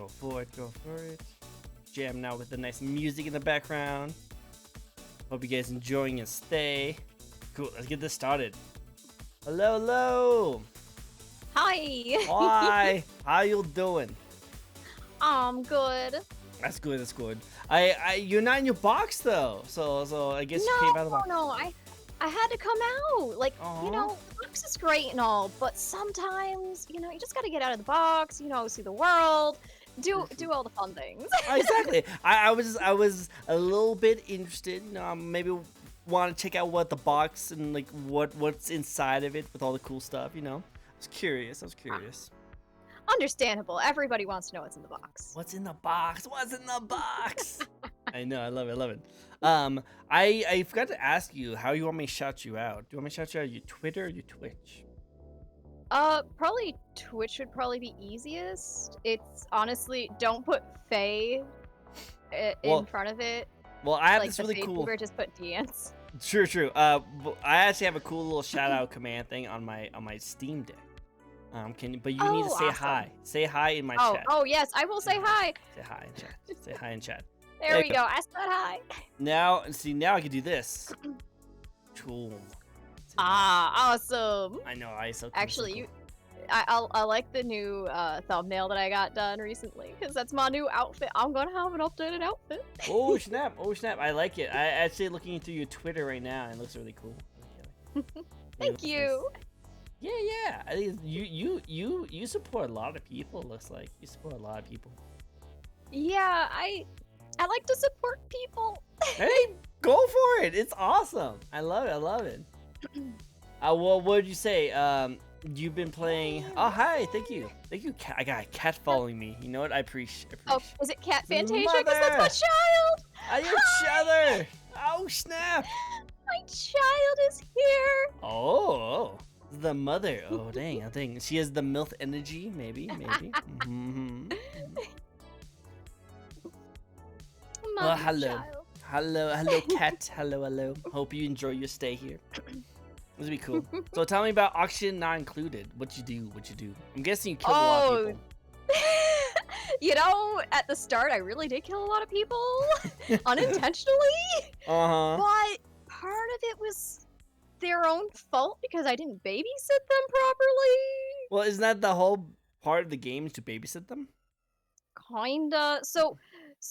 Go for it, go for it. Jam now with the nice music in the background. Hope you guys enjoying your stay. Cool, let's get this started. Hello, hello. Hi. Hi. How you doing? I'm good. That's good, that's good. You're not in your box though, so I guess you came out of the box. No, I had to come out. Like, Aw. you know, the box is great and all, but sometimes, you just gotta get out of the box, see the world, do all the fun things. Exactly. I was a little bit interested. Maybe want to check out what the box and like what's inside of it with all the cool stuff. I was curious. Understandable. Everybody wants to know what's in the box. What's in the box? What's in the box? I know. I love it. I forgot to ask you how you want me to shout you out. Do you want me to shout you out your Twitter or your Twitch? Probably Twitch would probably be easiest. It's honestly, don't put Fae in front of it. Well, I have like this the really cool. Vtuber, just put dance. True. I actually have a cool little shout out command thing on my Steam Deck. But you need to say awesome. hi. Say hi in my chat. Oh yes, I will say hi. Say hi in chat. Say hi in chat. There we go. I said hi. Now I can do this. Cool. Awesome. I know. Actually, I like the new thumbnail that I got done recently because that's my new outfit. I'm gonna have an updated outfit. Oh snap! I like it. I actually looking through your Twitter right now, and it looks really cool. Thank you. Yeah. I think you support a lot of people. It looks like you support a lot of people. Yeah, I like to support people. Hey, go for it! It's awesome. I love it. What would you say? You've been playing. Oh, hi! Thank you. I got a cat following me. You know what? I appreciate. Oh, is it Cat Fantasia? Mother! Because that's my child. Your chother! Oh snap! My child is here. Oh, the mother. Oh dang! She has the MILF energy. Maybe. Well, hello. Child. Hello, cat. Hello. Hope you enjoy your stay here. This would be cool. So tell me about auction not included. What you do? I'm guessing you killed a lot of people. At the start, I really did kill a lot of people unintentionally. But part of it was their own fault because I didn't babysit them properly. Well, isn't that the whole part of the game is to babysit them? Kinda. So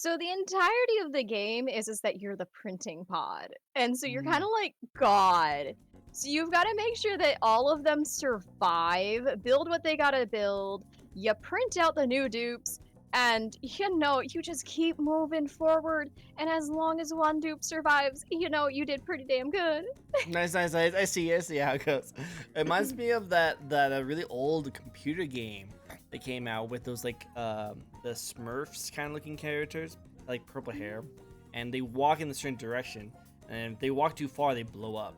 the entirety of the game is that you're the printing pod. And so you're kind of like God. So you've got to make sure that all of them survive, build what they gotta build, you print out the new dupes, and you just keep moving forward. And as long as one dupe survives, you did pretty damn good. Nice. I see how it goes. It reminds me of that really old computer game that came out with those like the Smurfs kind of looking characters, like purple hair, and they walk in a certain direction, and if they walk too far, they blow up.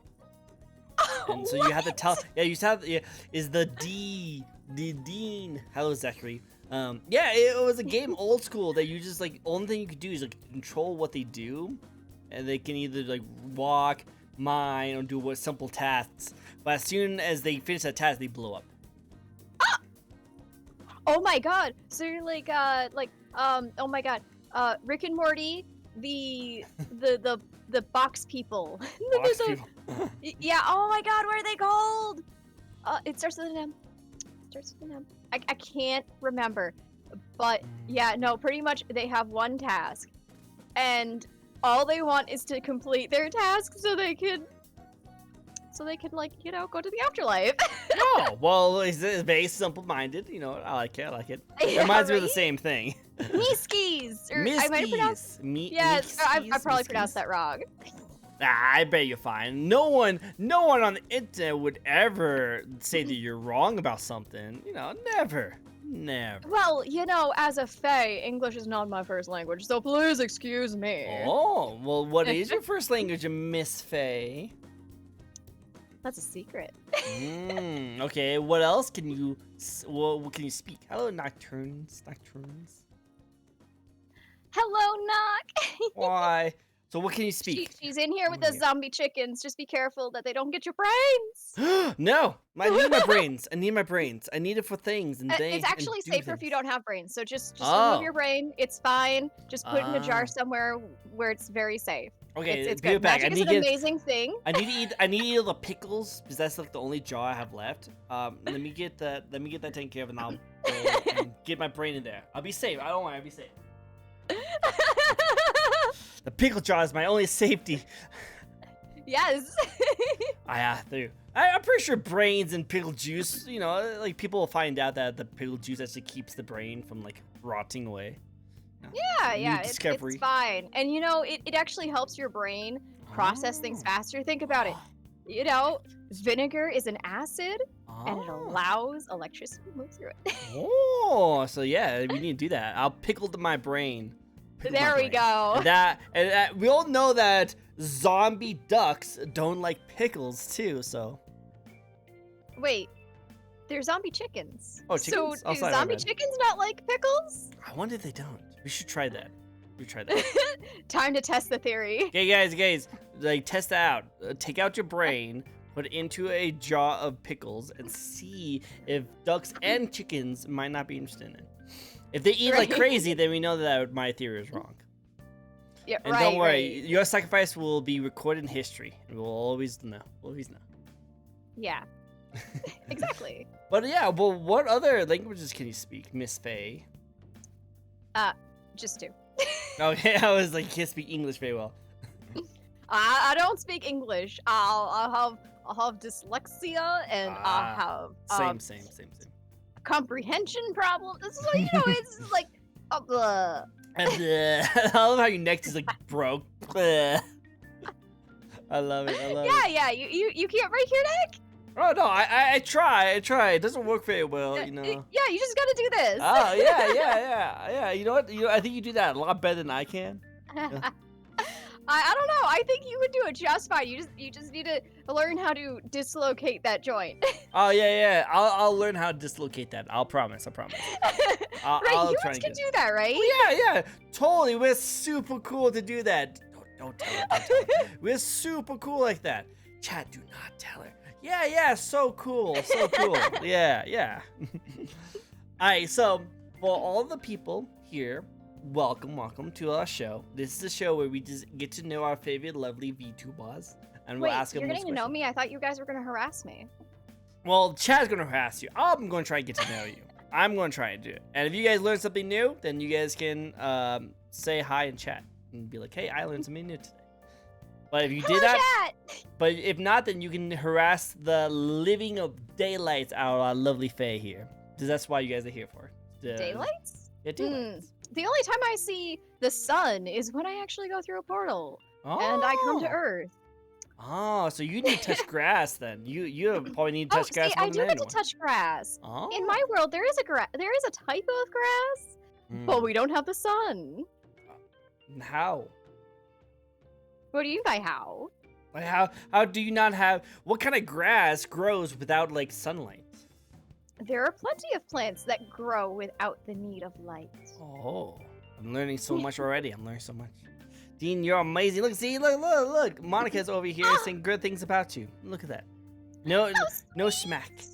And so you have to tell. Is the Dean? Hello, Zachary. It was a game old school that you just like. Only thing you could do is like control what they do, and they can either like walk, mine, or do what simple tasks. But as soon as they finish that task, they blow up. Oh my God! So you're like oh my God, Rick and Morty, the box people. Box people. Yeah. Oh my God, what are they called? It starts with an M. I can't remember, but yeah, no. Pretty much, they have one task, and all they want is to complete their task so they could like go to the afterlife. Oh well, it's very simple-minded. I like it. It reminds me of the same thing. Miskis. I might have pronounced. Yes, I probably pronounced that wrong. I bet you're fine. No one on the internet would ever say that you're wrong about something. Never. Well, as a Fae, English is not my first language, so please excuse me. Oh, well, what is your first language, Miss Fae? That's a secret. Okay, what else can you speak? Hello, Nocturnes. Hello, Knock. Why? So what can you speak? She's in here with the Over here. zombie chickens. Just be careful that they don't get your brains. No, I need my brains. I need my brains. I need it for things and they. It's actually and do safer if you things. don't have brains. So just Oh. remove your brain. It's fine. Just put it in a jar Ah. somewhere where it's very safe. Okay, It's give it good. back. Magic I is need an to get. amazing thing. I need to eat. I need to eat all the pickles because that's like the only jar I have left. Let me get that. Let me get that taken care of, and I'll go and get my brain in there. I'll be safe. I don't worry. I'll be safe. The pickle jar is my only safety. Yes. I'm pretty sure brains and pickle juice. You know, like people will find out that the pickle juice actually keeps the brain from like rotting away. Yeah, New it's discovery. fine. And you know, it actually helps your brain process things faster. Think about it. You know, vinegar is an acid and it allows electricity to move through it. Oh, so yeah, we need to do that. I'll pickle my brain. Pickle my There we brain. go. And we all know that zombie ducks don't like pickles too. So Wait, they're zombie chickens. Oh, chickens? So Oh, do sorry, my zombie bad. chickens not like pickles? I wonder if they don't. We should try that. We try that. Time to test the theory. Okay, guys, like test that out. Take out your brain, put it into a jar of pickles, and see if ducks and chickens might not be interested in it. If they eat like Right. crazy, then we know that my theory is wrong. Yeah, And right, don't worry, right. your sacrifice will be recorded in history. We'll always know. We'll always know. Yeah. Exactly. But yeah, well, what other languages can you speak, Miss Faye? Just two. Okay, I was like, you can't speak English very well. I don't speak English. I'll have dyslexia and I'll have Same. comprehension problem. This is what you know. It's just like blah. And I love how your neck is like broke. I love it. I love it. Yeah. You can't break your neck. Oh no, I try. It doesn't work very well, you know. Yeah, you just gotta do this. Oh yeah. You know what? I think you do that a lot better than I can. I don't know. I think you would do it just fine. You just need to learn how to dislocate that joint. Oh yeah. I'll learn how to dislocate that. I'll promise. I'll Right, try humans and can get do that, right? Yeah, totally. We're super cool to do that. Don't tell her. Don't tell her. We're super cool like that. Chat, do not tell her. Yeah, so cool. Yeah. All right, so for all the people here, welcome to our show. This is a show where we just get to know our favorite lovely VTubers, and we'll Wait, ask them you're those getting to know questions. me? I thought you guys were gonna harass me. Well, Chad's gonna harass you. I'm gonna try and get to know you. I'm gonna try and do it. And if you guys learn something new, then you guys can say hi in chat and be like, "Hey, I learned something new today." But if you did that, Chat! but if not, then you can harass the living of daylights out of our lovely Fae here, because that's why you guys are here for. Daylights? Yeah, daylights. The only time I see the sun is when I actually go through a portal and I come to Earth. Oh, so you need to touch grass then. You probably need to touch grass see, more I do than get to anyone. touch grass. Oh. In my world, there is a type of grass, but we don't have the sun. How? What do you mean by how? Like how do you not have? What kind of grass grows without like sunlight? There are plenty of plants that grow without the need of light. Oh, I'm learning so much already. I'm learning so much. Dean, you're amazing. Look. Monica's over here saying good things about you. Look at that. No smacking.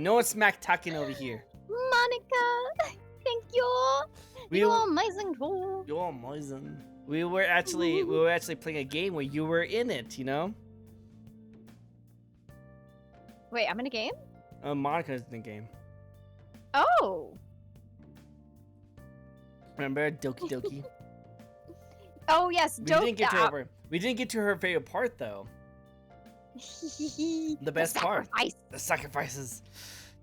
No one smack talking over here. Monica, thank you. You're amazing too. You're amazing. We were actually playing a game where you were in it. You know. Wait, I'm in a game? Monica's in the game. Oh. Remember Doki Doki? Oh yes, We didn't get to her favorite part though. The best part. sacrifice. The sacrifices.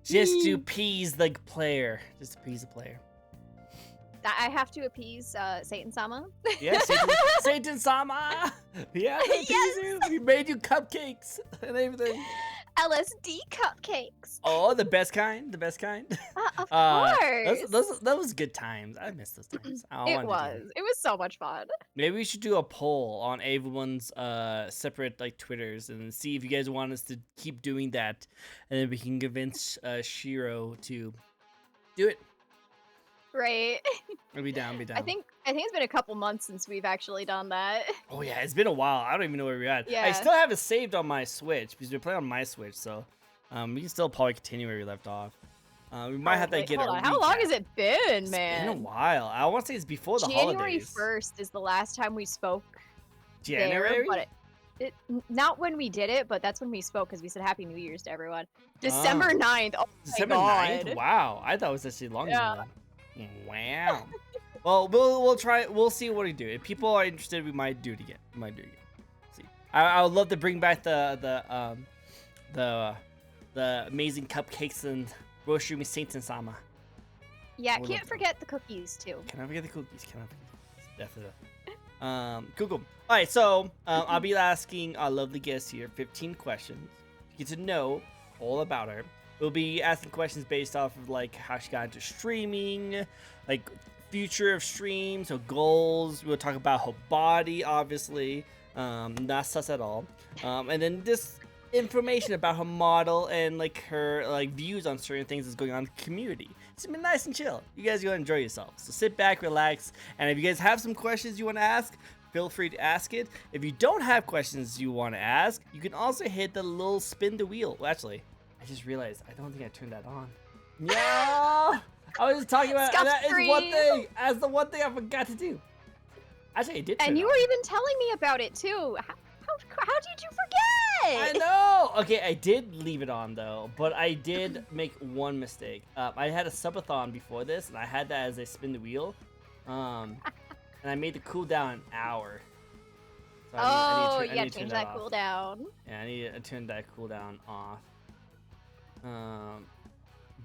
Just to appease the player. Just to appease the player. I have to appease Satan-sama. Yeah, Satan Sama. Yeah, Yes. we made you cupcakes and everything. LSD cupcakes. Oh, the best kind. Of course. That was good times. I miss those times. It was so much fun. Maybe we should do a poll on everyone's separate like Twitters and see if you guys want us to keep doing that, and then we can convince Shiro to do it. Right. I'll be down, be down. I think it's been a couple months since we've actually done that. Oh yeah, it's been a while. I don't even know where we're at. I Yeah. still have it saved on my Switch because we're playing on my Switch, so we can still probably continue where we left off. We might have to Wait, get hold a on. How long recap. has it been, It's man? been a while. I want to say it's before the January holidays. 1st is the last time we spoke. January? There, but not when we did it, but that's when we spoke because we said Happy New Year's to everyone. December 9th. Oh December my 9th? God. Wow. I thought it was actually longer Yeah. than that. Wow. Well, we'll try. We'll see what we do. If people are interested, we might do it again. See, I would love to bring back the amazing cupcakes and Roshumi Saint and Sama. Yeah, We'll can't look forget the cookies too. Can I forget the cookies? Definitely. Cool. All right, so I'll be asking our lovely guest here 15 questions. Get to know all about her. We'll be asking questions based off of like how she got into streaming, like future of streams, her goals. We'll talk about her body, obviously, not sus at all, and then just information about her model and like her like views on certain things that's going on in the community. It's been nice and chill. You guys are gonna enjoy yourselves. So sit back, relax, and if you guys have some questions you want to ask, feel free to ask it. If you don't have questions you want to ask, you can also hit the little spin the wheel. Well, actually, I just realized I don't think I turned that on. No, I was just talking about that is one thing. That's the one thing I forgot to do. Actually, I did. And you were even telling me about it too. How did you forget? I know. Okay, I did leave it on though, but I did make one mistake. I had a subathon before this, and I had that as a spin the wheel, and I made the cooldown an hour. So I need to change that cooldown. Yeah, I need to turn that cooldown off.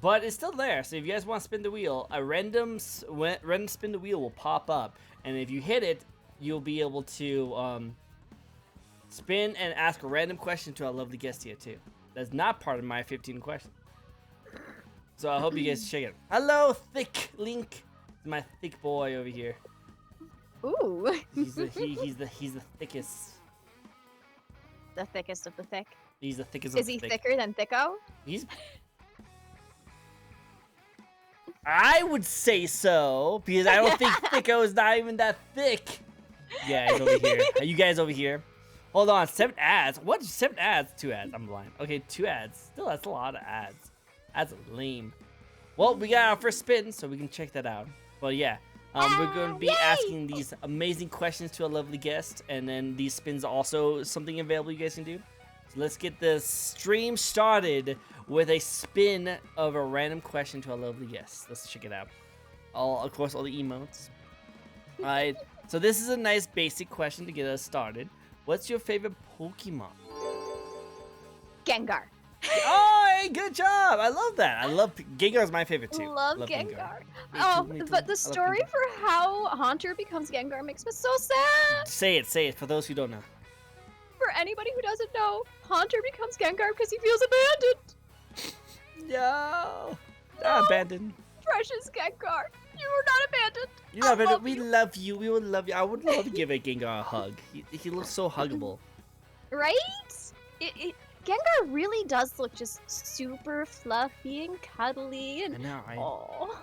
But it's still there. So if you guys want to spin the wheel, a random spin the wheel will pop up, and if you hit it, you'll be able to spin and ask a random question to our lovely guest here too. That's not part of my 15 questions. So I hope you guys check it. Hello, Thick Link. My thick boy over here. Ooh. He's the thickest. The thickest of the thick. He's the thickest. Is he thicker than Thicko? I would say so because I don't think Thicko is not even that thick. Yeah, he's over here. Are you guys over here? Hold on, 7 ads. What? 7 ads? 2 ads. I'm blind. Okay, 2 ads. Still, that's a lot of ads. That's lame. Well, we got our first spin, so we can check that out. But yeah, we're going to be asking these amazing questions to a lovely guest, and then these spins are also something available you guys can do. So let's get the stream started with a spin of a random question to a lovely guest. Let's check it out. Of course, all the emotes. All right. So this is a nice basic question to get us started. What's your favorite Pokemon? Gengar. Oh, hey, good job. I love that. I love Gengar's my favorite too. Love Gengar. Me too. But the story for how Haunter becomes Gengar makes me so sad. Say it for those who don't know. For anybody who doesn't know, Haunter becomes Gengar because he feels abandoned. No, not abandoned. Precious Gengar, you were not abandoned. You're not abandoned. We love you. We would love you. I would love to give a Gengar a hug. He looks so huggable. Right? Gengar really does look just super fluffy and cuddly. And, I know, right?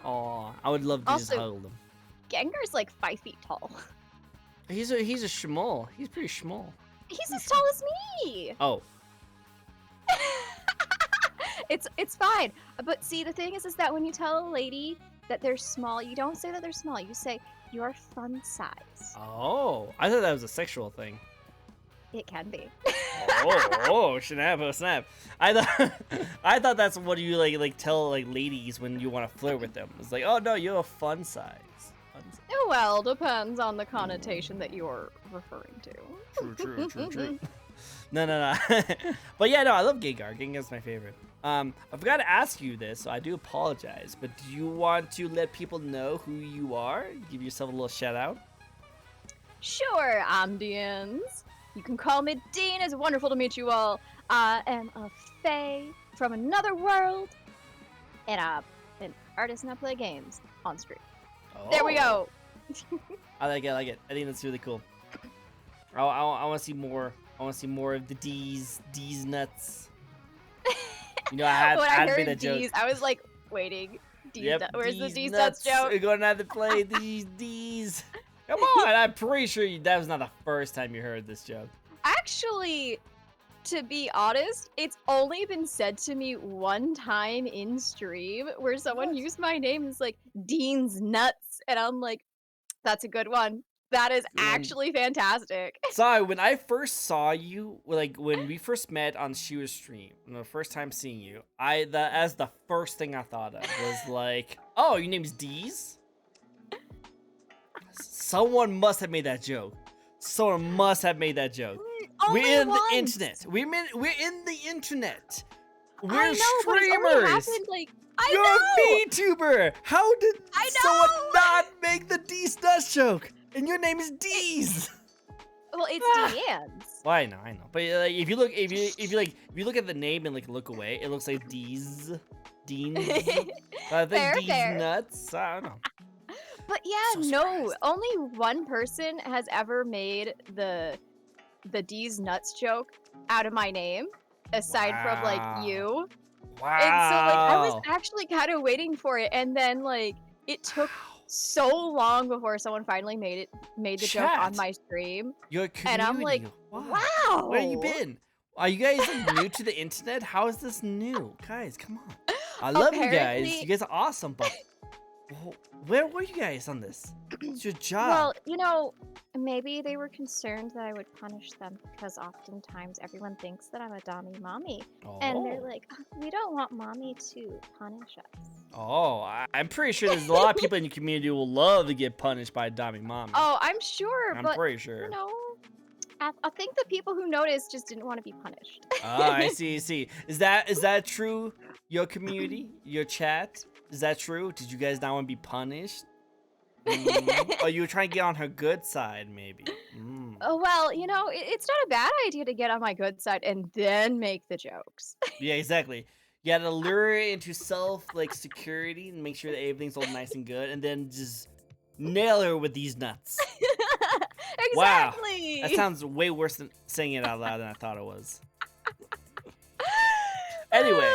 Aww. I would love to just Also, hug him. Gengar's like 5 feet tall. He's a schmall. He's pretty small. He's as tall as me. Oh. It's fine. But see, the thing is that when you tell a lady that they're small, you don't say that they're small. You say you're fun size. Oh, I thought that was a sexual thing. It can be. Snap. I thought that's what you like tell like ladies when you want to flirt with them. It's like, oh no, you're a fun size. Well, depends on the connotation that you're referring to. True. No. But yeah, no, I love Gengar. Gengar's my favorite. I forgot to ask you this, so I do apologize. But do you want to let people know who you are? Give yourself a little shout out. Sure, I'm Deans. You can call me Dean. It's wonderful to meet you all. I am a Fae from another world, and I'm an artist and I play games on stream. Oh. There we go. I like it. I think that's really cool. I want to see more. I want to see more of the D's nuts. You know, I had made a joke. I was like waiting Yep, Where's the these D's nuts nuts. joke? We're gonna have to play these D's. Come on, I'm pretty sure that was not the first time you heard this joke. Actually, to be honest, it's only been said to me one time in stream where someone What? used my name and was like, Dean's nuts. And I'm like, that's a good one. That is actually fantastic. Sorry, when I first saw you, like when we first met on Shiva's stream, the first time seeing you, as the first thing I thought of was like, oh, your name's D's? Someone must have made that joke. Someone must have made that joke. We're in the internet. We're in the internet. We're I know, streamers. but it's only happened, like, You're a Vtuber. How did someone not make the D's nuts joke? And your name is D's. Well, it's Deanne's. Well, I know. But if you look at the name and like look away, it looks like D's. Dean's. I think D's nuts. I don't know. But yeah, no, only one person has ever made the D's nuts joke out of my name, aside from like you. Wow. And so like I was actually kind of waiting for it, and then like it took so long before someone finally made the joke on my stream. Your community. And I'm like, wow. Where you been? Are you guys like, new to the internet? How is this new? Guys, come on. I love you guys. You guys are awesome, but where were you guys on this? It's your job. Well, you know, maybe they were concerned that I would punish them because oftentimes everyone thinks that I'm a dummy mommy. Oh. And they're like, oh, we don't want mommy to punish us. Oh, I'm pretty sure there's a lot of people in your community who will love to get punished by a dummy mommy. Oh, I'm sure, I'm pretty sure. You know, I think the people who noticed just didn't want to be punished. I see. Is that true? Your community, your chat? Is that true? Did you guys not want to be punished? Or you were trying to get on her good side, maybe? Oh, well, you know, it's not a bad idea to get on my good side and then make the jokes. Yeah, exactly. You gotta lure her into security and make sure that everything's all nice and good, and then just nail her with these nuts. Exactly. Wow, that sounds way worse than saying it out loud than I thought it was. Anyway,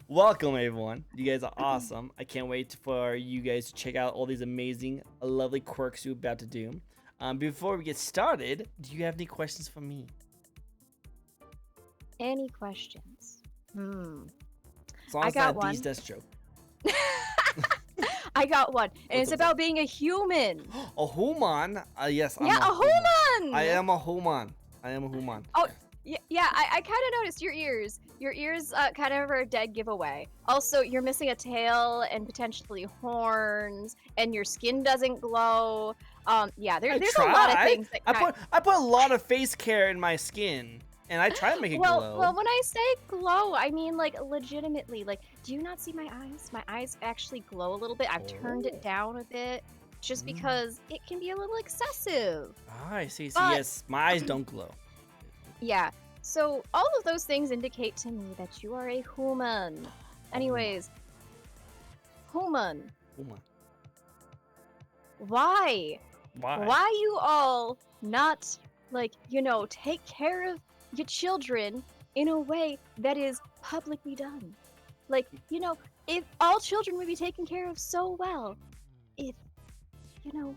welcome everyone. You guys are awesome. I can't wait for you guys to check out all these amazing, lovely quirks you're about to do. Before we get started, do you have any questions for me? Any questions? As long as I got one. D's desk joke. I got one, and it's about being a human. A human? Yes. Yeah, a human. I am a human. Oh, yeah. I kind of noticed your ears. Your ears kind of are a dead giveaway. Also, you're missing a tail and potentially horns, and your skin doesn't glow. Yeah, there's a lot of things that I put a lot of face care in my skin, and I try to make it glow. Well, when I say glow, I mean like legitimately. Like, do you not see my eyes? My eyes actually glow a little bit. I've turned it down a bit, just because it can be a little excessive. Oh, I see. Yes, my eyes don't glow. Yeah. So all of those things indicate to me that you are a human. Anyways, human. Why? Why you all not, like, you know, take care of your children in a way that is publicly done? Like, you know, if all children would be taken care of so well, if, you know,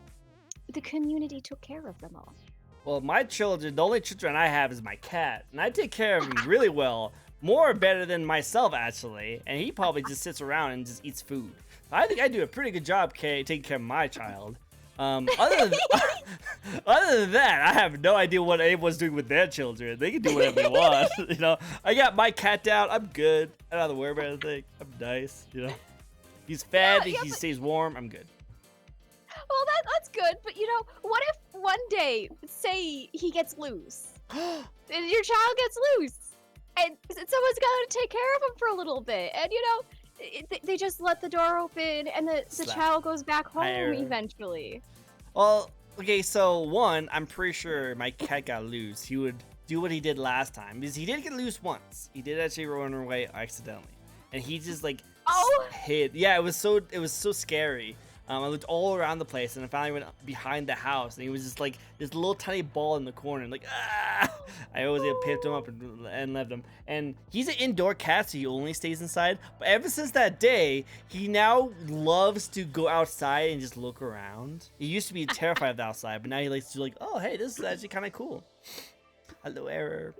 the community took care of them all. Well, my children, the only children I have is my cat, and I take care of him really well. Better than myself, actually, and he probably just sits around and just eats food. So I think I do a pretty good job taking care of my child. Other than that, I have no idea what anyone's doing with their children. They can do whatever they want. You know, I got my cat down. I'm good. I don't have to worry about anything. I'm nice. You know, he's fed. He stays warm. I'm good. Well, that's good, but you know, what if one day, say he gets loose, and your child gets loose, and someone's got to take care of him for a little bit, and you know, they just let the door open, and the child goes back home eventually. Well, okay, so one, I'm pretty sure my cat got loose. He would do what he did last time, because he did get loose once. He did actually run away accidentally, and he just like hid. Yeah, it was so scary. I looked all around the place, and I finally went behind the house, and he was just like this little tiny ball in the corner. Like, I always picked him up and left him. And he's an indoor cat, so he only stays inside. But ever since that day, he now loves to go outside and just look around. He used to be terrified of the outside, but now he likes to like, oh, hey, this is actually kind of cool. Hello, error.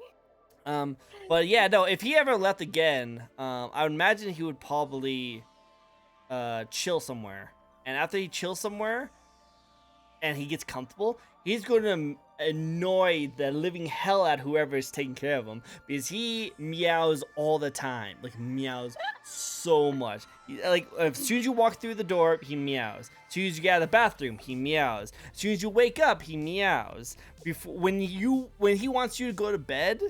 But yeah, no, if he ever left again, I would imagine he would probably chill somewhere. And after he chills somewhere and he gets comfortable, he's going to annoy the living hell out of whoever is taking care of him, because he meows all the time. Like, meows so much. Like, as soon as you walk through the door, he meows. As soon as you get out of the bathroom, he meows. As soon as you wake up, he meows. When he wants you to go to bed,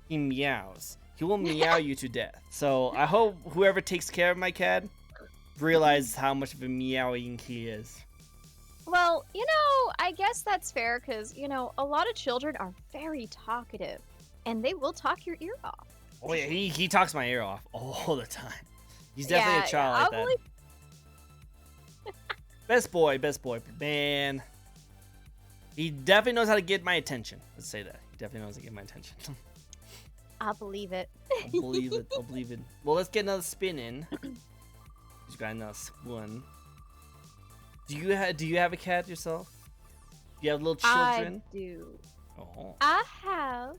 he meows. He will meow you to death. So I hope whoever takes care of my cat realizes how much of a meowing he is. Well, I guess that's fair because, a lot of children are very talkative and they will talk your ear off. Oh yeah, he talks my ear off all the time. He's definitely a child like that. Best boy, man. He definitely knows how to get my attention. Let's say that. He definitely knows how to get my attention. I believe it. I believe it. Well, let's get another spin in. You got another one. Do you have a cat yourself? Do you have little children? I do. Oh. I have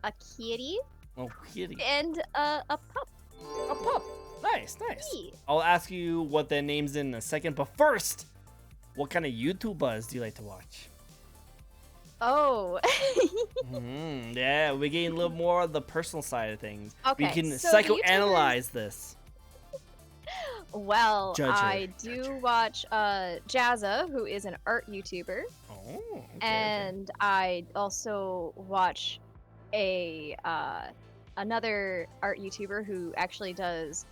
a kitty. Oh, kitty. And a pup. A pup. Nice. Yeah. I'll ask you what their name's in a second, but first, what kind of YouTubers do you like to watch? Oh. Yeah, we're getting a little more of the personal side of things. Okay, we can so psychoanalyze this. Well, I Judge her. watch Jazza, who is an art YouTuber. Oh, okay, And I also watch another art YouTuber who actually does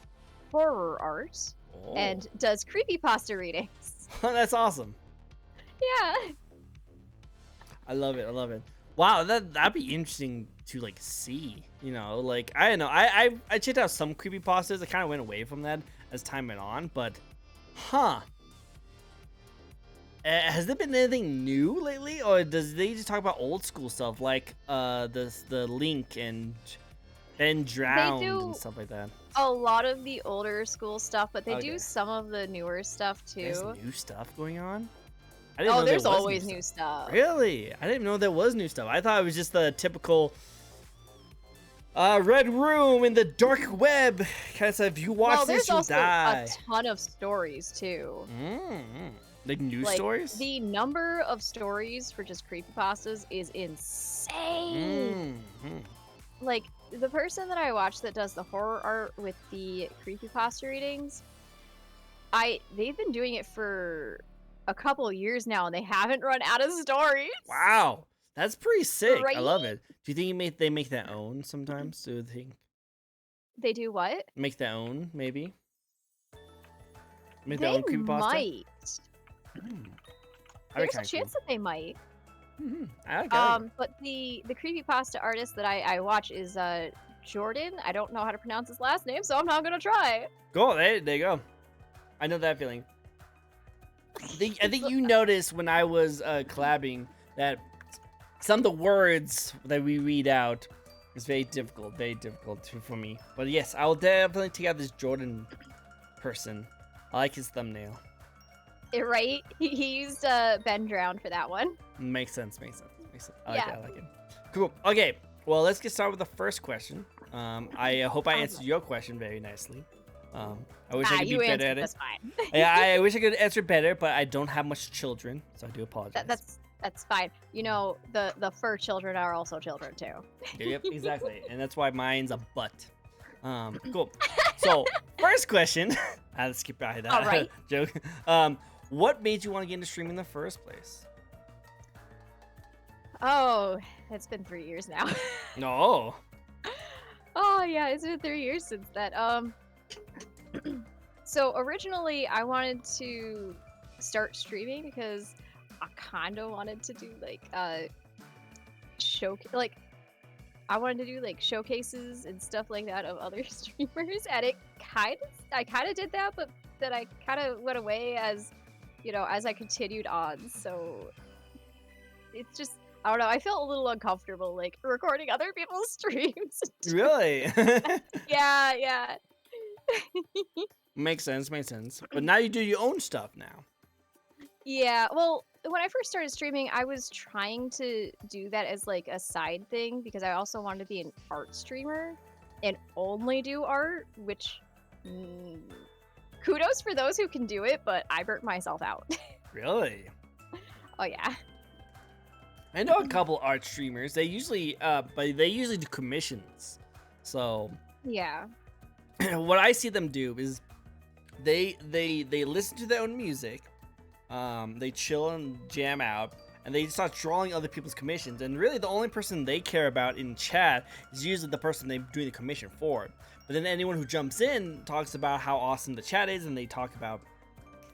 horror art and does creepypasta readings. That's awesome. Yeah. I love it. Wow, that'd be interesting to like see. Like I don't know. I checked out some creepypastas. I kind of went away from that as time went on, but has there been anything new lately, or does they just talk about old school stuff like the Link and Ben Drowned and stuff like that? A lot of the older school stuff, but they Okay. do some of the newer stuff too. There's new stuff going on? I didn't know There's there was always new stuff. Really? I didn't know there was new stuff. I thought it was just the typical red room in the dark web kind of stuff. If you watch this, you'll die. There's also a ton of stories too. Like new stories? The number of stories for just creepypastas is insane. Like, the person that I watch that does the horror art with the creepypasta readings, they've been doing it for a couple years now, and they haven't run out of stories. Wow, that's pretty sick. Right? I love it. Do you think they make their own sometimes? Do you think They do what? make their own? Maybe make their own They creepypasta. might. That'd be There's a kinda chance that they might. cool. I like it. But the creepypasta artist that I watch is Jordan. I don't know how to pronounce his last name, so I'm not gonna try. Go, there you go. I know that feeling. I think you noticed when I was collabing that some of the words that we read out is very difficult for me. But yes, I will definitely take out this Jordan person. I like his thumbnail. Right? He used Ben Drowned for that one. Makes sense. I like it. Cool. Okay, well, let's get started with the first question. I hope I answered your question very nicely. I wish I could be better at it. That's fine. Yeah, I wish I could answer better, but I don't have much children, so I do apologize. That's fine. The fur children are also children too. Yep, exactly, and that's why mine's a butt. Cool. So, first question. I'll skip by that. All right. Joke. What made you want to get into streaming in the first place? Oh, it's been 3 years now. No. Oh yeah, it's been 3 years since that. So originally I wanted to start streaming because I kind of wanted to do like I wanted to do like showcases and stuff like that of other streamers, and I kind of did that, but then I kind of went away as I continued on. So it's just I don't know. I felt a little uncomfortable, like recording other people's streams. Really? Yeah, yeah. Makes sense, makes sense. But now you do your own stuff now. Yeah, well, when I first started streaming, I was trying to do that as like a side thing because I also wanted to be an art streamer and only do art, which mm, kudos for those who can do it, but I burnt myself out. Really? Oh yeah. I know a couple art streamers. They usually but they usually do commissions. So Yeah. what I see them do is they listen to their own music, they chill and jam out, and they start drawing other people's commissions. And really, the only person they care about in chat is usually the person they're doing the commission for. But then anyone who jumps in talks about how awesome the chat is, and they talk about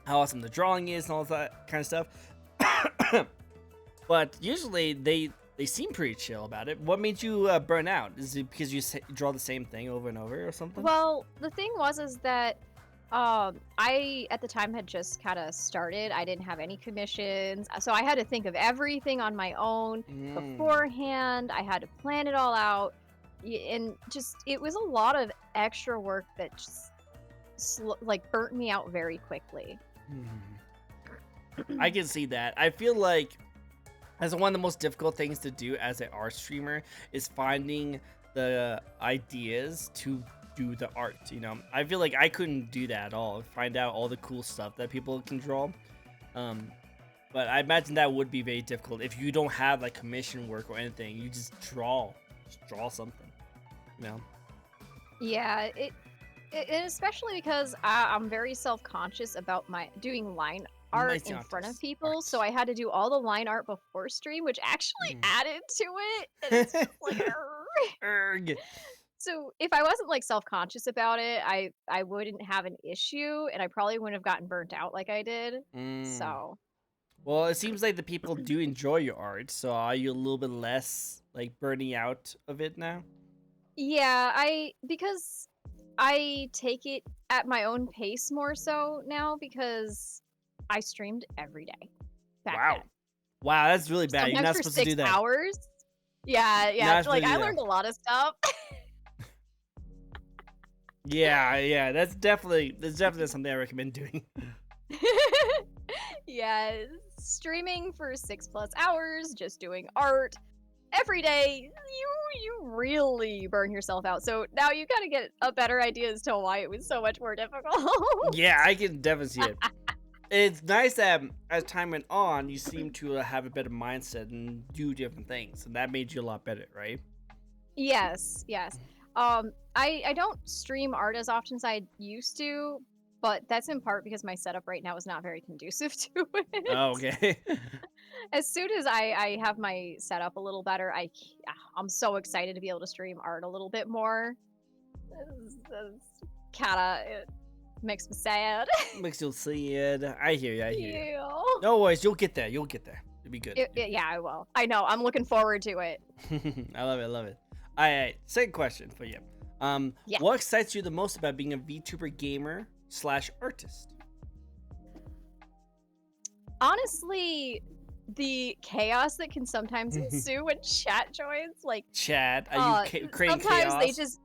how awesome the drawing is and all that kind of stuff. But usually they seem pretty chill about it. What made you burn out? Is it because you draw the same thing over and over or something? Well, the thing is that I at the time had just kind of started. I didn't have any commissions, so I had to think of everything on my own beforehand. I had to plan it all out, and just it was a lot of extra work that just like burnt me out very quickly. I can see that. I feel like as one of the most difficult things to do as an art streamer is finding the ideas to do the art, you know. I feel like I couldn't do that at all. Find out all the cool stuff that people can draw. But I imagine that would be very difficult if you don't have like commission work or anything. You just draw something, you know. Yeah, and especially because I'm very self-conscious about my doing line art in front of people, so I had to do all the line art before stream, which actually added to it. And it's just like, Erg. So if I wasn't like self-conscious about it, I wouldn't have an issue, and I probably wouldn't have gotten burnt out like I did. So Well, it seems like the people do enjoy your art, so are you a little bit less like burning out of it now? yeah, because I take it at my own pace more so now because I streamed every day back then. Wow, that's really bad. You're Sometimes not for supposed to do 6 that. hours. Yeah, Not like supposed to I do learned that. a lot of stuff. Yeah, that's definitely something I recommend doing. Yeah, streaming for 6+ hours, just doing art every day, you really burn yourself out. So now you kind of get a better idea as to why it was so much more difficult. Yeah, I can definitely see it. It's nice that as time went on, you seem to have a better mindset and do different things, and that made you a lot better, right? Yes, yes. I don't stream art as often as I used to, but that's in part because my setup right now is not very conducive to it. Oh, okay. As soon as I have my setup a little better, I'm so excited to be able to stream art a little bit more. It makes me sad. Makes you sad. I hear you. I hear you. Yeah. No worries, you'll get there. You'll get there. It'll be good. Yeah, I will. I know. I'm looking forward to it. I love it. I love it. All right. Second question for you. Yeah. What excites you the most about being a VTuber gamer / artist? Honestly, the chaos that can sometimes ensue when chat joins, like Chat, are you creating sometimes chaos? they just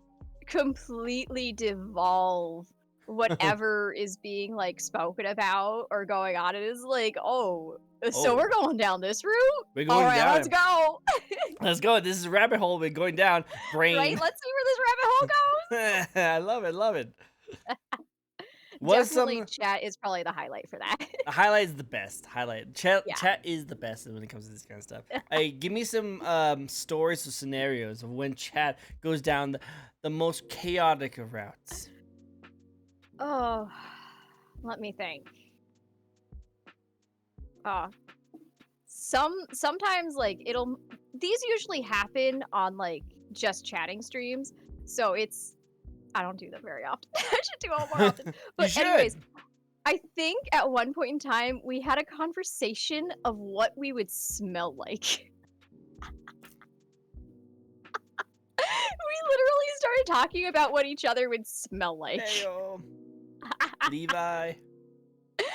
completely devolve whatever is being like spoken about or going on. It is like, so we're going down this route. We're going All right, down. let's go. Let's go. This is a rabbit hole. We're going down. Brain. Right? Let's see where this rabbit hole goes. I love it. Love it. Definitely, chat is probably the highlight for that. The highlight is the best. Chat Yeah. is the best when it comes to this kind of stuff. Hey, give me some stories or scenarios of when chat goes down the most chaotic of routes. Oh, let me think. Sometimes like these usually happen on like just chatting streams, so I don't do them very often. I should do them more often. But anyways, I think at one point in time we had a conversation of what we would smell like. We literally started talking about what each other would smell like. Heyo. Levi.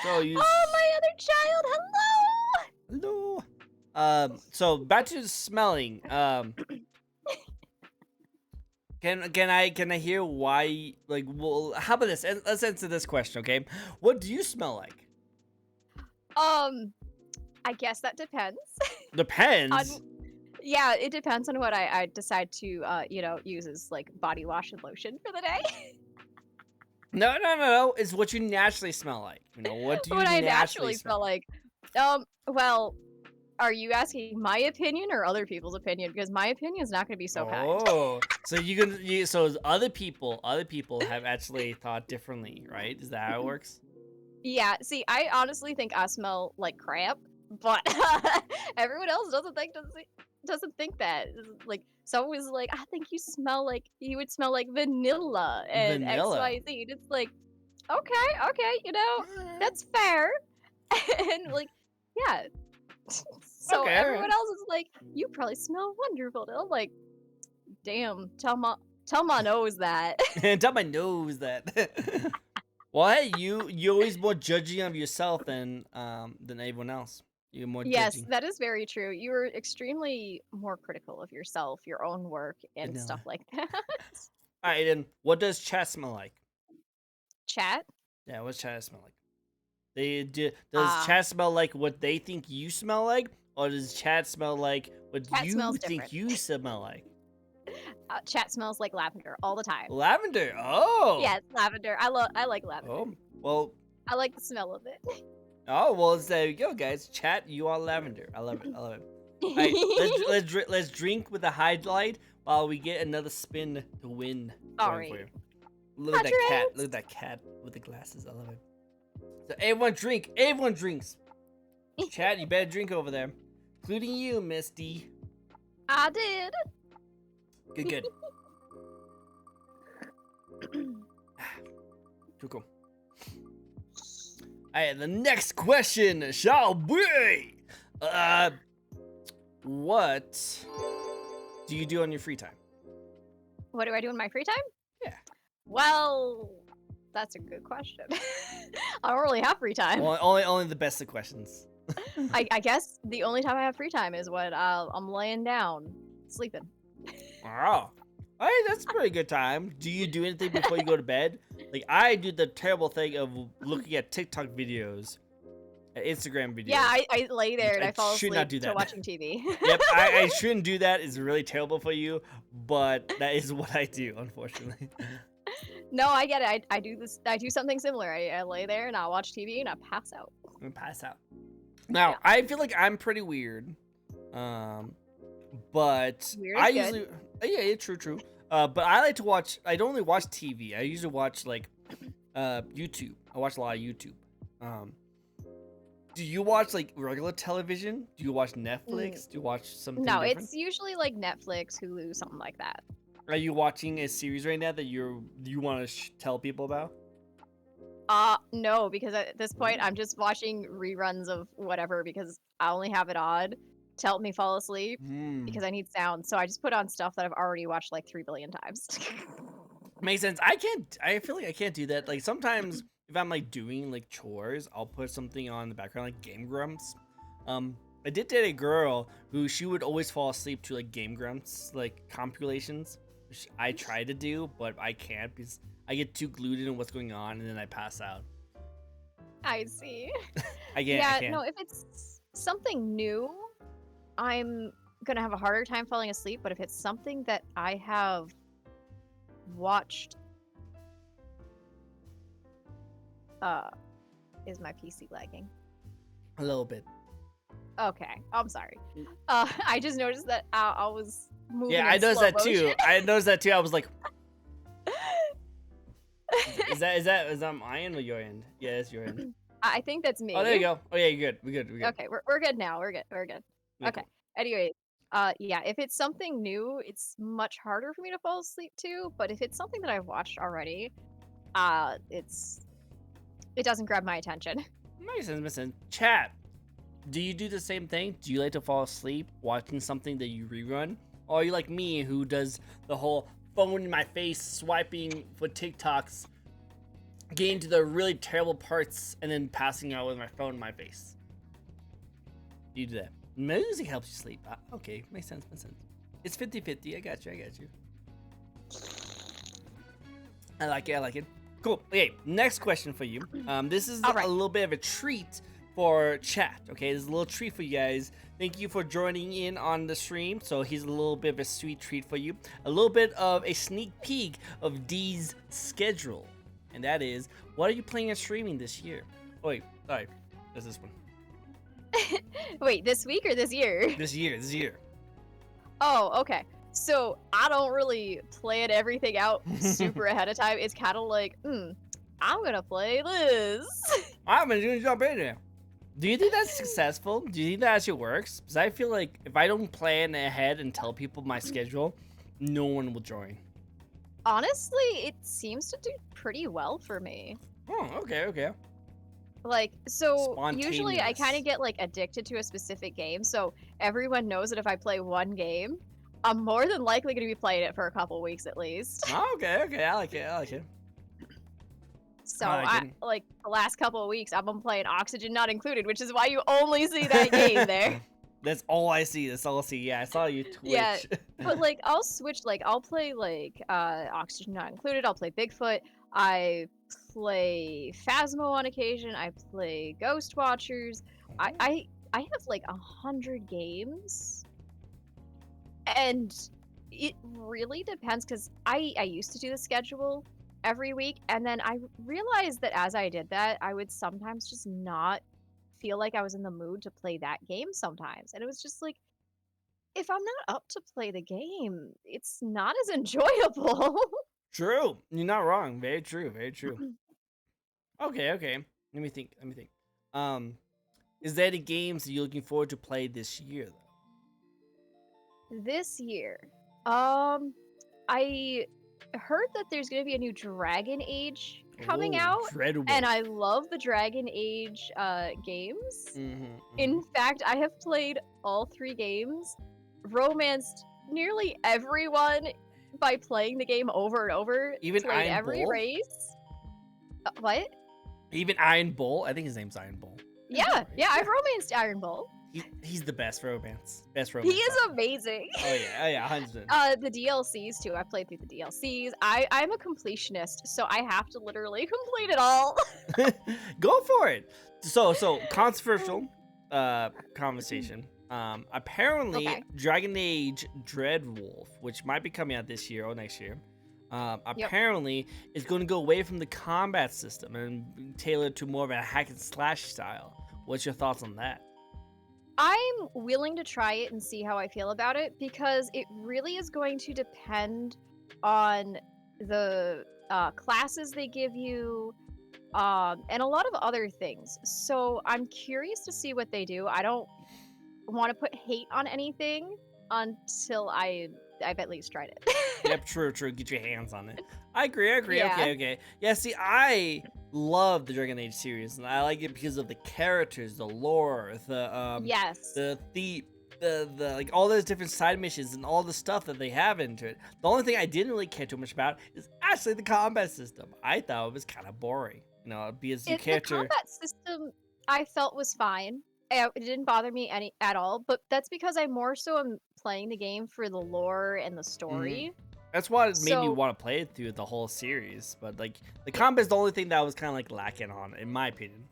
So you. Oh, my other child, hello! Hello. So back to smelling. Can I hear why? Like, well, how about this? Let's answer this question, okay? What do you smell like? I guess that depends. Depends. Yeah, it depends on what I decide to, use as like body wash and lotion for the day. No. It's what you naturally smell like. What do you What I naturally naturally smell? smell like. Well, are you asking my opinion or other people's opinion? Because my opinion is not going to be so kind. Oh, so so other people have actually thought differently, right? Is that how it works? Yeah, see, I honestly think I smell like crap, but everyone else doesn't think that. Like someone was like, I think you would smell like vanilla and Vanilla. XYZ. And it's like, okay, that's fair. And like, yeah. So Okay, everyone okay. else is like, you probably smell wonderful. And I'm like, damn, tell my nose that. Tell my nose that. Well, hey, you always more judging of yourself than everyone else. You're more Yes, judging. that is very true. You were extremely more critical of yourself, your own work, and stuff Vanilla. like that. All right, then what does chat smell like? Chat? Yeah, what's chat smell like? Does Ah, chat smell like what they think you smell like, or does chat smell like what chat you smells think different. you smell like? Chat smells like lavender all the time. Lavender. Oh. Yes, lavender. I like lavender. Oh. Well. I like the smell of it. Oh well. There you go, guys. Chat. You are lavender. I love it. I love it. All right. Let's drink with a highlight while we get another spin to win. All Going for right. you. Look at that cat. Patrons! Look at that cat with the glasses. I love it. So everyone drink. Everyone drinks. Chat. You better drink over there, including you, Misty. I did. Good. Too cool. Alright, the next question shall be, what do you do on your free time? What do I do in my free time? Yeah. Well, that's a good question. I don't really have free time. Only the best of questions. I guess the only time I have free time is when I'm laying down, sleeping. Oh. Alright, that's a pretty good time. Do you do anything before you go to bed? Like, I do the terrible thing of looking at TikTok videos, Instagram videos. Yeah, I lay there and I fall should asleep not do to that. watching TV. Yep, I shouldn't do that. It's really terrible for you, but that is what I do, unfortunately. No, I get it. I do this. I do something similar. I lay there and I watch TV and I pass out. I'm gonna pass out. Now, Yeah. I feel like I'm pretty weird. But Weird I is good. usually yeah, true. But I like to watch. I don't only watch TV. I usually watch like YouTube. I watch a lot of YouTube. Do you watch like regular television? Do you watch Netflix? Do you watch something No, different? it's usually like Netflix, Hulu, something like that. Are you watching a series right now that you want to tell people about? No, because at this point I'm just watching reruns of whatever because I only have it on to help me fall asleep because I need sound. So I just put on stuff that I've already watched like 3 billion times. Makes sense. I feel like I can't do that. Like sometimes if I'm like doing like chores, I'll put something on in the background like Game Grumps. I did date a girl who she would always fall asleep to like Game Grumps like compilations, which I try to do, but I can't because I get too glued into what's going on and then I pass out. I see. I Yeah, can't. no, if it's something new, I'm gonna have a harder time falling asleep. But if it's something that I have watched, is my PC lagging? A little bit. Okay, I'm sorry. I just noticed that I was moving. Yeah, I in noticed slow that too. motion. I noticed that too. I was like, is that my end or your end? Yeah, it's your end. I think that's me. Oh, there you go. Oh yeah, you're good. We're good. Okay, we're good now. We're good. Okay, Okay. cool. Anyway, yeah, if it's something new, it's much harder for me to fall asleep to. But if it's something that I've watched already, it doesn't grab my attention. Makes sense. Chat. Do you do the same thing? Do you like to fall asleep watching something that you rerun? Or are you like me who does the whole phone in my face swiping for TikToks, getting to the really terrible parts, and then passing out with my phone in my face? Do you do that? Music helps you sleep. Okay, makes sense. It's 50-50. I got you. I like it. Cool. Okay, next question for you. This is All right. a little bit of a treat for chat. Okay, this is a little treat for you guys. Thank you for joining in on the stream. So here's a little bit of a sweet treat for you. A little bit of a sneak peek of D's schedule, and that is, what are you playing and streaming this year? Oh, wait, sorry, there's this one. Wait, this week or this year? This year. Oh, okay. So I don't really plan everything out super ahead of time. It's kind of like, I'm gonna play this. I'm gonna jump in there. Do you think that's successful? Do you think that actually works? Because I feel like if I don't plan ahead and tell people my schedule, no one will join. Honestly, it seems to do pretty well for me. Oh, okay. Like, so usually I Spontaneous. kind of get like addicted to a specific game. So everyone knows that if I play one game, I'm more than likely going to be playing it for a couple weeks at least. Oh, okay. I like it. So I like the last couple of weeks, I've been playing Oxygen Not Included, which is why you only see that game there. That's all I see. Yeah, I saw you Twitch. Yeah, but like I'll switch. Like I'll play like Oxygen Not Included. I'll play Bigfoot. I play Phasmo on occasion. I play Ghost Watchers. I have like 100 games, and it really depends because I used to do the schedule every week, and then I realized that as I did that, I would sometimes just not feel like I was in the mood to play that game sometimes, and it was just like, if I'm not up to play the game, it's not as enjoyable. True. You're not wrong. Very true. Okay. Let me think. Is there any games that you're looking forward to play this year, though? This year, I heard that there's gonna be a new Dragon Age coming out, Dreadwolf. and I love the Dragon Age games. Mm-hmm. In fact, I have played all 3 games, romanced nearly everyone by playing the game over and over. Even played Iron every Bull? race. What? Even Iron Bull. I think his name's Iron Bull. Yeah, I've romanced Iron Bull. He's the best romance. He is amazing. Oh yeah, 100%. The DLCs too. I played through the DLCs. I'm a completionist, so I have to literally complete it all. Go for it. So controversial conversation. Apparently, Okay. Dragon Age Dreadwolf, which might be coming out this year or next year, apparently is going to go away from the combat system and tailor to more of a hack and slash style. What's your thoughts on that? I'm willing to try it and see how I feel about it because it really is going to depend on the classes they give you, and a lot of other things. So I'm curious to see what they do. I don't want to put hate on anything until I've at least tried it. Yep, true. Get your hands on it. I agree. Yeah. Okay. Yeah, see, I love the Dragon Age series, and I like it because of the characters, the lore, the Yes. the like all those different side missions and all the stuff that they have into it. The only thing I didn't really care too much about is actually the combat system. I thought it was kind of boring, because your character. The combat system I felt was fine. It didn't bother me at all, but that's because I more so am playing the game for the lore and the story. That's what made me So- want to play it through the whole series. But like the combat's the only thing that was kind of like lacking on, in my opinion.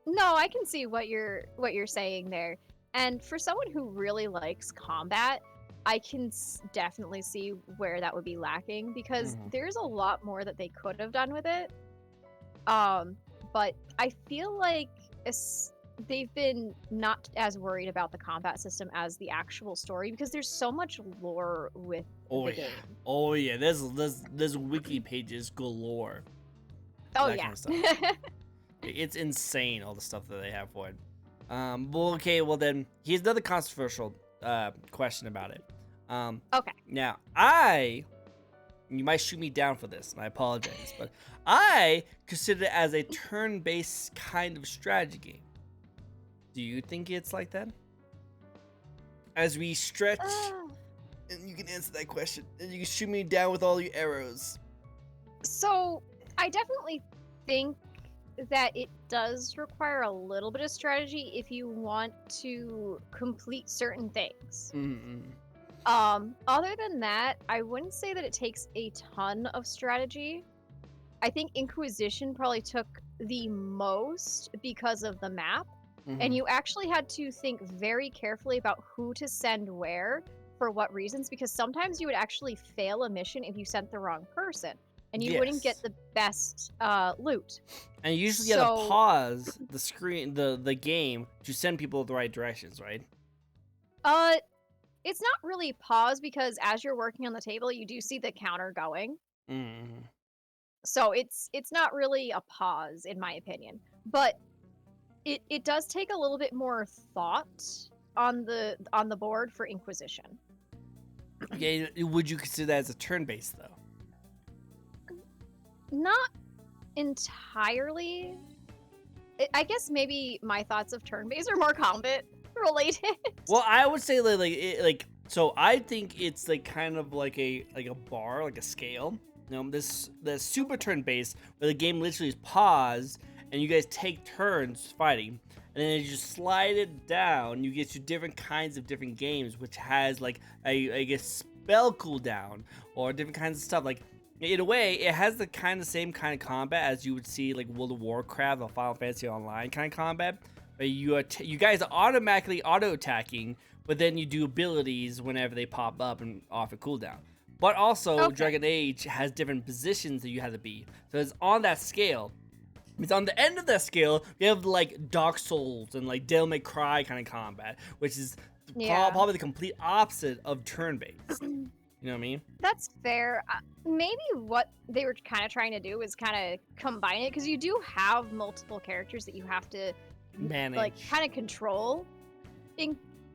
No, I can see what you're saying there. And for someone who really likes combat, I can definitely see where that would be lacking because there's a lot more that they could have done with it. But I feel like they've been not as worried about the combat system as the actual story because there's so much lore with the game. Oh yeah, there's wiki pages galore. Oh that yeah. kind of stuff. It's insane, all the stuff that they have for it. Well then here's another controversial question about it. Okay. Now you might shoot me down for this, and I apologize, but I consider it as a turn-based kind of strategy game. Do you think it's like that? As we stretch, and you can answer that question, and you can shoot me down with all your arrows. So I definitely think that it does require a little bit of strategy if you want to complete certain things. Mm-mm. Other than that, I wouldn't say that it takes a ton of strategy. I think Inquisition probably took the most because of the map, and Mm-hmm. you actually had to think very carefully about who to send where for what reasons, because sometimes you would actually fail a mission if you sent the wrong person, and you wouldn't get Yes. the best loot. And you usually gotta So, pause the screen, the game, to send people the right directions, right? uh, it's not really pause because as you're working on the table, you do see the counter going. Mm-hmm. So it's not really a pause in my opinion. But it does take a little bit more thought on the board for Inquisition. Okay, would you consider that as a turn-based though? Not entirely. I guess maybe my thoughts of turn-based are more combat related. Well, I would say so I think it's like kind of like a bar, like a scale. This the super turn based where the game literally is paused and you guys take turns fighting, and then as you slide it down, you get to different kinds of different games, which has like I guess spell cooldown or different kinds of stuff. Like in a way, it has the same kind of combat as you would see like World of Warcraft or Final Fantasy Online kind of combat. But you guys are automatically auto attacking, but then you do abilities whenever they pop up and off a cooldown. But also, Okay. Dragon Age has different positions that you have to be. So it's on that scale. It's on the end of that scale, we have like Dark Souls and like Devil May Cry kind of combat, which is Yeah. probably the complete opposite of turn-based. You know what I mean? That's fair. Maybe what they were kind of trying to do is kind of combine it because you do have multiple characters that you have to like Manage. kind of control.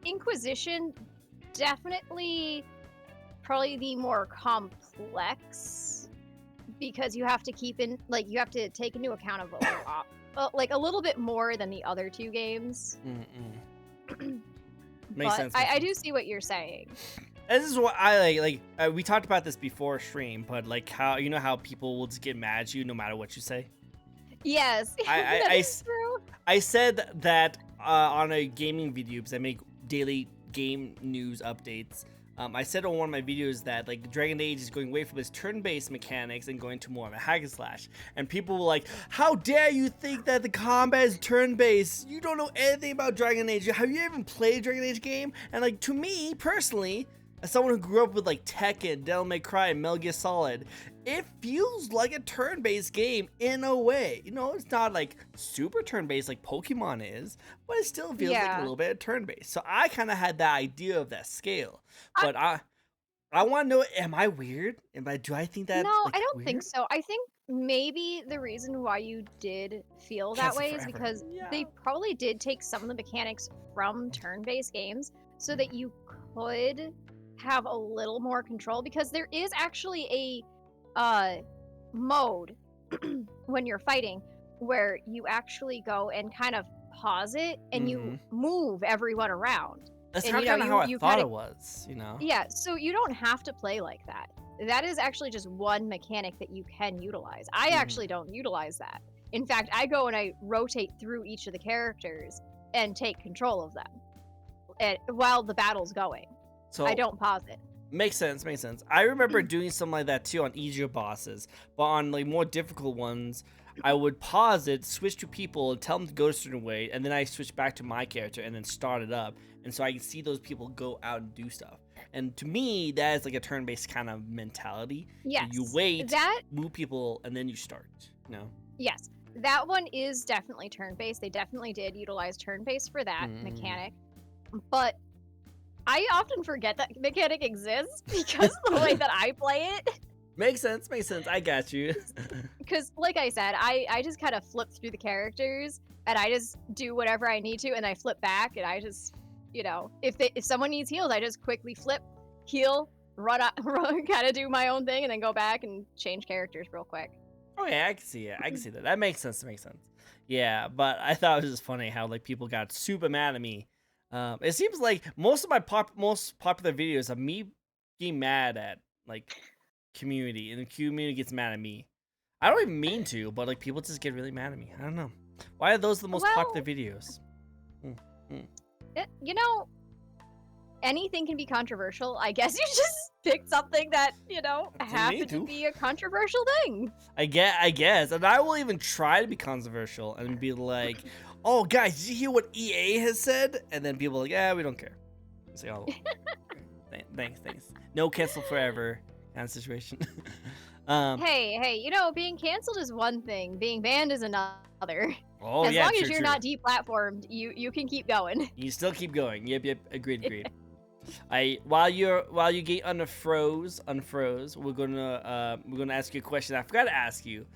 Inquisition definitely probably the more complex because you have to keep in like you have to take into account of like a little bit more than the other two games. Makes But sense. I do see what you're saying. This is what I like. We talked about this before stream, but like how people will just get mad at you no matter what you say. Yes, that is true. I said that on a gaming video because I make daily game news updates. I said on one of my videos that like Dragon Age is going away from its turn-based mechanics and going to more of a hack and slash. And people were like, "How dare you think that the combat is turn-based? You don't know anything about Dragon Age. Have you even played a Dragon Age game?" And like to me personally, as someone who grew up with like Tekken, Devil May Cry, and Metal Gear Solid, it feels like a turn-based game in a way. It's not like super turn-based like Pokemon is, but it still feels like a little bit of turn-based. So I kind of had that idea of that scale, but I want to know: am I weird? Do I think that No, like I don't think weird? so. I think maybe the reason why you did feel Can't that say way is forever. because Yeah. they probably did take some of the mechanics from turn-based games so that you could have a little more control because there is actually a mode when you're fighting where you actually go and kind of pause it and you move everyone around. That's And kind of how I you thought kind it of was. yeah, so you don't have to play like that. That is actually just one mechanic that you can utilize. I actually don't utilize that. In fact, I go and I rotate through each of the characters and take control of them while the battle's going. So I don't pause it. makes sense. I remember doing something like that too on easier bosses, but on like more difficult ones, I would pause it, switch to people, tell them to go a certain way, and then I switch back to my character and then start it up, and so I can see those people go out and do stuff. And to me, that is like a turn-based kind of mentality. Yes. You wait, That move people, and then you start. yes. That one is definitely turn-based. They definitely did utilize turn-based for that mechanic. But I often forget that mechanic exists because of the way that I play it. Makes sense. I got you. Because, like I said, I just kind of flip through the characters and I just do whatever I need to, and I flip back, and I just, if someone needs healed, I just quickly flip, heal, run, kind of do my own thing, and then go back and change characters real quick. Oh yeah, I can see it. That makes sense. Yeah, but I thought it was just funny how like people got super mad at me. It seems like most of my most popular videos are me being mad at like community, and the community gets mad at me. I don't even mean to, but like people just get really mad at me. I don't know. Why are those the most popular videos? You know, anything can be controversial. I guess you just picked something that, you know, happened to be a controversial thing. I guess. And I will even try to be controversial and be like, oh, guys, did you hear what EA has said? And then people are like, yeah, we don't care. Say, oh, thanks. No cancel forever kind of situation. Hey, you know, being canceled is one thing. Being banned is another. Oh, as yeah, long as true. not not deplatformed, you can keep going. You still keep going. Yep, agreed. While you get unfroze, we're gonna ask you a question I forgot to ask you,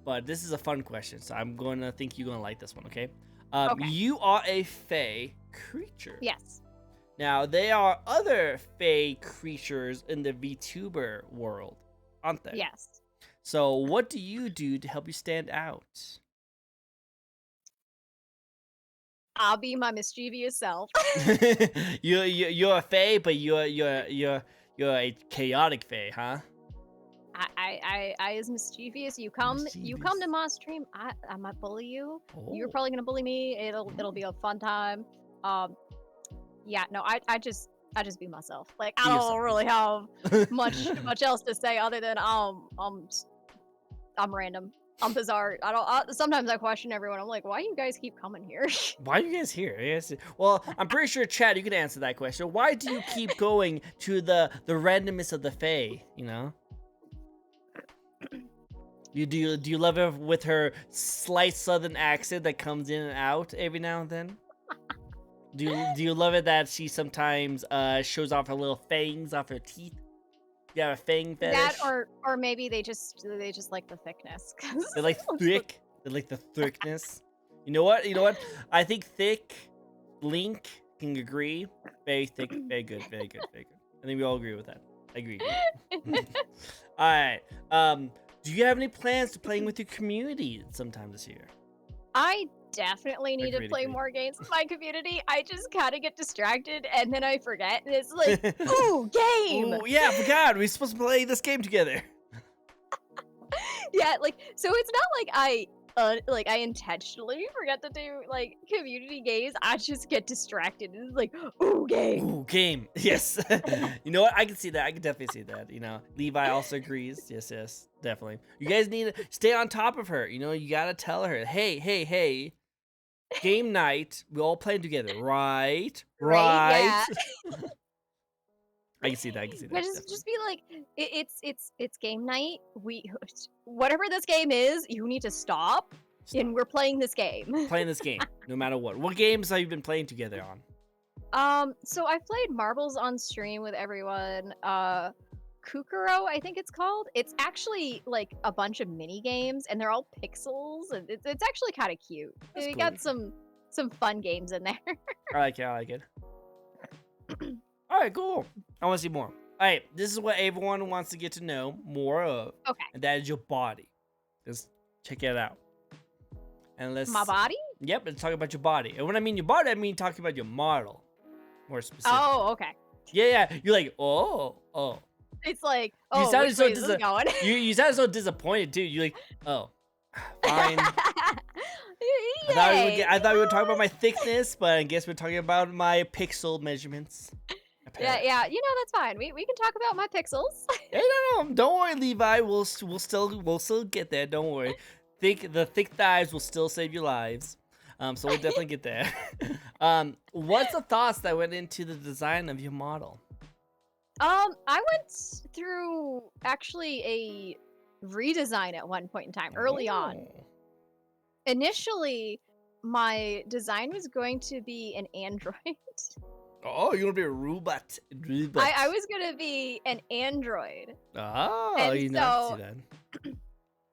but this is a fun question, so I'm gonna think you're gonna like this one. Okay. Okay. You are a Fae creature. Yes. Now there are other Fae creatures in the VTuber world, aren't there? Yes. So what do you do to help you stand out? I'll be my mischievous self. you're a Fae, but you're a chaotic Fae, huh? I is mischievous. You come to my stream. I might bully you. Oh. You're probably gonna bully me. It'll be a fun time. Yeah, no, I just be myself. Like I don't really have much else to say other than I'm random. I'm bizarre. Sometimes I question everyone. I'm like, why do you guys keep coming here? Why are you guys here? Yes. Well, I'm pretty sure, Chad, you can answer that question. Why do you keep going to the randomness of the Fae? You know. Do you love her with her slight southern accent that comes in and out every now and then? Do you love it that she sometimes shows off her little fangs off her teeth? You got a fang fetish? That or maybe they just like the thickness. They like thick. They like the thickness. You know what? I think thick. Link can agree. Very thick. Very good. I think we all agree with that. I agree. All right. Do you have any plans to playing with your community sometime this year? I definitely need to play more games with my community. I just kind of get distracted and then I forget, and it's like, ooh, game! Ooh, yeah, I forgot. We're supposed to play this game together. Yeah, like, so it's not like I intentionally forget to do like community games. I just get distracted and it's like, ooh, game! Ooh, game! Yes. You know what? I can see that. I can definitely see that. You know, Levi also agrees. Yes, definitely. You guys need to stay on top of her. You know, you gotta tell her, hey. Game night, we all playing together, right? Yeah. I can see that. Yeah, just be like, it's game night. Whatever this game is, you need to stop. And we're playing this game. Playing this game, no matter what. What games have you been playing together on? So I've played Marbles on stream with everyone. Kukuro, I think it's called. It's actually like a bunch of mini games, and they're all pixels, and it's actually kind of cute. That's We cool. got some fun games in there. I like it. All right, cool. I want to see more. All right, this is what everyone wants to get to know more of. Okay. And that is your body. Let's check it out. And My body? Yep, let's talk about your body. And when I mean your body, I mean talking about your model, more specific. Oh, okay. Yeah. You're like, oh. It's like, You sounded so going? you sounded so disappointed too. You're like, oh, fine. Yay, I thought we were talking about my thickness, but I guess we're talking about my pixel measurements. Yeah. You know, that's fine. We can talk about my pixels. Hey, no. Don't worry, Levi. We'll still get there. Don't worry. The thick thighs will still save your lives. So we'll definitely get there. What's the thoughts that went into the design of your model? I went through actually a redesign at one point in time, early on. Initially, my design was going to be an android. Oh, you're gonna be a robot. I was gonna be an android. Oh, and you so, know, see that.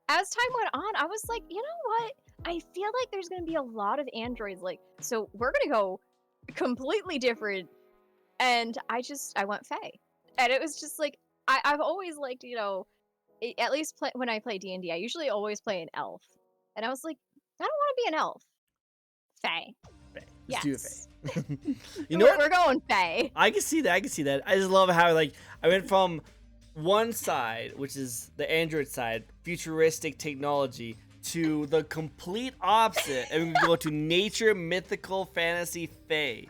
As time went on, I was like, you know what? I feel like there's gonna be a lot of androids. Like, so we're gonna go completely different. And I went Fae. And it was just like, I've always liked, you know, at least when I play D&D, I usually always play an elf. And I was like, I don't want to be an elf. Fae. Let's do it, Fae. You know what? We're going Fae. I can see that. I just love how, like, I went from one side, which is the Android side, futuristic technology, to the complete opposite, and we go to nature, mythical, fantasy, fae.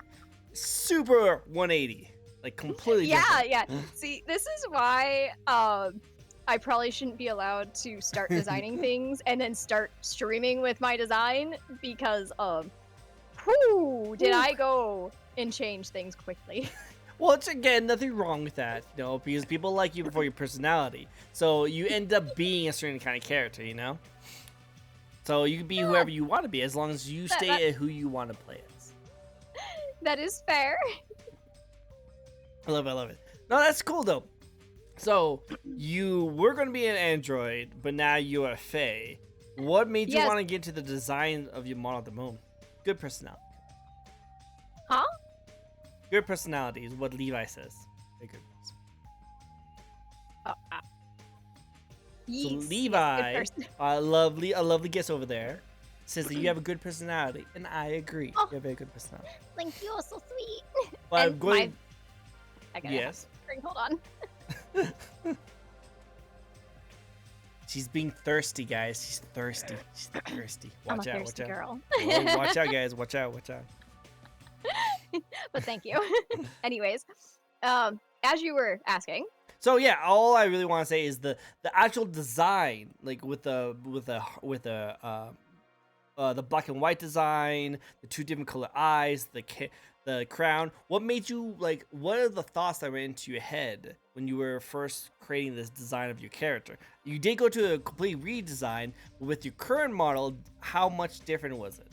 Super 180, like completely different. Yeah. See, this is why I probably shouldn't be allowed to start designing things and then start streaming with my design because did I go and change things quickly. Well, it's again nothing wrong with that, you know, because people like you for your personality. So you end up being a certain kind of character, you know. So you can be whoever you want to be as long as you stay at who you want to play as. That is fair. I love it. No, that's cool though. So you were going to be an android, but now you're a fae. What made you want to get to the design of your model at the moment? Good personality. Huh? Good personality is what Levi says. Good. So Levi, a lovely guest over there, says that you have a good personality, and I agree. You have a very good personality. Thank you, so sweet. Well, I'm going. I gotta have a drink. Hold on. She's being thirsty, guys. She's thirsty. Watch out, thirsty girl. Watch out, guys. Watch out. But thank you. Anyways, as you were asking. So yeah, all I really want to say is the actual design, like with the black and white design, the two different color eyes, the crown. What made you like? What are the thoughts that went into your head when you were first creating this design of your character? You did go to a complete redesign, but with your current model, how much different was it?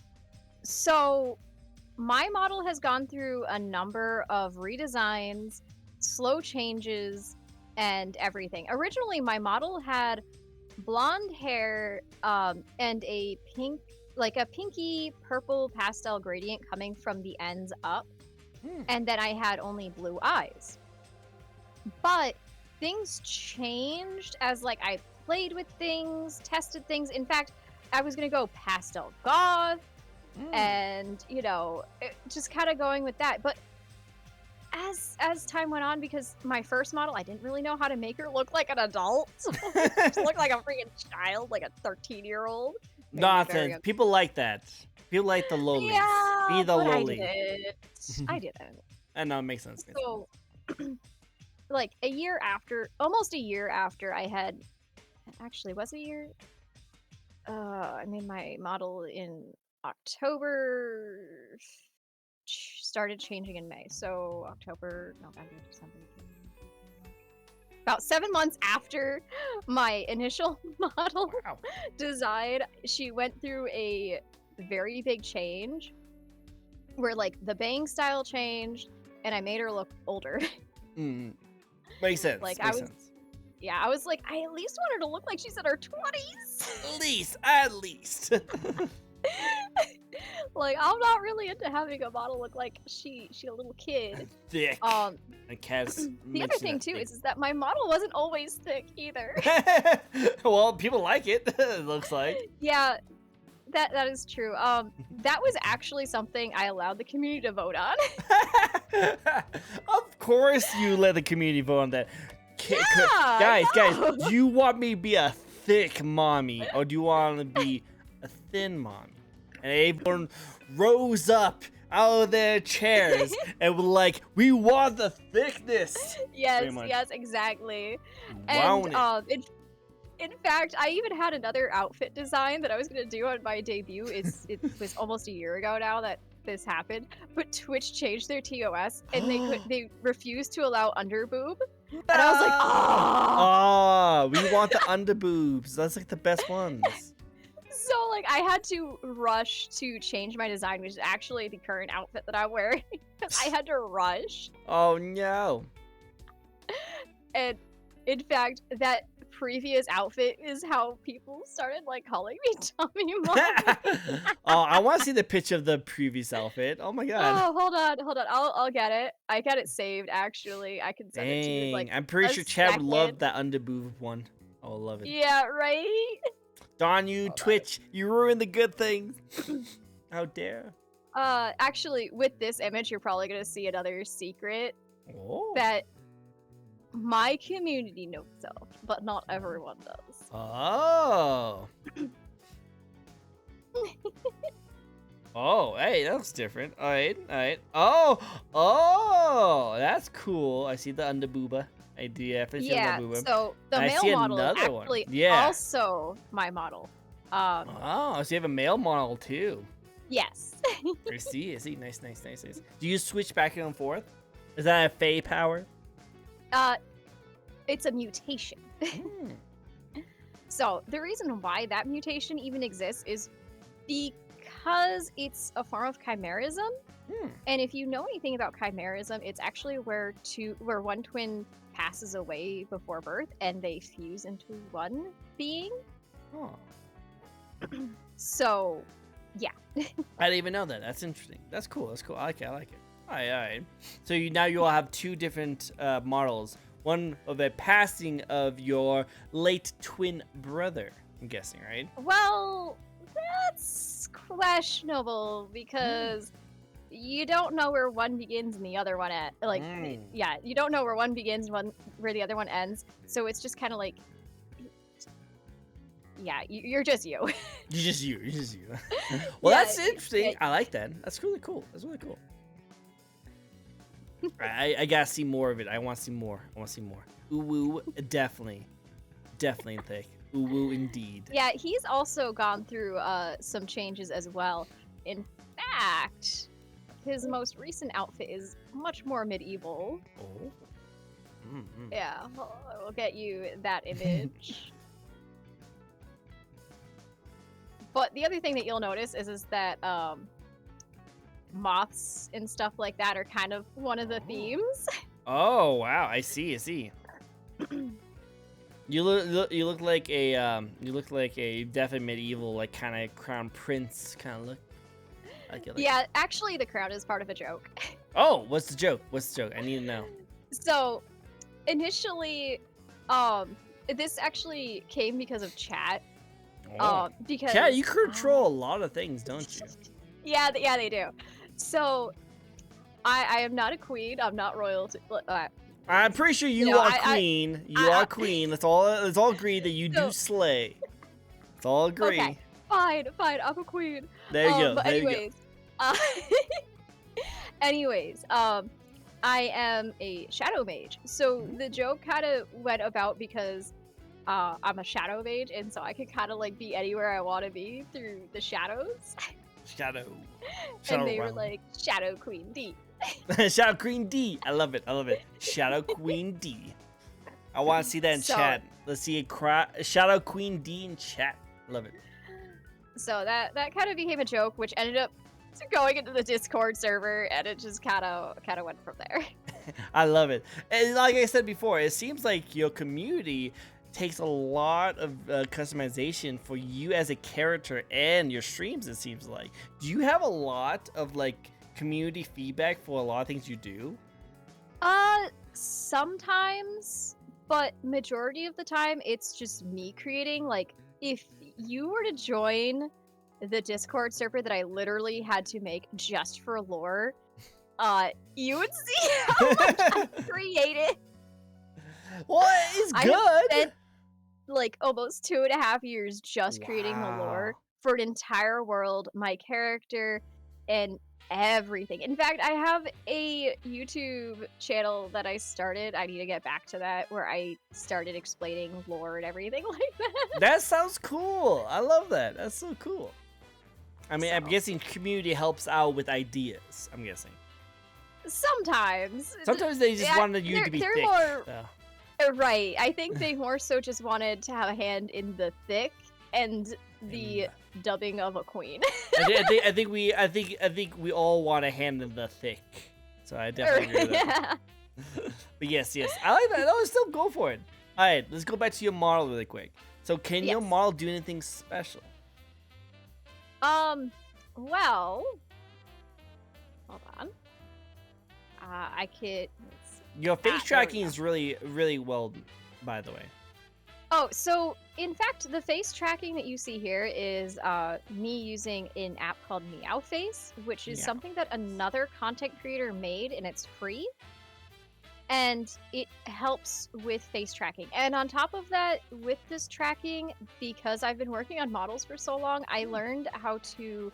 So, my model has gone through a number of redesigns, slow changes, and everything. Originally, my model had blonde hair and a pink, like a pinky purple pastel gradient coming from the ends up. And then I had only blue eyes. But things changed as like I played with things, tested things. In fact, I was gonna go pastel goth and, you know, just kind of going with that. But as time went on, because my first model, I didn't really know how to make her look like an adult. She looked like a freaking child, like a 13-year-old. Nonsense. People like that. People like the lowlies. Yeah, Be the lowly. I didn't. And no, it makes sense. So, like almost a year after I had, actually, was it a year? I made my model in October, started changing in May. So October, November, December. About 7 months after my initial model design, she went through a very big change where like the bang style changed and I made her look older. Makes sense. Like Makes sense. Yeah, I was like, I at least want her to look like she's in her 20s. At least. Like, I'm not really into having a model look like she a little kid. Thick. The other thing too is that my model wasn't always thick either. Well, people like it. It looks like. Yeah, that is true. That was actually something I allowed the community to vote on. Of course, you let the community vote on that. Yeah, guys, do you want me to be a thick mommy or do you want to be a thin mommy? And everyone rose up out of their chairs and were like, we want the thickness. Yes, exactly. Wow. And in fact, I even had another outfit design that I was going to do on my debut. It was almost a year ago now that this happened, but Twitch changed their TOS and they refused to allow underboob. And I was like, we want the underboobs. That's like the best ones. So like I had to rush to change my design, which is actually the current outfit that I'm wearing. Because I had to rush. Oh no. And in fact, that previous outfit is how people started like calling me Tommy Mom. Oh, I want to see the picture of the previous outfit. Oh my god. Oh, hold on. I'll get it. I got it saved actually. I can send it to you. Like, I'm pretty sure Chad would love that underboob one. I'll love it. Yeah, right? Darn you, Twitch. You ruined the good things. How dare. Actually, with this image, you're probably going to see another secret. Oh. That my community knows Elf, but not everyone does. Oh. Oh, hey, that looks different. All right. Oh, that's cool. I see the underbooba. I do definitely see the Yeah, underbooba. so the I male see model is another one. actually Yeah. also my model. Oh, so you have a male model too. Yes. I see. Nice. Do you switch back and forth? Is that a Fae power? It's a mutation. Hmm. So the reason why that mutation even exists is because it's a form of chimerism. Hmm. And if you know anything about chimerism, it's actually where one twin passes away before birth and they fuse into one being. Oh. So, yeah. I didn't even know that. That's interesting. That's cool. I like it. All right. So now you all have two different models. One of a passing of your late twin brother, I'm guessing, right? Well, that's questionable because you don't know where one begins and the other one yeah, you don't know where one begins and where the other one ends. So it's just kind of like, yeah, you're just you. You're just you. Well, Yeah, that's interesting. yeah. I like that. That's really cool. I gotta see more of it. I want to see more. Ooh, definitely thick. Ooh, indeed. Yeah, he's also gone through some changes as well. In fact, his most recent outfit is much more medieval. Oh. Mm-hmm. Yeah, I'll get you that image. But the other thing that you'll notice is that moths and stuff like that are kind of one of the themes. Oh wow, I see. You look like a definite medieval like kind of crown prince kind of look. Yeah, actually, the crown is part of a joke. Oh, what's the joke? I need to know. So, initially, this actually came because of chat. Because Chad, you control a lot of things, don't you? Yeah, they do. So, I am not a queen. I'm not royalty. I'm pretty sure you are queen. You are queen. Let's all agree that you do slay. Let's all agree. Okay, fine. I'm a queen. There you go. But there anyways, I am a shadow mage. So the joke kind of went about because I'm a shadow mage, and so I can kind of like be anywhere I want to be through the shadows. Shadow and they realm. were like, Shadow Queen D. Shadow Queen D. I love it. Shadow Queen D. I want to see that in chat. Let's see a Shadow Queen D in chat. Love it. So that kind of became a joke, which ended up going into the Discord server, and it just kind of went from there. I love it. And like I said before, it seems like your community takes a lot of customization for you as a character and your streams. It seems like. Do you have a lot of like community feedback for a lot of things you do? Sometimes, but majority of the time it's just me creating. Like, if you were to join the Discord server that I literally had to make just for lore, you would see how much I created. Well, it's good. I spent like almost 2.5 years just creating the lore for an entire world, my character, and everything. In fact, I have a YouTube channel that I started. I need to get back to that, where I started explaining lore and everything like that. That sounds cool. I love that. That's so cool. I mean, I'm guessing community helps out with ideas. I'm guessing. Sometimes they just wanted you to be thick. More, right. I think they more so just wanted to have a hand in the thick and the dubbing of a queen. I think we all want a hand in the thick. So I definitely agree with that. But yes, I like that. No, still go for it. All right, let's go back to your model really quick. So can your model do anything special? Well, hold on. I could. Your face tracking is really well, by the way. Oh, so in fact, the face tracking that you see here is me using an app called Meowface, which is something that another content creator made, and it's free. and it helps with face tracking. And on top of that, with this tracking, because I've been working on models for so long, I learned how to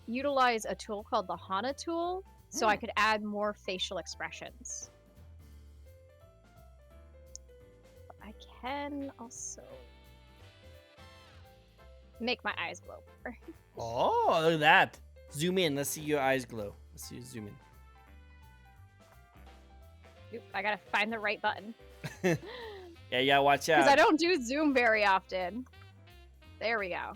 utilize a tool called the Hana tool, so I could add more facial expressions. I can also make my eyes glow. Oh, look at that. Zoom in. Let's see your eyes glow. Let's see you zoom in. Oop, I gotta find the right button. Yeah, watch out. Because I don't do zoom very often. There we go.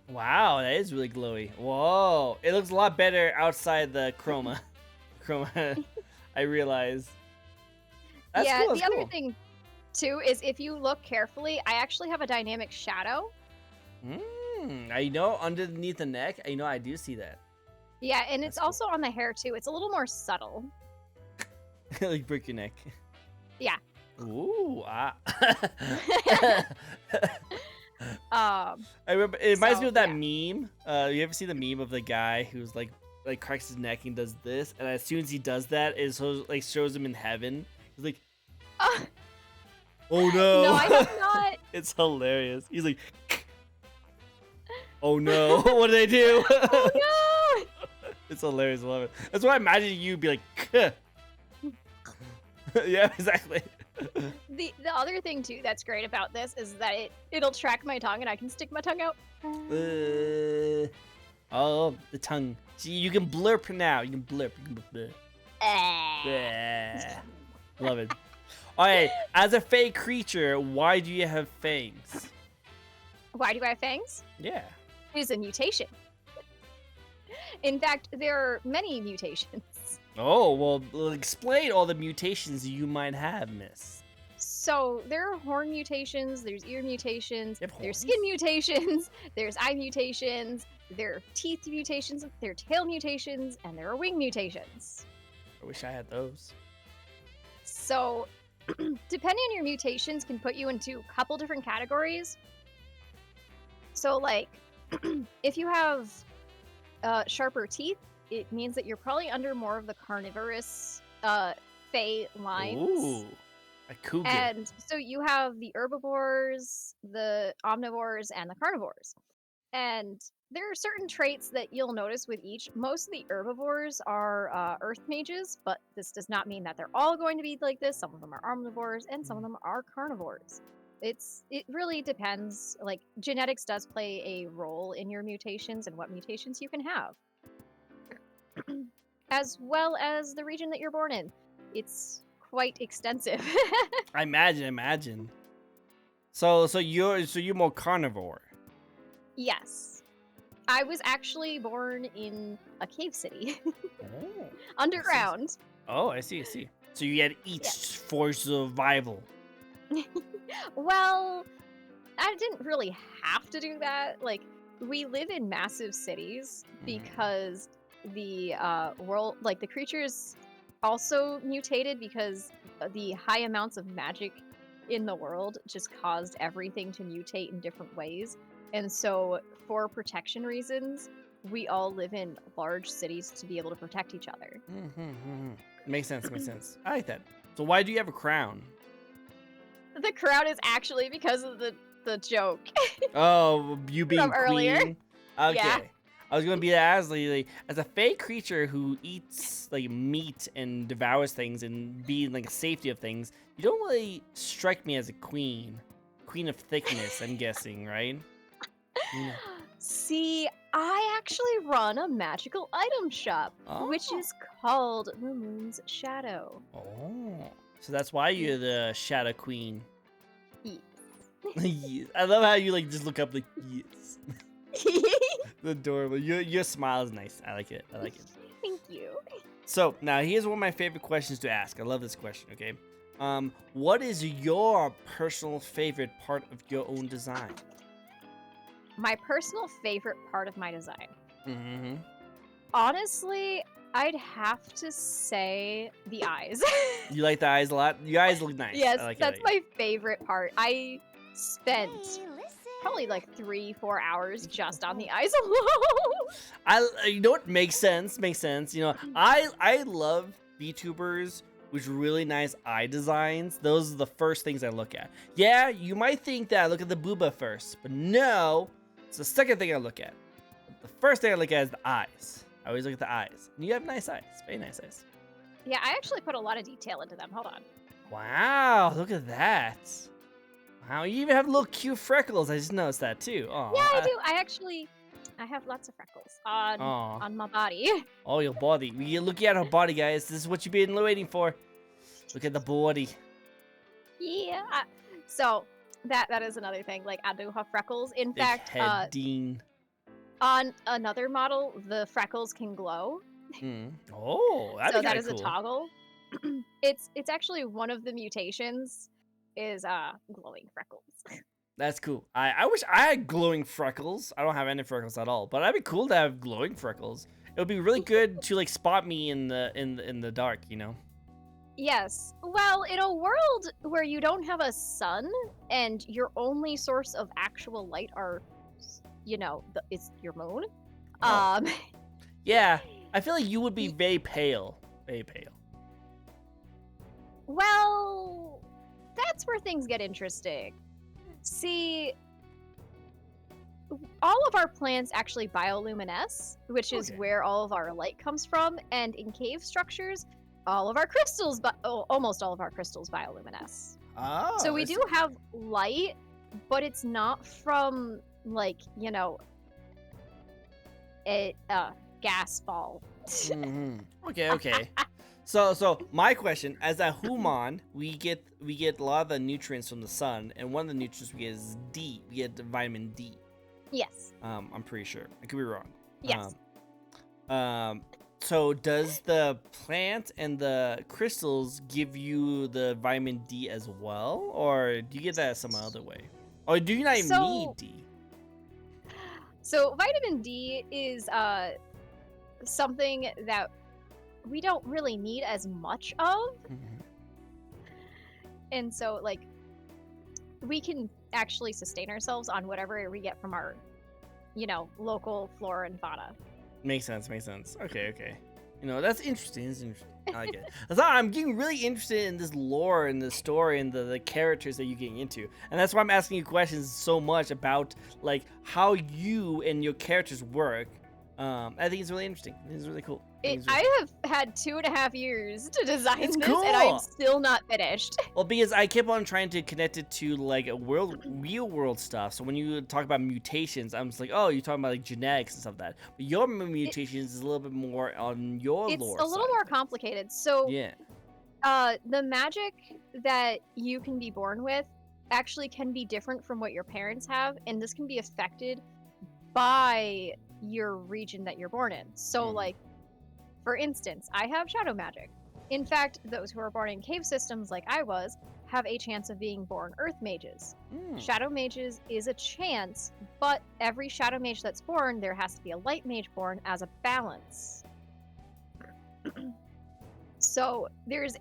Wow, that is really glowy. Whoa, it looks a lot better outside the chroma. I realize. That's yeah, cool, the that's other cool. thing too is if you look carefully, I actually have a dynamic shadow. I know underneath the neck. I know I do see that. Yeah, and it's That's cool. also on the hair too. It's a little more subtle. Like break your neck. Yeah. Ooh, ah. Um, I remember it reminds me So, of that yeah. meme. You ever see the meme of the guy who's like cracks his neck and does this, and as soon as he does that, it shows him in heaven. He's like, uh, oh no! no, I have not. It's hilarious. He's like, oh no! What did I do? Oh no! It's hilarious. I love it. That's why I imagine you be like, yeah, exactly. The other thing too that's great about this is that it'll track my tongue and I can stick my tongue out. Oh, the tongue. See, you can blurp now. You can blurp. Eh. Yeah. Love it. All right, as a Fae creature, why do you have fangs? Why do I have fangs? Yeah. It is a mutation. In fact, there are many mutations. Oh, well, explain all the mutations you might have, miss. So there are horn mutations, there's ear mutations, You have there's horns? skin mutations, there's eye mutations, there are teeth mutations, there are tail mutations, and there are wing mutations. I wish I had those. So depending on your mutations can put you into a couple different categories. So like if you have sharper teeth, it means that you're probably under more of the carnivorous Fae lines. Ooh, a cougar. And so you have the herbivores, the omnivores, and the carnivores. And there are certain traits that you'll notice with each. Most of the herbivores are earth mages, but this does not mean that they're all going to be like this. Some of them are omnivores, and some of them are carnivores. It really depends. Like genetics does play a role in your mutations and what mutations you can have, as well as the region that you're born in. It's quite extensive. I imagine. So you're more carnivore. Yes. I was actually born in a cave city. Oh. Underground. Oh, I see. So you had to eat for survival. Well, I didn't really have to do that. Like, we live in massive cities because the world, like the creatures also mutated because the high amounts of magic in the world just caused everything to mutate in different ways. And so for protection reasons, we all live in large cities to be able to protect each other. Makes sense. I like that. So why do you have a crown? The crown is actually because of the joke. Oh, you being From earlier. queen? Okay. Yeah. I was gonna be as a Fae creature who eats like meat and devours things and being like a safety of things. You don't really strike me as a queen of thickness. I'm guessing, right? Yeah. See, I actually run a magical item shop, which is called the Moon's Shadow. Oh, so that's why you're the Shadow Queen. Yes. Yes. I love how you like just look up like yes. Adorable. Your smile is nice. I like it. Thank you. So now here's one of my favorite questions to ask. I love this question. Okay, what is your personal favorite part of your own design? My personal favorite part of my design. Mm-hmm. Honestly, I'd have to say the eyes. You like the eyes a lot? Your eyes look nice. Yes, I like that's it. my favorite part. I spent probably like 3-4 hours just on the eyes alone. You know what makes sense. You know, I love VTubers with really nice eye designs, those are the first things I look at. Yeah, you might think that I look at the booba first, but no, it's the second thing I look at. The first thing I look at is the eyes. I always look at the eyes. And you have nice eyes, very nice eyes. Yeah, I actually put a lot of detail into them. Hold on. Wow, look at that. Wow, you even have little cute freckles. I just noticed that too. Aw, Yeah, I do. I have lots of freckles aw. on my body. Oh, your body. You're looking at her body, guys. This is what you've been waiting for. Look at the body. Yeah. So that is another thing. Like, I do have freckles. In Big fact, head, Dean. on another model, the freckles can glow. Oh, that'd So be that kinda is cool. a toggle. It's actually one of the mutations is glowing freckles. That's cool. I wish I had glowing freckles. I don't have any freckles at all, but that'd be cool to have glowing freckles. It would be really good to like spot me in the dark, you know. Yes. Well, in a world where you don't have a sun and your only source of actual light are, it's your moon. Oh. Um, Yeah, I feel like you would be very pale. Very pale. well, that's where things get interesting. See, all of our plants actually bioluminesce, which is Okay. where all of our light comes from, and in cave structures, all of our crystals, almost all of our crystals bioluminesce. Oh, So we I see. do have light, but it's not from a gas ball. Okay. So my question, as a human, we get a lot of the nutrients from the sun, and one of the nutrients we get is D. We get the vitamin D. Yes. I'm pretty sure. I could be wrong. Yes. So does the plant and the crystals give you the vitamin D as well, or do you get that some other way? Or do you not even need D? So vitamin D is something that we don't really need as much of, and so like we can actually sustain ourselves on whatever we get from our, local flora and fauna. Makes sense. Okay. That's interesting. I like it. That's why I'm getting really interested in this lore and the story and the characters that you're getting into. And that's why I'm asking you questions so much about like how you and your characters work. I think it's really interesting. It's really cool. I have had 2.5 years to design It's this, cool. and I'm still not finished. Well, because I kept on trying to connect it to like real world stuff. So when you talk about mutations, I'm just like, oh, you're talking about like genetics and stuff like that. But your mutations is a little bit more on your It's lore. a little side more of things. complicated. So, Yeah. the magic that you can be born with actually can be different from what your parents have, and this can be affected by your region that you're born in. So, like, for instance, I have shadow magic. In fact, those who are born in cave systems like I was have a chance of being born earth mages. Shadow mages is a chance, but every shadow mage that's born, there has to be a light mage born as a balance. So there's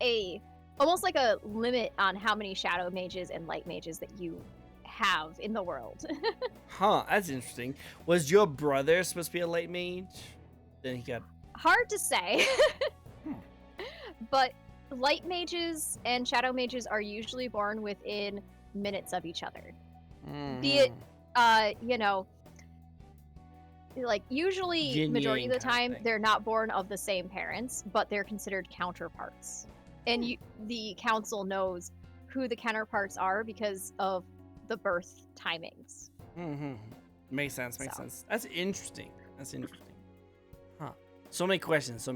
almost like a limit on how many shadow mages and light mages that you have in the world. Huh, that's interesting. Was your brother supposed to be a light mage? Then he got... Hard to say. But light mages and shadow mages are usually born within minutes of each other. Be it, like usually Yin majority yang of the kinda time thing. they're not born of the same parents, but they're considered counterparts. And the council knows who the counterparts are because of the birth timings. Makes sense. That's interesting. Huh. So many questions.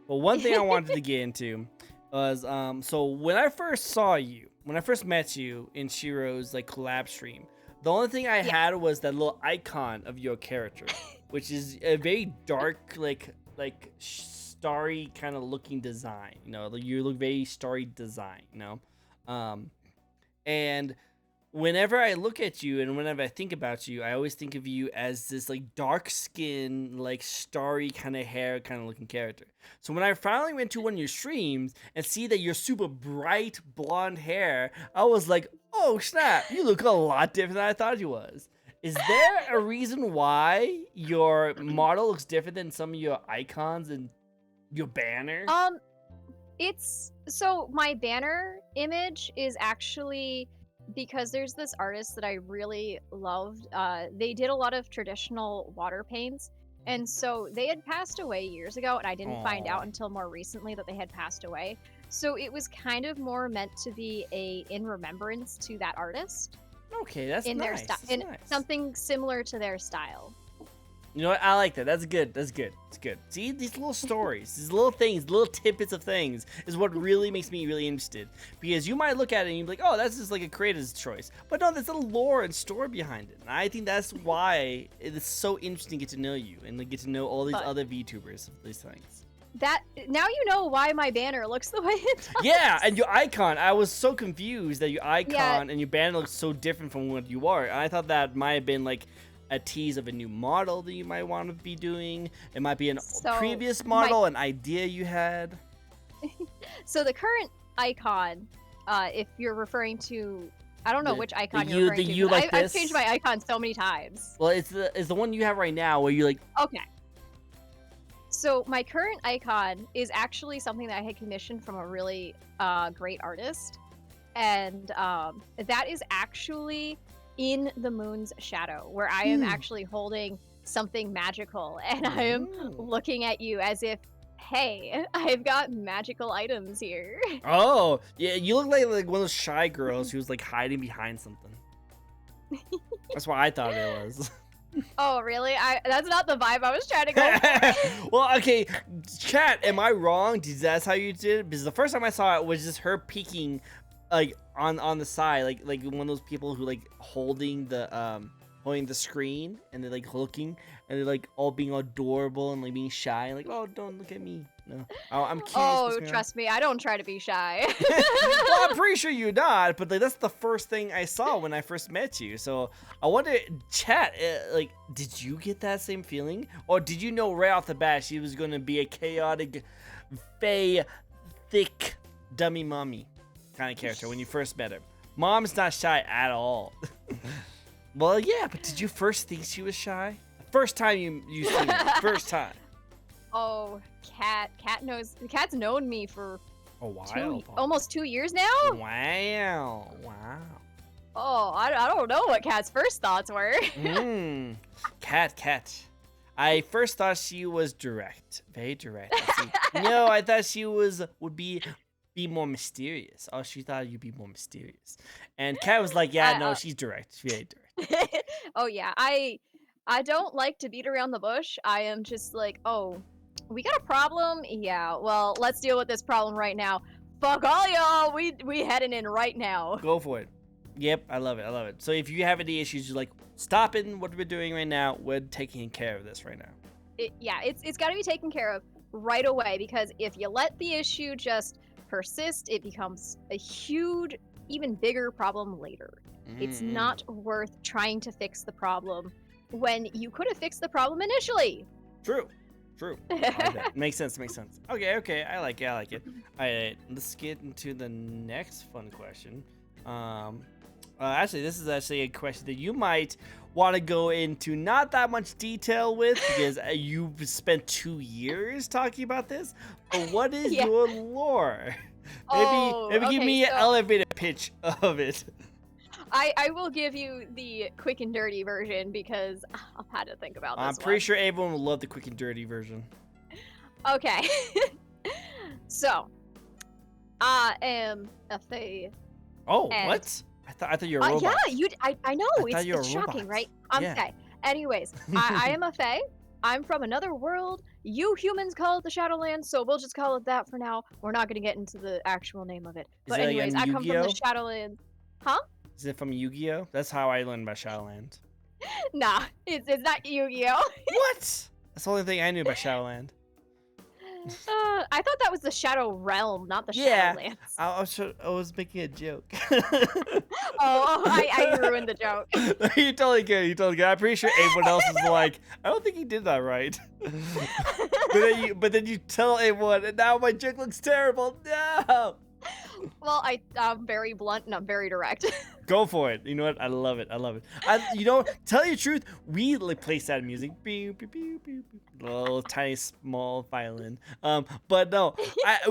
But one thing I wanted to get into was so when I first met you in Shiro's like collab stream, the only thing I had was that little icon of your character, which is a very dark like starry kind of looking design. You look very starry design, and whenever I look at you and whenever I think about you, I always think of you as this like dark skin, like starry kind of hair kind of looking character. So when I finally went to one of your streams and see that you're super bright blonde hair, I was like, oh snap, you look a lot different than I thought you was. Is there a reason why your model looks different than some of your icons and your banner? So my banner image is actually because there's this artist that I really loved. They did a lot of traditional water paints, and so they had passed away years ago, and I didn't find Aw. out until more recently that they had passed away. So it was kind of more meant to be a in remembrance to that artist Okay, that's in their nice. style, That's in nice. something similar to their style. You know what? I like that. That's good. That's good. It's good. See, these little stories, these little things, little tidbits of things is what really makes me really interested. Because you might look at it and you're like, oh, that's just like a creator's choice. But no, there's a lore and story behind it. And I think that's why it's so interesting to get to know you and like, get to know all these But- other VTubers, these things. That now you know why my banner looks the way it does. Yeah, and your icon. I was so confused that your icon Yeah. and your banner looks so different from what you are. And I thought that might have been like a tease of a new model that you might want to be doing. It might be an So, previous model, an idea you had. So the current icon, if you're referring to, I don't know The- which icon the you're you- referring the to. you 'Cause like I've changed this? my icon so many times. Well, it's the one you have right now where you like. Okay. So my current icon is actually something that I had commissioned from a really great artist, and that is actually in the moon's shadow, where I am actually holding something magical, and I am Ooh. looking at you as if, hey, I've got magical items here. Oh, yeah, you look like one of those shy girls who's like hiding behind something. That's what I thought it was. Oh, really? That's not the vibe I was trying to go for. Well, okay, chat, am I wrong? That's how you did it? Because the first time I saw it was just her peeking, like on the side, like one of those people who like holding the screen and they're like looking and they're like all being adorable and like being shy and like, oh, don't look at me. No, I'm curious. Oh, what's going on. trust me, I don't try to be shy. Well, I'm pretty sure you're not, but like that's the first thing I saw when I first met you. So I wonder, chat, like, did you get that same feeling, or did you know right off the bat she was going to be a chaotic, Fae, thick, dummy mommy kind of character when you first met her? Mom's not shy at all. Well, yeah, but did you first think she was shy? First time you seen her, first time. Oh, Cat knows. Cat's known me for A while. almost 2 years now. Wow. Oh, I don't know what Cat's first thoughts were. Cat. I first thought she was direct, very direct. No, I thought she would be more mysterious. Oh, she thought you'd be more mysterious. And Cat was like, yeah, no, she's direct, she's very direct. Oh yeah, I don't like to beat around the bush. I am just like, oh, we got a problem? Yeah, well, let's deal with this problem right now. Fuck all y'all, we heading in right now. Go for it. Yep, I love it. So if you have any issues, you're like, stop it, what we're doing right now. We're taking care of this right now. It's got to be taken care of right away, because if you let the issue just persist, it becomes a huge, even bigger problem later. It's not worth trying to fix the problem when you could have fixed the problem initially. True. I like that. Makes sense. Okay, I like it. All right, let's get into the next fun question. Actually, this is actually a question that you might want to go into not that much detail with because you've spent 2 years talking about this. But what is your lore? Maybe give me an elevator pitch of it. I will give you the quick and dirty version because I've had to think about this. I'm pretty sure everyone will love the quick and dirty version. Okay. So, I am a Fae. Oh, And- what? I thought you were a robot. Yeah, I know. I thought you were It's a shocking, robot. right? Yeah. Okay. Anyways, I am a Fae. I'm from another world. You humans call it the Shadowlands, so we'll just call it that for now. We're not going to get into the actual name of it. Is But it like anyways, on I come from Yu-Gi-Oh? the Shadowlands. Is it from Yu-Gi-Oh? That's how I learned about Shadowland. Nah, it's not Yu-Gi-Oh. What? That's the only thing I knew about Shadowland. I thought that was the Shadow Realm, not the Yeah. Shadowlands. I was making a joke. Oh, I ruined the joke. You totally good. I'm pretty sure everyone else is like, I don't think he did that right. but then you tell everyone, and now my joke looks terrible. No. Well, I'm very blunt and I'm very direct. Go for it. You know what? I love it. I love it. Tell you the truth, we like play sad music. Beep, beep, beep, beep, beep. Little tiny small violin. But no,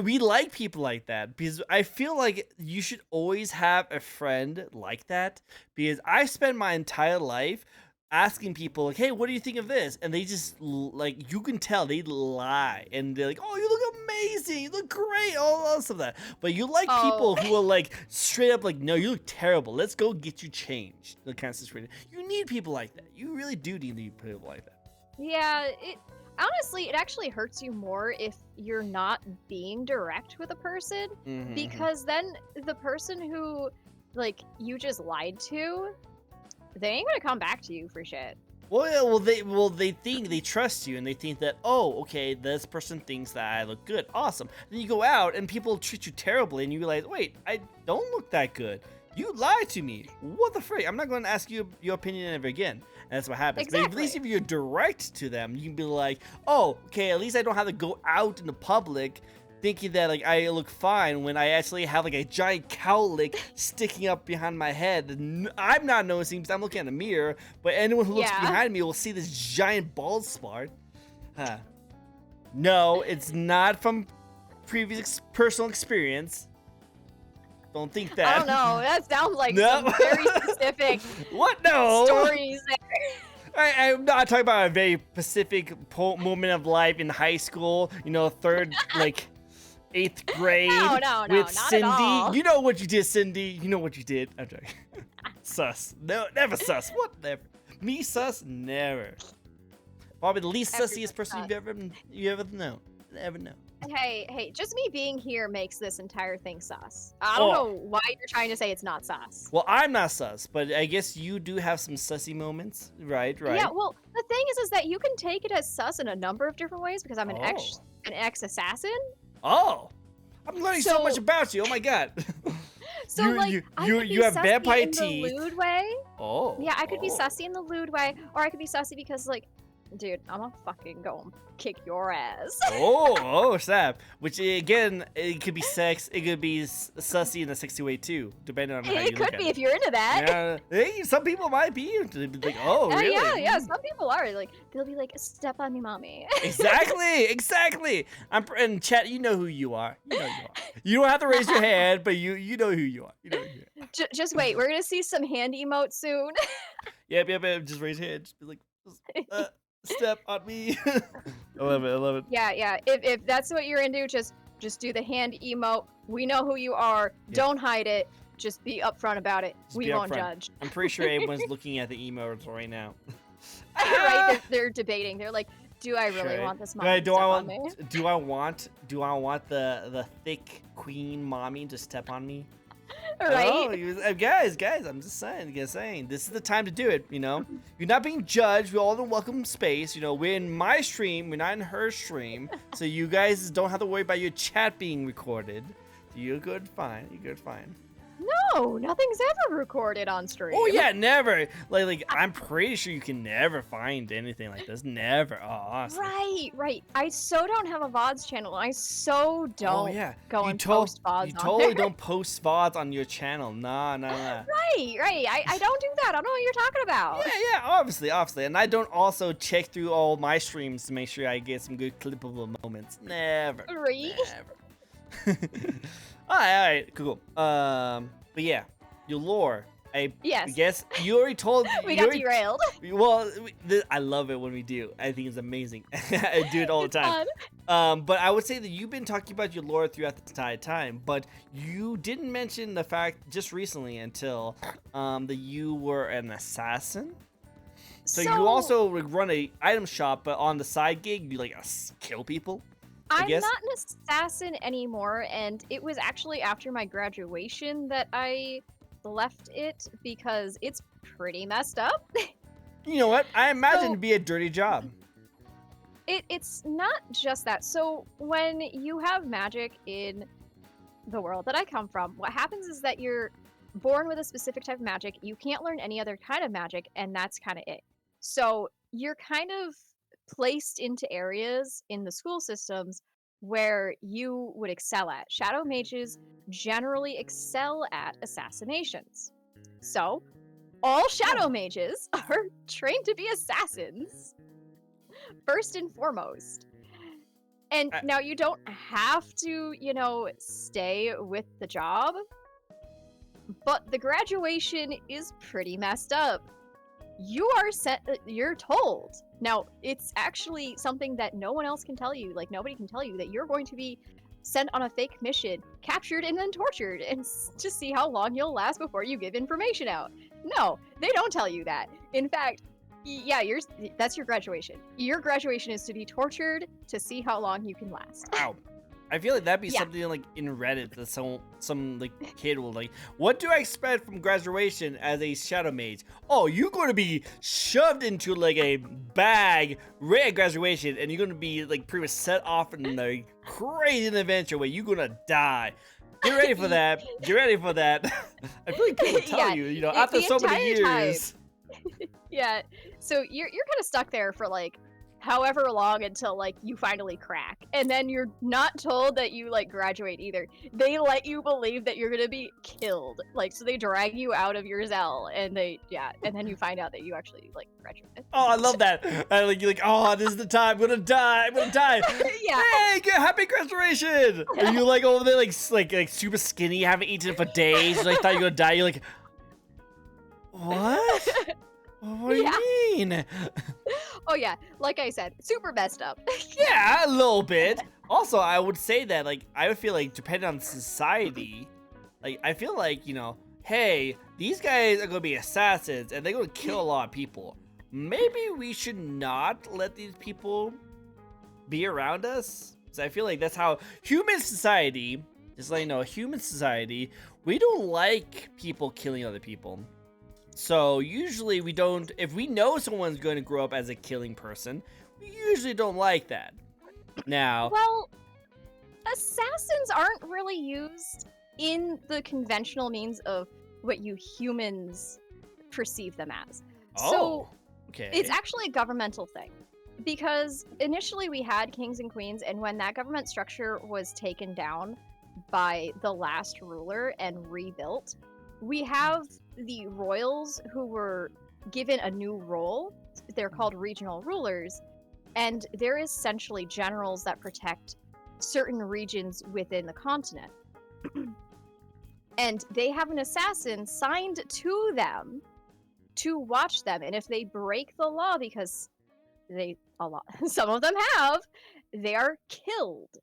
we like people like that because I feel like you should always have a friend like that because I spend my entire life asking people like, hey, what do you think of this? And they just like, you can tell they lie and they're like, oh, you look amazing, you look great, all of that. But you like Oh. people who are like straight up like, no, you look terrible, let's go get you changed, the kind of situation. You need people like that. You really do need people like that. Yeah, honestly, it actually hurts you more if you're not being direct with a person, Mm-hmm. because then the person who, like, you just lied to, they ain't gonna come back to you for shit. Well, yeah, they think they trust you, and they think that, oh, okay, this person thinks that I look good, awesome. Then you go out and people treat you terribly, and you realize, wait, I don't look that good. You lied to me. What the frick? I'm not going to ask you your opinion ever again. And that's what happens. But at least Exactly. if you're direct to them, you can be like, oh, okay, at least I don't have to go out in the public thinking that like I look fine when I actually have like a giant cowlick sticking up behind my head. I'm not noticing because I'm looking at a mirror, but anyone who looks Yeah. behind me will see this giant bald spot. Huh. No, it's not from previous personal experience. Don't think that. I don't know. That sounds like No. some very specific What? No. stories there. I'm not talking about a very specific moment of life in high school. You know, third, like, 8th grade No, with not Cindy. at all. You know what you did, Cindy. You know what you did. I'm joking. Sus. No, never sus. What? Never. Me sus? Never. Probably the least sussiest person you ever know. Ever know. Hey, just me being here makes this entire thing sus. I don't know why you're trying to say it's not sus. Well, I'm not sus, but I guess you do have some sussy moments. Right. Yeah, well, the thing is that you can take it as sus in a number of different ways because I'm an ex-assassin. Oh, I'm learning so much about you. Oh my god. So I could be have sussy vampire in teeth. the lewd way. Oh. Yeah, I could be sussy in the lewd way, or I could be sussy because like, dude, I'm gonna fucking go and kick your ass. Oh, snap. Which again, it could be sex. It could be sussy in a sexy way too, depending on how you look at it. It could be if you're into that. Yeah. Hey, some people might be into it. Like, oh, really? Yeah. Some people are like, they'll be like, "Step on me, mommy." Exactly. And chat, you know who you are. You know who you are. You don't have to raise your hand, but you know who you are. You know who you are. Just wait, we're gonna see some hand emotes soon. Yep. Just raise your hand. Just be like, step on me. I love it. Yeah. If that's what you're into, just do the hand emote. We know who you are. Yeah. Don't hide it. Just be upfront about it. Just We won't judge. I'm pretty sure everyone's looking at the emotes right now. Right? They're debating. They're like, do I really want this mommy to step on me? Do I want the thick queen mommy to step on me? Right? Oh, guys, I'm just saying, this is the time to do it, you know? You're not being judged, we're all in welcome space, you know, we're in my stream, we're not in her stream, so you guys don't have to worry about your chat being recorded. You're good, fine. No, nothing's ever recorded on stream. Oh yeah, never. Like I'm pretty sure you can never find anything like this. Never. Oh, awesome. Right. I so don't have a VODs channel. I so don't go and post VODs You on totally there. don't post VODs on your channel. Nah. Right. I don't do that. I don't know what you're talking about. Yeah, obviously. And I don't also check through all my streams to make sure I get some good clippable moments. Never. Right? Never. Alright, cool. But yeah, your lore. I guess you already told me. We got derailed. Well, I love it when we do. I think it's amazing. I do it all the time. But I would say that you've been talking about your lore throughout the entire time, but you didn't mention the fact just recently until that you were an assassin. So you also run a item shop, but on the side gig, you like kill people. I'm not an assassin anymore, and it was actually after my graduation that I left it because it's pretty messed up. You know what? I imagine it'd be a dirty job. It's not just that. So when you have magic in the world that I come from, what happens is that you're born with a specific type of magic. You can't learn any other kind of magic, and that's kind of it. So you're kind of placed into areas in the school systems where you would excel at. Shadow mages generally excel at assassinations. So, all shadow mages are trained to be assassins, first and foremost. And now you don't have to, stay with the job, but the graduation is pretty messed up. You're told. Now, it's actually something that no one else can tell you. Like, nobody can tell you that you're going to be sent on a fake mission, captured and then tortured, and to see how long you'll last before you give information out. No, they don't tell you that. In fact, yeah, that's your graduation. Your graduation is to be tortured to see how long you can last. Wow. I feel like that'd be something like in Reddit that some like kid will like, what do I expect from graduation as a shadow mage? Oh, you're going to be shoved into like a bag right at graduation, and you're going to be like pretty much set off in a crazy adventure where you're going to die. Get ready for that. Get ready for that. I feel like people tell you, after so many years. Yeah. So you're kind of stuck there for like however long until like you finally crack, and then you're not told that you like graduate either. They let you believe that you're gonna be killed, like, so they drag you out of your cell, and and then you find out that you actually like graduated. Oh, I love that. You're like, oh, this is the time. I'm gonna die. Yeah. Hey, happy graduation. Are you like over there like super skinny, haven't eaten for days, like thought you were gonna die? You're like, what? What do you mean? Oh yeah, like I said, super messed up. Yeah, a little bit. Also, I would say that I would feel like depending on society, I feel like, hey, these guys are gonna be assassins and they're gonna kill a lot of people. Maybe we should not let these people be around us. So I feel like that's how human society, just like human society, we don't like people killing other people. So usually we don't, if we know someone's going to grow up as a killing person, we usually don't like that. Now, well, assassins aren't really used in the conventional means of what you humans perceive them as. So okay. It's actually a governmental thing, because initially we had kings and queens, and when that government structure was taken down by the last ruler and rebuilt, we have the royals who were given a new role. They're called regional rulers, and they're essentially generals that protect certain regions within the continent. And they have an assassin signed to them to watch them, and if they break the law, because some of them have, they are killed.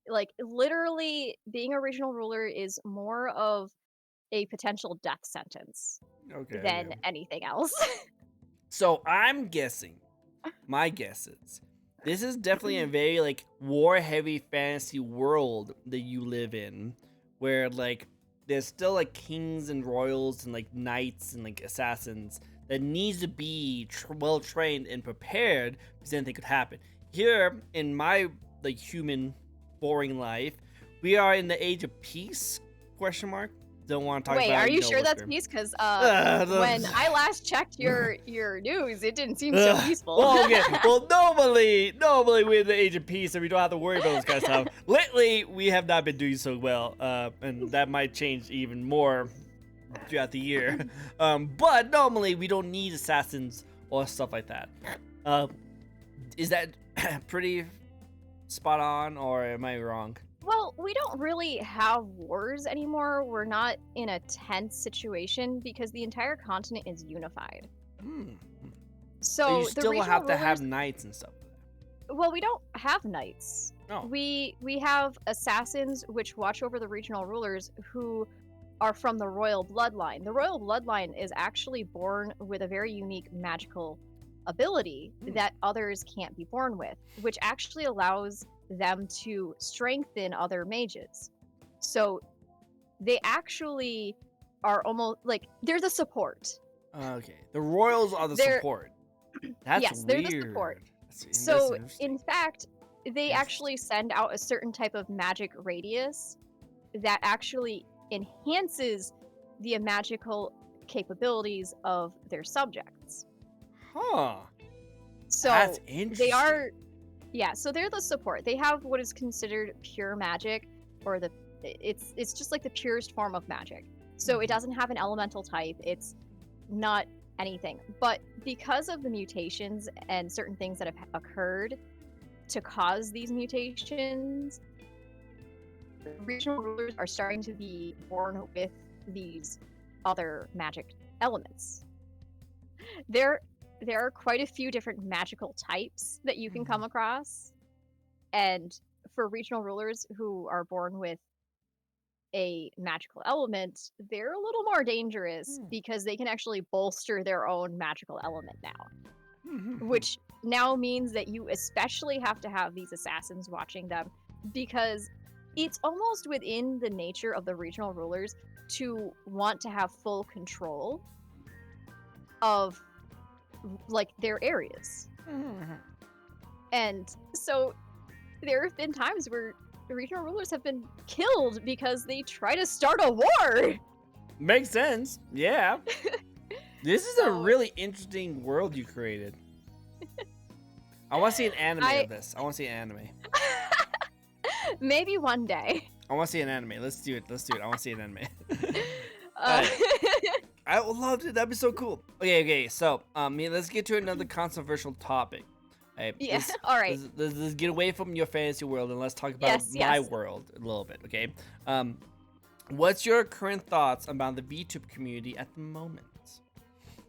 Like, literally, being a regional ruler is more of a potential death sentence than anything else. So I'm guessing, my guess is, this is definitely a very war-heavy fantasy world that you live in, where there's still kings and royals and knights and assassins that needs to be well trained and prepared, because anything could happen. Here in my human boring life, we are in the age of peace? ? Don't want to talk about. Wait, are you sure that's peace? Because when I last checked your news, it didn't seem so peaceful. Well, okay. Well, normally we're in the age of peace, and we don't have to worry about this kind of stuff. Lately, we have not been doing so well, and that might change even more throughout the year. But normally, we don't need assassins or stuff like that. Is that pretty spot on, or am I wrong? Well, we don't really have wars anymore. We're not in a tense situation because the entire continent is unified. So but you still have to have knights and stuff. Well, we don't have knights. No. We have assassins which watch over the regional rulers who are from the royal bloodline. The royal bloodline is actually born with a very unique magical ability that others can't be born with, which actually allows them to strengthen other mages. So they actually are almost they're the support. Okay, the royals are the support. That's yes, weird. They're the support. So in fact, they actually send out a certain type of magic radius that actually enhances the magical capabilities of their subjects. Huh. So that's interesting. they are Yeah, so they're the support. They have what is considered pure magic, or it's just like the purest form of magic. So it doesn't have an elemental type. It's not anything. But because of the mutations and certain things that have occurred to cause these mutations, regional rulers are starting to be born with these other magic elements. There are quite a few different magical types that you can come across. And for regional rulers who are born with a magical element, they're a little more dangerous because they can actually bolster their own magical element now. Which now means that you especially have to have these assassins watching them, because it's almost within the nature of the regional rulers to want to have full control of like their areas. And so there have been times where the regional rulers have been killed because they try to start a war. Makes sense. Yeah. This is a really interesting world you created. I want to see an anime of this. I want to see an anime. Maybe one day. I want to see an anime. Let's do it. I want to see an anime. I would love it. That'd be so cool. Okay. So, let's get to another controversial topic. Yeah. All right. Let's get away from your fantasy world and let's talk about my world a little bit. Okay. What's your current thoughts about the VTuber community at the moment?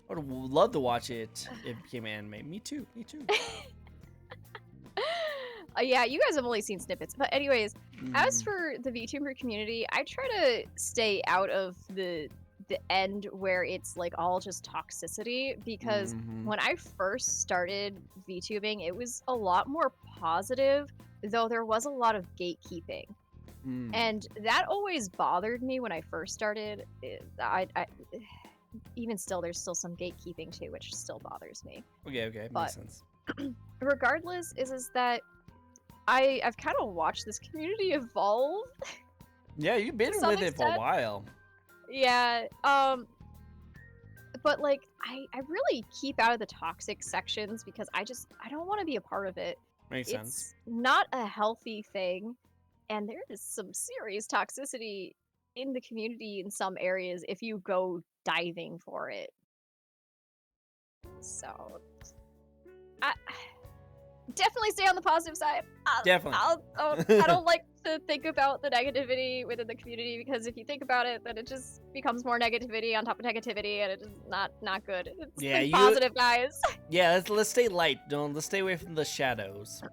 I would love to watch it if it became an anime. Me too. Yeah, you guys have only seen snippets. But anyways, as for the VTuber community, I try to stay out of the end where it's like all just toxicity, because when I first started VTubing, it was a lot more positive, though there was a lot of gatekeeping. And that always bothered me when I first started. I even still, there's still some gatekeeping too, which still bothers me. Okay, but makes sense. Regardless, is that I've kind of watched this community evolve. Yeah, you've been with it for a while. Yeah, but like I really keep out of the toxic sections because I don't want to be a part of it. Makes sense. It's not a healthy thing, and there is some serious toxicity in the community in some areas if you go diving for it. So, I definitely stay on the positive side. Definitely. I don't like to think about the negativity within the community, because if you think about it, then it just becomes more negativity on top of negativity, and it's not good. Think positive, guys. Yeah, let's stay light. Let's stay away from the shadows.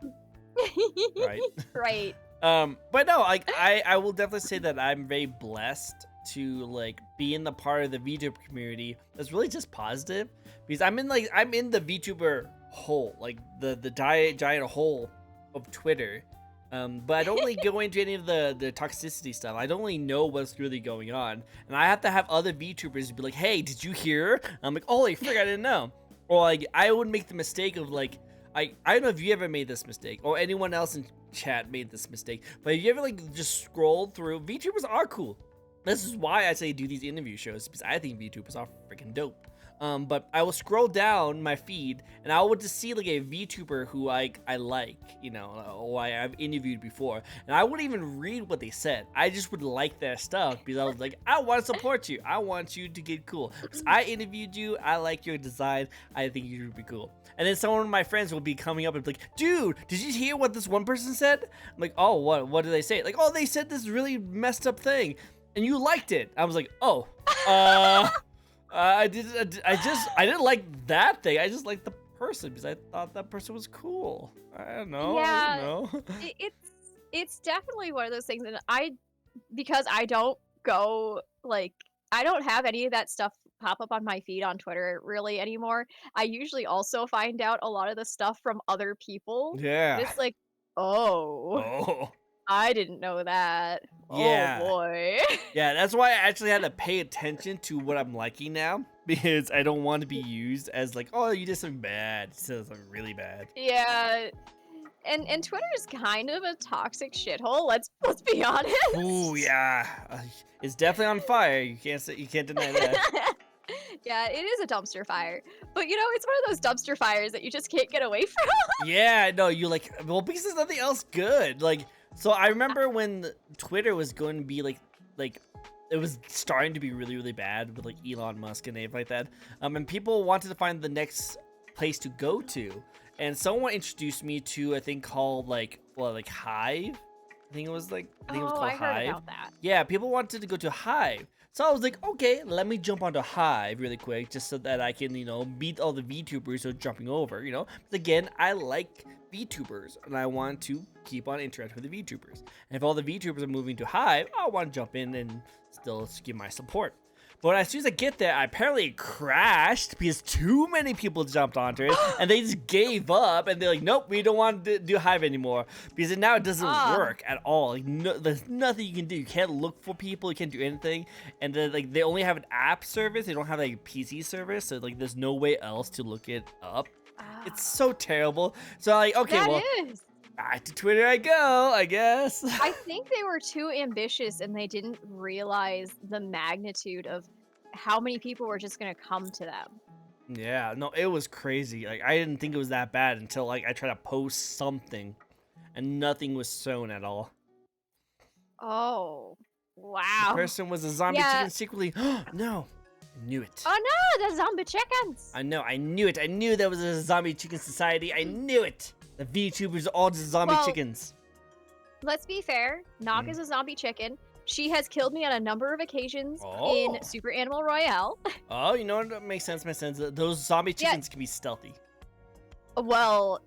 Right. Right. But no, like I will definitely say that I'm very blessed to like be in the part of the VTuber community that's really just positive, because I'm in the VTuber hole, like the giant hole of Twitter. But I don't really go into any of the toxicity stuff. I don't really know what's really going on, and I have to have other VTubers be like, "Hey, did you hear?" I'm like, "Holy frick, I didn't know." Or like I would make the mistake of like I don't know if you ever made this mistake, or anyone else in chat made this mistake, but if you ever like just scrolled through, VTubers are cool. This is why I say do these interview shows, because I think VTubers are freaking dope. But I will scroll down my feed and I would just see like a VTuber who I like, you know, or I've interviewed before, and I wouldn't even read what they said. I just would like their stuff because I was like, I want to support you. I want you to get cool. Because I interviewed you. I like your design. I think you would be cool. And then some of my friends will be coming up and be like, dude, did you hear what this one person said? I'm like, oh, what did they say? Like, oh, they said this really messed up thing, and you liked it. I was like, oh, I didn't like that thing. I just liked the person because I thought that person was cool. I don't know. Yeah, I don't know. it's definitely one of those things, and because I don't go like I don't have any of that stuff pop up on my feed on Twitter really anymore. I usually also find out a lot of the stuff from other people. Yeah. It's like, oh, I didn't know that. Yeah. Oh boy. Yeah, that's why I actually had to pay attention to what I'm liking now, because I don't want to be used as like, oh, you did something bad. You said something really bad. Yeah. And Twitter is kind of a toxic shithole. Let's be honest. Ooh, yeah. It's definitely on fire. You can't deny that. Yeah, it is a dumpster fire. But you know, it's one of those dumpster fires that you just can't get away from. Yeah, no, you like, well, because there's nothing else good. Like, so I remember when Twitter was going to be like it was starting to be really, really bad with like Elon Musk and everything like that. And people wanted to find the next place to go to. And someone introduced me to a thing called like Hive. I think it was called I heard Hive. about that. Yeah, people wanted to go to Hive. So I was like, okay, let me jump onto Hive really quick just so that I can, meet all the VTubers who are jumping over, But again, I like VTubers and I want to keep on interacting with the VTubers. And if all the VTubers are moving to Hive, I want to jump in and still give my support. But as soon as I get there, I apparently crashed because too many people jumped onto it and they just gave up and they're like, nope, we don't want to do Hive anymore because now it doesn't work at all. Like, no, there's nothing you can do. You can't look for people. You can't do anything. And then like they only have an app service. They don't have like a PC service. So like there's no way else to look it up. It's so terrible. So like, okay, back to Twitter I go, I guess. I think they were too ambitious and they didn't realize the magnitude of how many people were just gonna come to them. Yeah, no, it was crazy. Like, I didn't think it was that bad until like I tried to post something and nothing was shown at all. Oh, wow. The person was a zombie chicken secretly. No, I knew it. Oh no, the zombie chickens. I knew it. I knew there was a zombie chicken society. I knew it. The VTubers are all just zombie chickens. Let's be fair. Nog is a zombie chicken. She has killed me on a number of occasions in Super Animal Royale. Oh, you know what? That makes sense. Those zombie chickens can be stealthy. Well,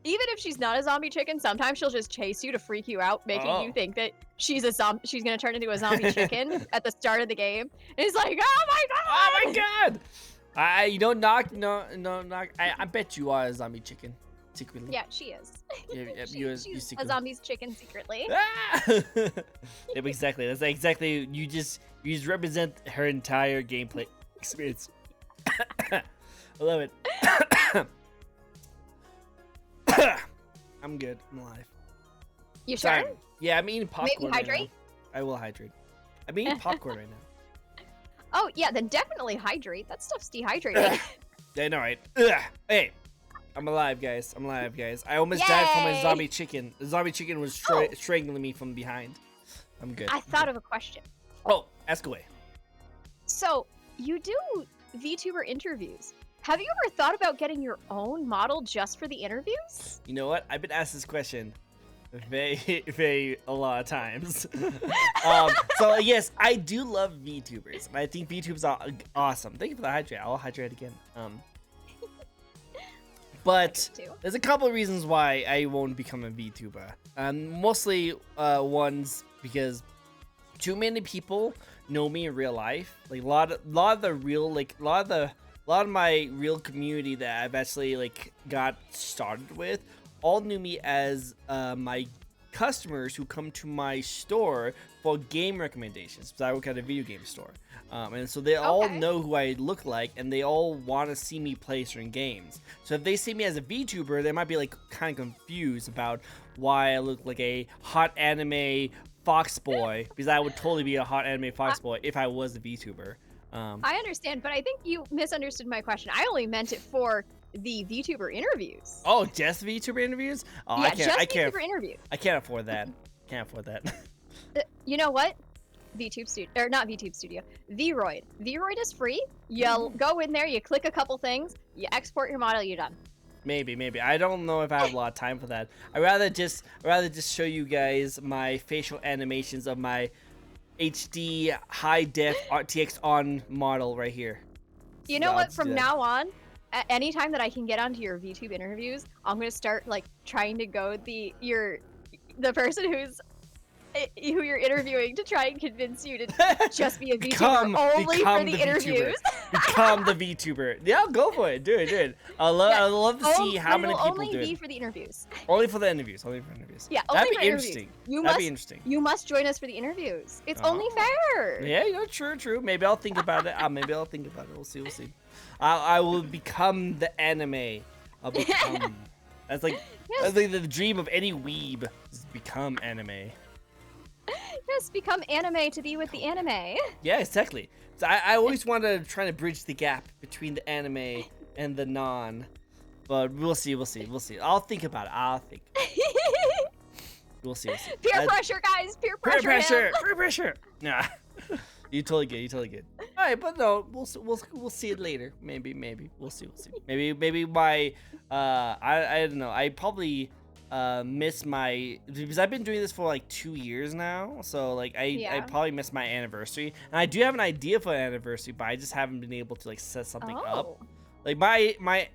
even if she's not a zombie chicken, sometimes she'll just chase you to freak you out, making you think that she's gonna turn into a zombie chicken at the start of the game. And it's like, oh my god! Oh my god! Nog. I bet you are a zombie chicken. Secretly. Yeah, she is. She's a zombie's chicken secretly. Yep, exactly. That's exactly. You just represent her entire gameplay experience. I love it. I'm good. I'm alive. You sure? Sorry. Yeah, I'm eating popcorn. Maybe hydrate? Right now. I will hydrate. I'm eating popcorn right now. Oh yeah, then definitely hydrate. That stuff's dehydrating. I know, right? Hey. I'm alive, guys. I almost died from my zombie chicken. The zombie chicken was strangling me from behind. I'm good. I thought of a question. Oh, ask away. So, you do VTuber interviews. Have you ever thought about getting your own model just for the interviews? You know what? I've been asked this question a lot of times. So, yes, I do love VTubers. And I think VTubers are awesome. Thank you for the hydrate. I'll hydrate again. But there's a couple of reasons why I won't become a VTuber. Mostly ones because too many people know me in real life. Like a lot of my real community that I've actually got started with all knew me as my customers who come to my store for game recommendations because I work at a video game store. And so they all know who I look like and they all want to see me play certain games. So if they see me as a VTuber, they might be kind of confused about why I look like a hot anime fox boy, because I would totally be a hot anime fox boy if I was a VTuber. I understand, but I think you misunderstood my question. I only meant it for the VTuber interviews. Oh, just VTuber interviews? Oh, yeah, VTuber interviews. I can't afford that. You know what? VTube Studio, or not VTube Studio, Vroid. Vroid is free. You go in there, you click a couple things, you export your model, you're done. Maybe. I don't know if I have a lot of time for that. I'd rather just show you guys my facial animations of my HD high def RTX on model right here. You know what? From now on, anytime that I can get onto your VTube interviews, I'm gonna start trying to go the person who you're interviewing to try and convince you to just be a VTuber only for the interviews. Become the VTuber. Yeah, go for it. Do it. I'd love to see how many people do it. Only be for the interviews. Only for the interviews. Yeah, that'd be interesting. That'd be interesting. You must join us for the interviews. It's only fair. Yeah, true. Maybe I'll think about it. We'll see. I will become the anime. I'll become. That's like the dream of any weeb is become anime. Yeah, us become anime to be with the anime. Yeah, exactly. So I always want to try to bridge the gap between the anime and the non, but we'll see. I'll think about it. We'll see. Peer pressure, guys. Peer pressure. Peer pressure. Nah, you totally good. All right, but no, we'll see it later. Maybe we'll see. Maybe my I don't know. I probably miss my, because I've been doing this for like 2 years now, so like I probably missed my anniversary, and I do have an idea for an anniversary, but I just haven't been able to like set something up. Like my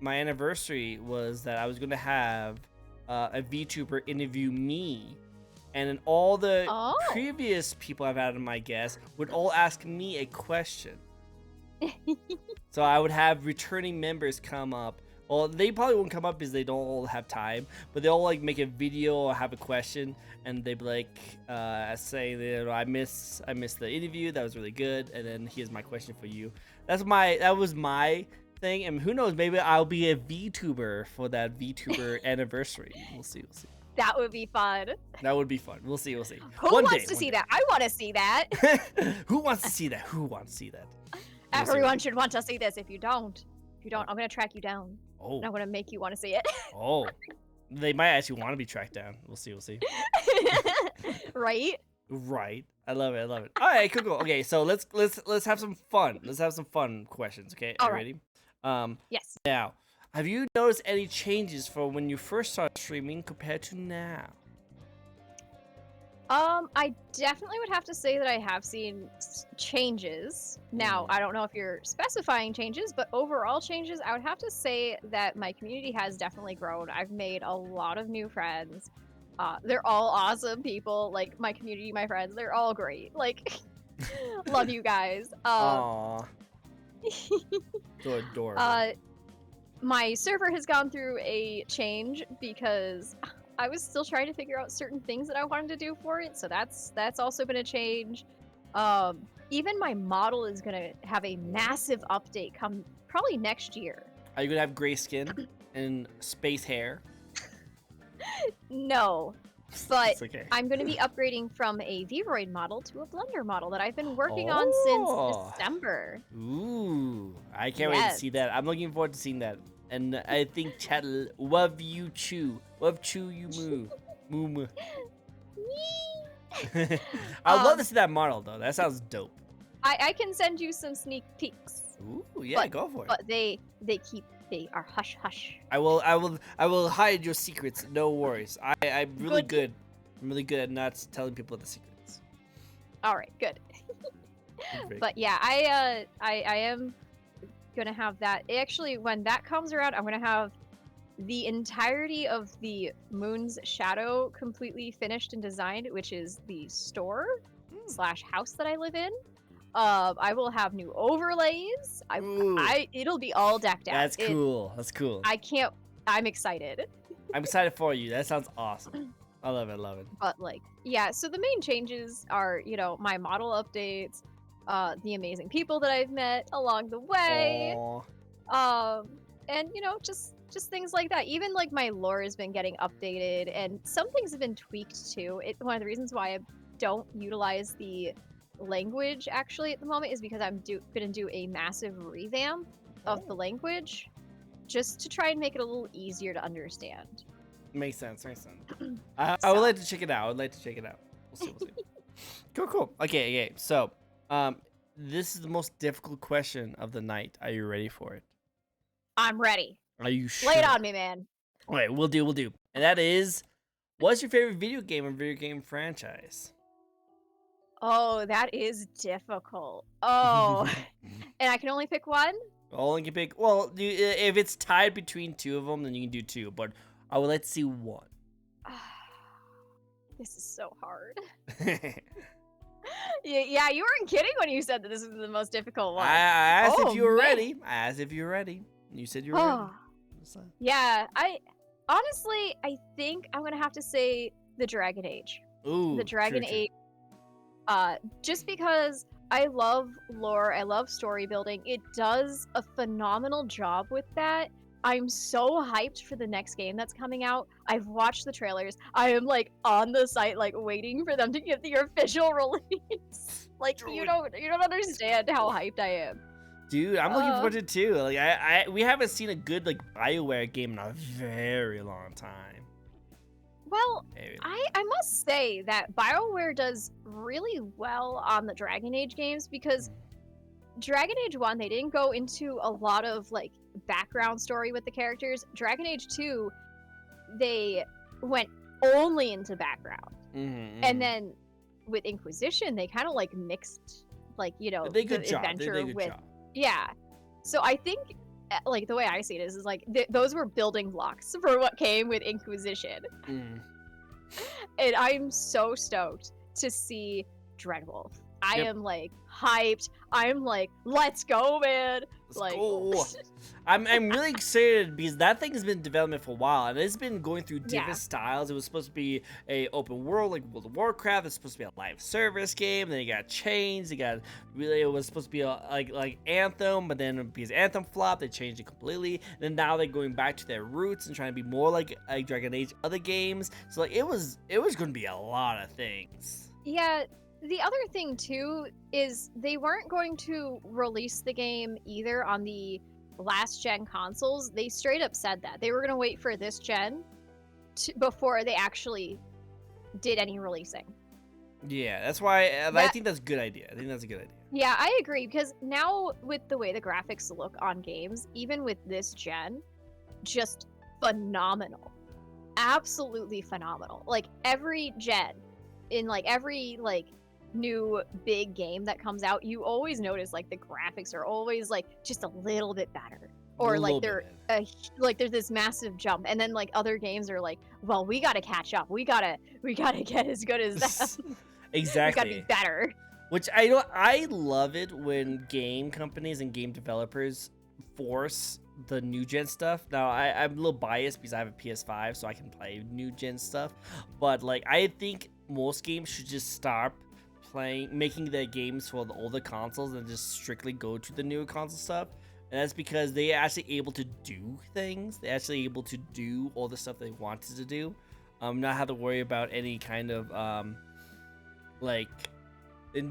anniversary was that I was gonna have a VTuber interview me, and then all the previous people I've had on my guest would all ask me a question. So I would have returning members come up. Well, they probably won't come up because they don't all have time, but they'll like make a video or have a question, and they'd be like, say, you know, I missed the interview, that was really good, and then here's my question for you. That was my thing, and who knows, maybe I'll be a VTuber for that VTuber anniversary. We'll see. That would be fun. That would be fun. We'll see. Who wants to see that? I want to see that. Who wants to see that? Everyone should want to see this. If you don't, I'm gonna track you down. Oh. And I'm gonna make you want to see it. Oh. They might actually want to be tracked down. We'll see. Right? I love it. All right, cool. Okay, so let's have some fun. Let's have some fun questions. Okay, all right. Ready? Yes. Now, have you noticed any changes from when you first started streaming compared to now? I definitely would have to say that I have seen changes. Now, I don't know if you're specifying changes, but overall changes, I would have to say that my community has definitely grown. I've made a lot of new friends. They're all awesome people. Like, my community, my friends, they're all great. Like, love you guys. Aww. So adorable. My server has gone through a change because I was still trying to figure out certain things that I wanted to do for it, so that's also been a change. Even my model is gonna have a massive update come probably next year. Are you gonna have gray skin and space hair? No, but okay. I'm gonna be upgrading from a Vroid model to a Blender model that I've been working on since December. Ooh, I can't wait to see that. I'm looking forward to seeing that. And I think chat love you chew. Love chew you moo. I'd love to see that model though. That sounds dope. I can send you some sneak peeks. Ooh, yeah, go for it. But they are hush hush. I will hide your secrets. No worries. I'm really good. I'm really good at not telling people the secrets. All right, good. But yeah, I am gonna have that. Actually, when that comes around, I'm gonna have the entirety of the Moon's Shadow completely finished and designed, which is the store / house that I live in. I will have new overlays. It'll be all decked out. That's cool. That's cool. I'm excited. I'm excited for you. That sounds awesome. I love it. But like, yeah, so the main changes are, you know, my model updates, the amazing people that I've met along the way. Aww. And you know, just things like that. Even like my lore has been getting updated, and some things have been tweaked too. One of the reasons why I don't utilize the language actually at the moment is because I'm gonna do a massive revamp of the language, just to try and make it a little easier to understand. Makes sense. I would like to check it out. We'll see. Cool. Okay. So, this is the most difficult question of the night. Are you ready for it? I'm ready. Are you sure? Lay it on me, man. Okay, we'll do. And that is, what's your favorite video game or video game franchise? Oh, that is difficult. Oh, and I can only pick one? Only can pick. Well, if it's tied between two of them, then you can do two. But I would like to see one. This is so hard. Yeah, you weren't kidding when you said that this was the most difficult one. I asked if you were ready. You said you were ready. Yeah, I think I'm gonna have to say the Dragon Age. Ooh, the Dragon Age. Just because I love lore, I love story building. It does a phenomenal job with that. I'm so hyped for the next game that's coming out. I've watched the trailers. I am like on the site, like waiting for them to give the official release. Like you don't understand how hyped I am. Dude, I'm looking forward to it too. Like we haven't seen a good like BioWare game in a very long time. Well, I must say that BioWare does really well on the Dragon Age games because Dragon Age 1, they didn't go into a lot of like background story with the characters. Dragon Age 2, they went only into background. And then with Inquisition, they kind of like mixed like, you know, the adventure with yeah. So I think like the way I see it is like those were building blocks for what came with Inquisition. And I'm so stoked to see Dreadwolf. I am like hyped. I'm like, let's go, man. Let's go. I'm really excited because that thing has been in development for a while and it's been going through different styles. It was supposed to be a open world like World of Warcraft. It's supposed to be a live service game. Then it got changed. It was supposed to be like Anthem, but then because Anthem flopped, they changed it completely. And then now they're going back to their roots and trying to be more like Dragon Age other games. So like it was going to be a lot of things. Yeah. The other thing too is they weren't going to release the game either on the last gen consoles. They straight up said that they were going to wait for this gen before they actually did any releasing. Yeah, that's why I think that's a good idea. I think that's a good idea. Yeah, I agree because now with the way the graphics look on games, even with this gen, just phenomenal. Absolutely phenomenal. Like every gen in like every like new big game that comes out, you always notice like the graphics are always like just a little bit better, or like they're like there's this massive jump, and then like other games are like, well, we gotta catch up, we gotta get as good as them. Exactly. We gotta be better. Which I love it when game companies and game developers force the new gen stuff. Now I'm a little biased because I have a PS5, so I can play new gen stuff, but like I think most games should just stop making their games for the older consoles and just strictly go to the newer console stuff. And that's because they're actually able to do things. They're actually able to do all the stuff they wanted to do. Not have to worry about any kind of they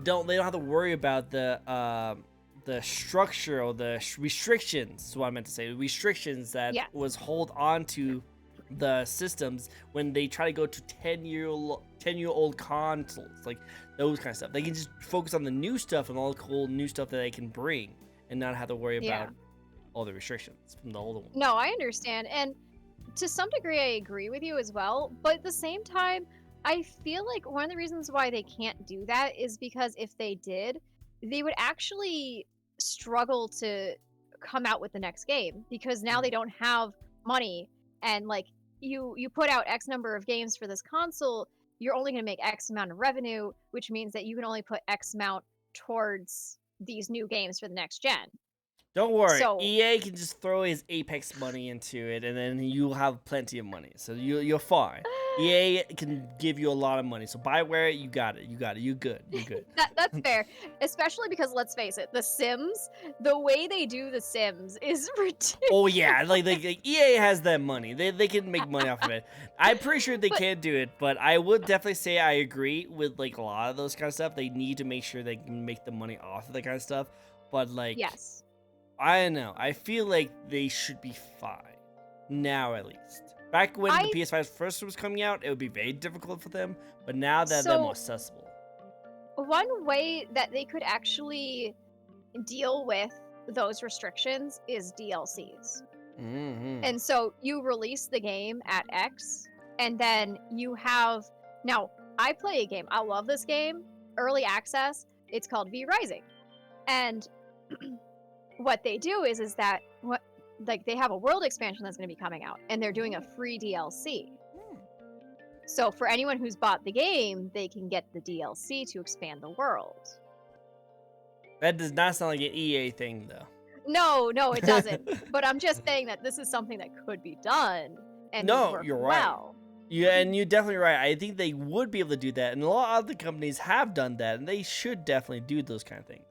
don't have to worry about the structure or the restrictions. Is what I meant to say. Restrictions that was hold on to the systems when they try to go to 10-year-old consoles, like those kind of stuff. They can just focus on the new stuff and all the cool new stuff that they can bring and not have to worry about all the restrictions from the older ones. No, I understand, and to some degree I agree with you as well, but at the same time I feel like one of the reasons why they can't do that is because if they did, they would actually struggle to come out with the next game, because now they don't have money, and like you put out X number of games for this console, you're only going to make X amount of revenue, which means that you can only put X amount towards these new games for the next gen. Don't worry, EA can just throw his Apex money into it, and then you'll have plenty of money. So you're fine. EA can give you a lot of money. So BioWare, you got it. You're good. That's fair. Especially because, let's face it, The Sims, the way they do The Sims is ridiculous. Oh yeah, like EA has that money. They can make money off of it. I'm pretty sure they can do it, but I would definitely say I agree with like a lot of those kind of stuff. They need to make sure they can make the money off of that kind of stuff. But like, yes. I don't know. I feel like they should be fine. Now, at least. Back when the PS5 first was coming out, it would be very difficult for them. But now that they're more accessible. One way that they could actually deal with those restrictions is DLCs. And so you release the game at X, and then you have... Now, I play a game. I love this game. Early access. It's called V Rising. And... what they do is that they have a world expansion that's going to be coming out, and they're doing a free DLC. So for anyone who's bought the game, they can get the DLC to expand the world. That does not sound like an EA thing, though. No, it doesn't. But I'm just saying that this is something that could be done. And you're right. Yeah, and you're definitely right. I think they would be able to do that, and a lot of other companies have done that, and they should definitely do those kind of things.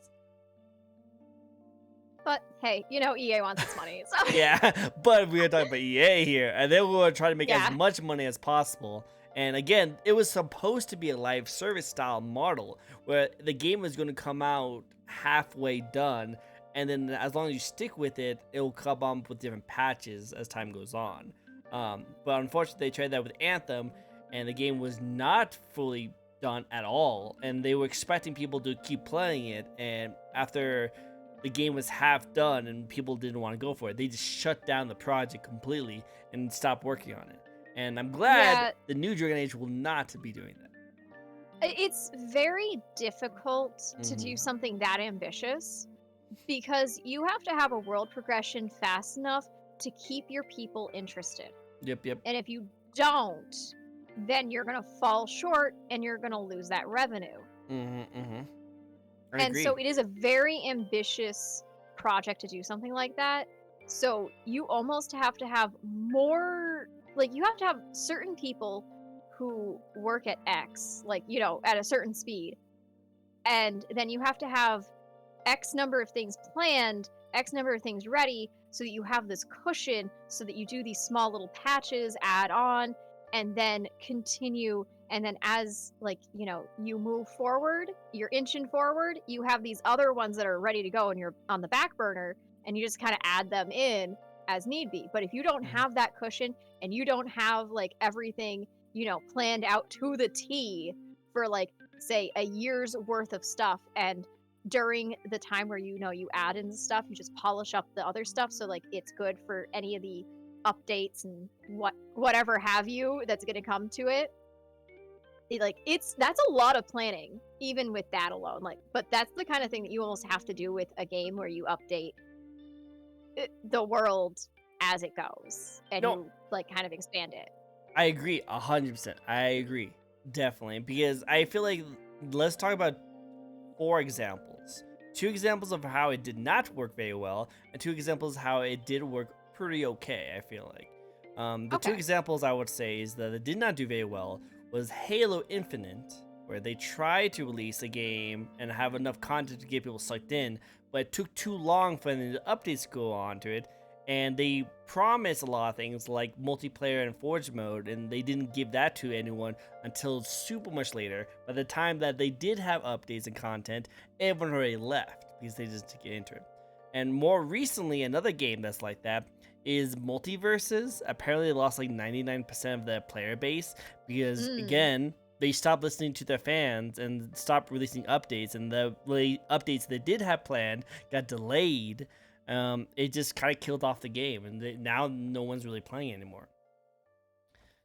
But hey, you know EA wants its money, so Yeah, but we are talking about EA here, and they were trying to make as yeah. much money as possible. And again, it was supposed to be a live service style model where the game was going to come out halfway done, and then as long as you stick with it, it will come up with different patches as time goes on. But unfortunately, they tried that with Anthem, and the game was not fully done at all, and they were expecting people to keep playing it, and after the game was half done and people didn't want to go for it, they just shut down the project completely and stopped working on it. And I'm glad Yeah, the new Dragon Age will not be doing that. it's very difficult to do Hmm. something that ambitious because you have to have a world progression fast enough to keep your people interested. Yep, yep. And if you don't, then you're going to fall short and you're going to lose that revenue. Mm-hmm. I And agree. so it is a very ambitious project to do something like that. So you almost have to have more, like, you have to have certain people who work at X, like, you know, at a certain speed. And then you have to have X number of things planned, X number of things ready, so that you have this cushion, so that you do these small little patches, add on, and then continue. And then as, like, you know, you move forward, you're inching forward, you have these other ones that are ready to go and you're on the back burner, and you just kind of add them in as need be. But if you don't Mhm. have that cushion and you don't have like everything, you know, planned out to the T for like, say, a year's worth of stuff, and during the time where you know you add in stuff, you just polish up the other stuff so like it's good for any of the updates and whatever have you that's going to come to it. Like that's a lot of planning even with that alone. Like, but that's the kind of thing that you almost have to do with a game where you update the world as it goes and No, you like kind of expand it. I agree 100%. I agree. Definitely. Because I feel like, let's talk about 4 examples. 2 examples of how it did not work very well, and 2 examples how it did work pretty okay, I feel like. The two Okay. examples I would say is that it did not do very well was Halo Infinite, where they tried to release a game and have enough content to get people sucked in, but it took too long for the updates to go on to it, and they promised a lot of things like multiplayer and Forge mode, and they didn't give that to anyone until super much later. By the time that they did have updates and content, everyone already left because they just didn't get into it. And more recently, another game that's like that is Multiverses. Apparently, they lost like 99% of their player base because, Mm. again, they stopped listening to their fans and stopped releasing updates. And the updates they did have planned got delayed. It just kind of killed off the game, and now no one's really playing anymore.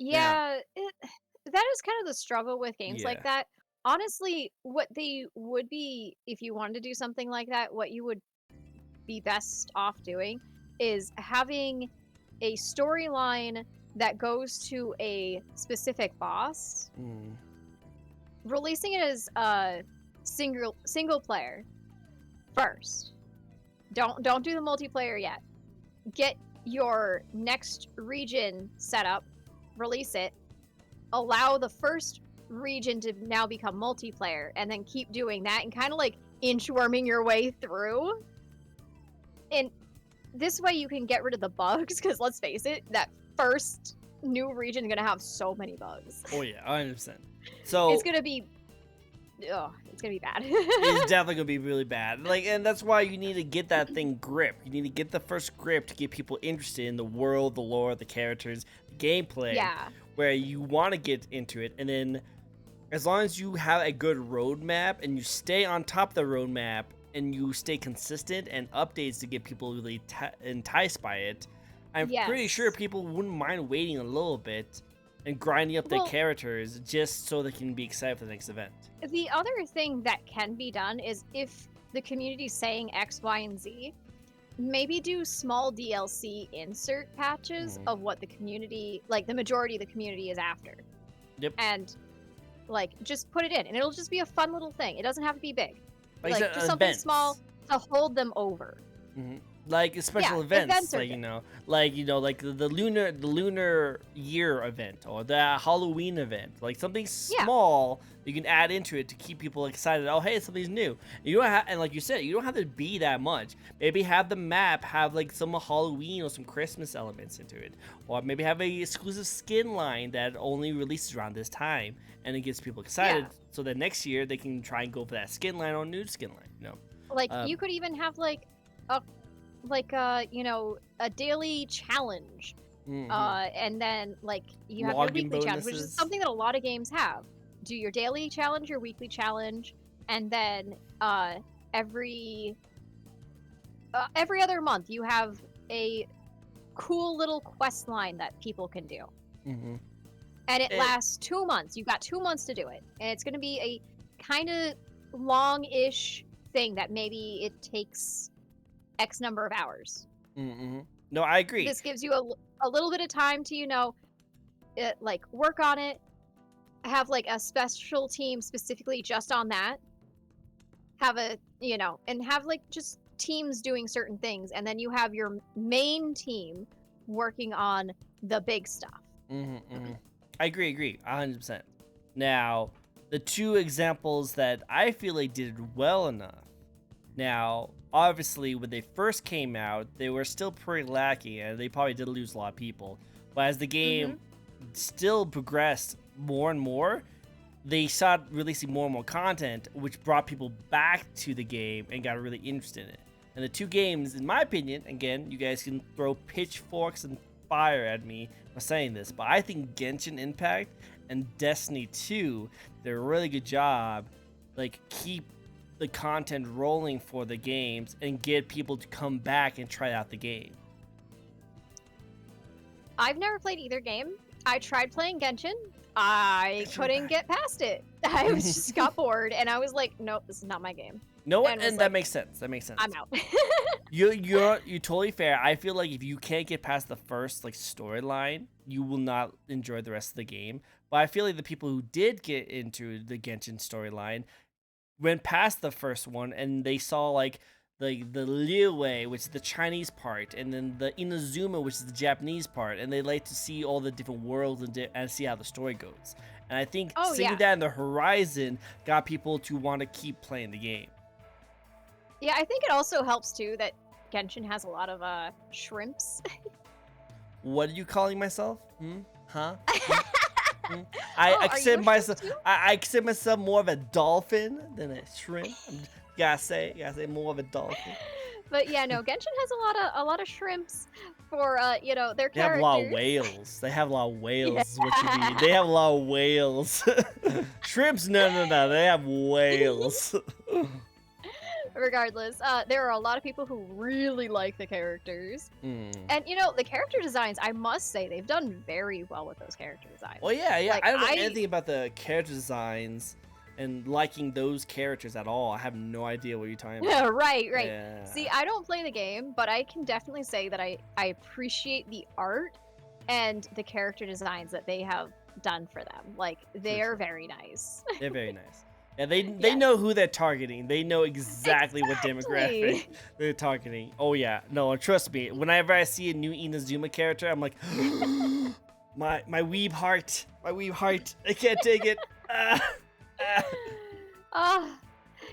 Now, Yeah, that is kind of the struggle with games like yeah. that. Honestly, what they would be, if you wanted to do something like that, what you would be best off doing is having a storyline that goes to a specific boss, Mm. releasing it as a single player first. Don't do the multiplayer yet. Get your next region set up, release it, allow the first region to now become multiplayer, and then keep doing that and kind of like inchworming your way through. And this way you can get rid of the bugs, because let's face it, that first new region is gonna have so many bugs. Oh yeah, 100%. It's So gonna be, ugh, it's gonna be bad. it's definitely gonna be really bad. Like, and that's why you need to get that thing grip. You need to get the first grip to get people interested in the world, the lore, the characters, the gameplay. Yeah. Where you want to get into it, and then as long as you have a good roadmap and you stay on top of the roadmap and you stay consistent and updates to get people really enticed by it, I'm pretty sure Yes. people wouldn't mind waiting a little bit and grinding up their Well, characters just so they can be excited for the next event. the other thing that can be done is if the community's saying X, Y, and Z, maybe do small DLC insert patches Mhm. of what the community, like the majority of the community is after. Yep. And like just put it in and it'll just be a fun little thing. It doesn't have to be big. Like I Like said, just something events. small to hold them over. Mhm. Like special Yeah, events, events are like good. like the lunar year event or the Halloween event, like something Yeah, small you can add into it to keep people excited. Oh, hey, something's new. You don't have, and like you said, you don't have to be that much. Maybe have the map have like some Halloween or some Christmas elements into it, or maybe have a exclusive skin line that only releases around this time, and it gets people excited, yeah. so that next year they can try and go for that skin line or new skin line. Like Um, you could even have a a daily challenge. mhm. And then like you have your Login weekly challenge, which is bonuses. something that a lot of games have. Do your daily challenge, your weekly challenge, and then every every other month you have a cool little quest line that people can do. hmm And it It, lasts 2 months. You've got 2 months to do it. And it's going to be a kind of long-ish thing that maybe it takes X number of hours. mm-hmm. No, I agree. This gives you a little bit of time to, like work on it, have like a special team specifically just on that, have and have like just teams doing certain things. And then you have your main team working on the big stuff. I agree, 100%. Now, the two examples that I feel they did well enough. Now, obviously, when they first came out, they were still pretty lacking, and they probably did lose a lot of people. But as the Mm-hmm. game still progressed more and more, they started releasing more and more content, which brought people back to the game and got really interested in it. And the two games, in my opinion, again, you guys can throw pitchforks and fire at me for saying this, but I think Genshin Impact and Destiny 2 did a really good job, like keep the content rolling for the games and get people to come back and try out the game. I've never played either game. I tried playing Genshin. I Genshin couldn't Impact. get past it. I was just got bored, and I was like, nope, this is not my game. No, And was and that like, makes sense. That makes sense. I'm out. You're totally fair. I feel like if you can't get past the first like storyline, you will not enjoy the rest of the game. But I feel like the people who did get into the Genshin storyline went past the first one and they saw like the Liyue, which is the Chinese part, and then the Inazuma, which is the Japanese part, and they like to see all the different worlds and see how the story goes. And I think Oh, seeing yeah. that in the horizon got people to want to keep playing the game. Yeah, I think it also helps too that Genshin has a lot of shrimps. What are you calling myself? Huh? Oh, I are you a consider shrimp myself. too? I consider myself more of a dolphin than a shrimp. Gotta say more of a dolphin. But yeah, no, Genshin has a lot of shrimps for their They have a lot of characters. whales. They have a lot of whales. Yeah. Is what you mean? They have a lot of whales. Shrimps? No. They have whales. Regardless, there are a lot of people who really like the characters. Mm. And the character designs, I must say, they've done very well with those character designs. Well, yeah. Like, I don't know anything about the character designs and liking those characters at all. I have no idea what you're talking about. Right. Yeah. See, I don't play the game, but I can definitely say that I appreciate the art and the character designs that they have done for them. Like, they are very nice. They're very nice. Yeah, they Yes. know who they're targeting. They know exactly what demographic Exactly. they're targeting. Oh yeah, no, trust me. Whenever I see a new Inazuma character, I'm like, my weeb heart, I can't take it.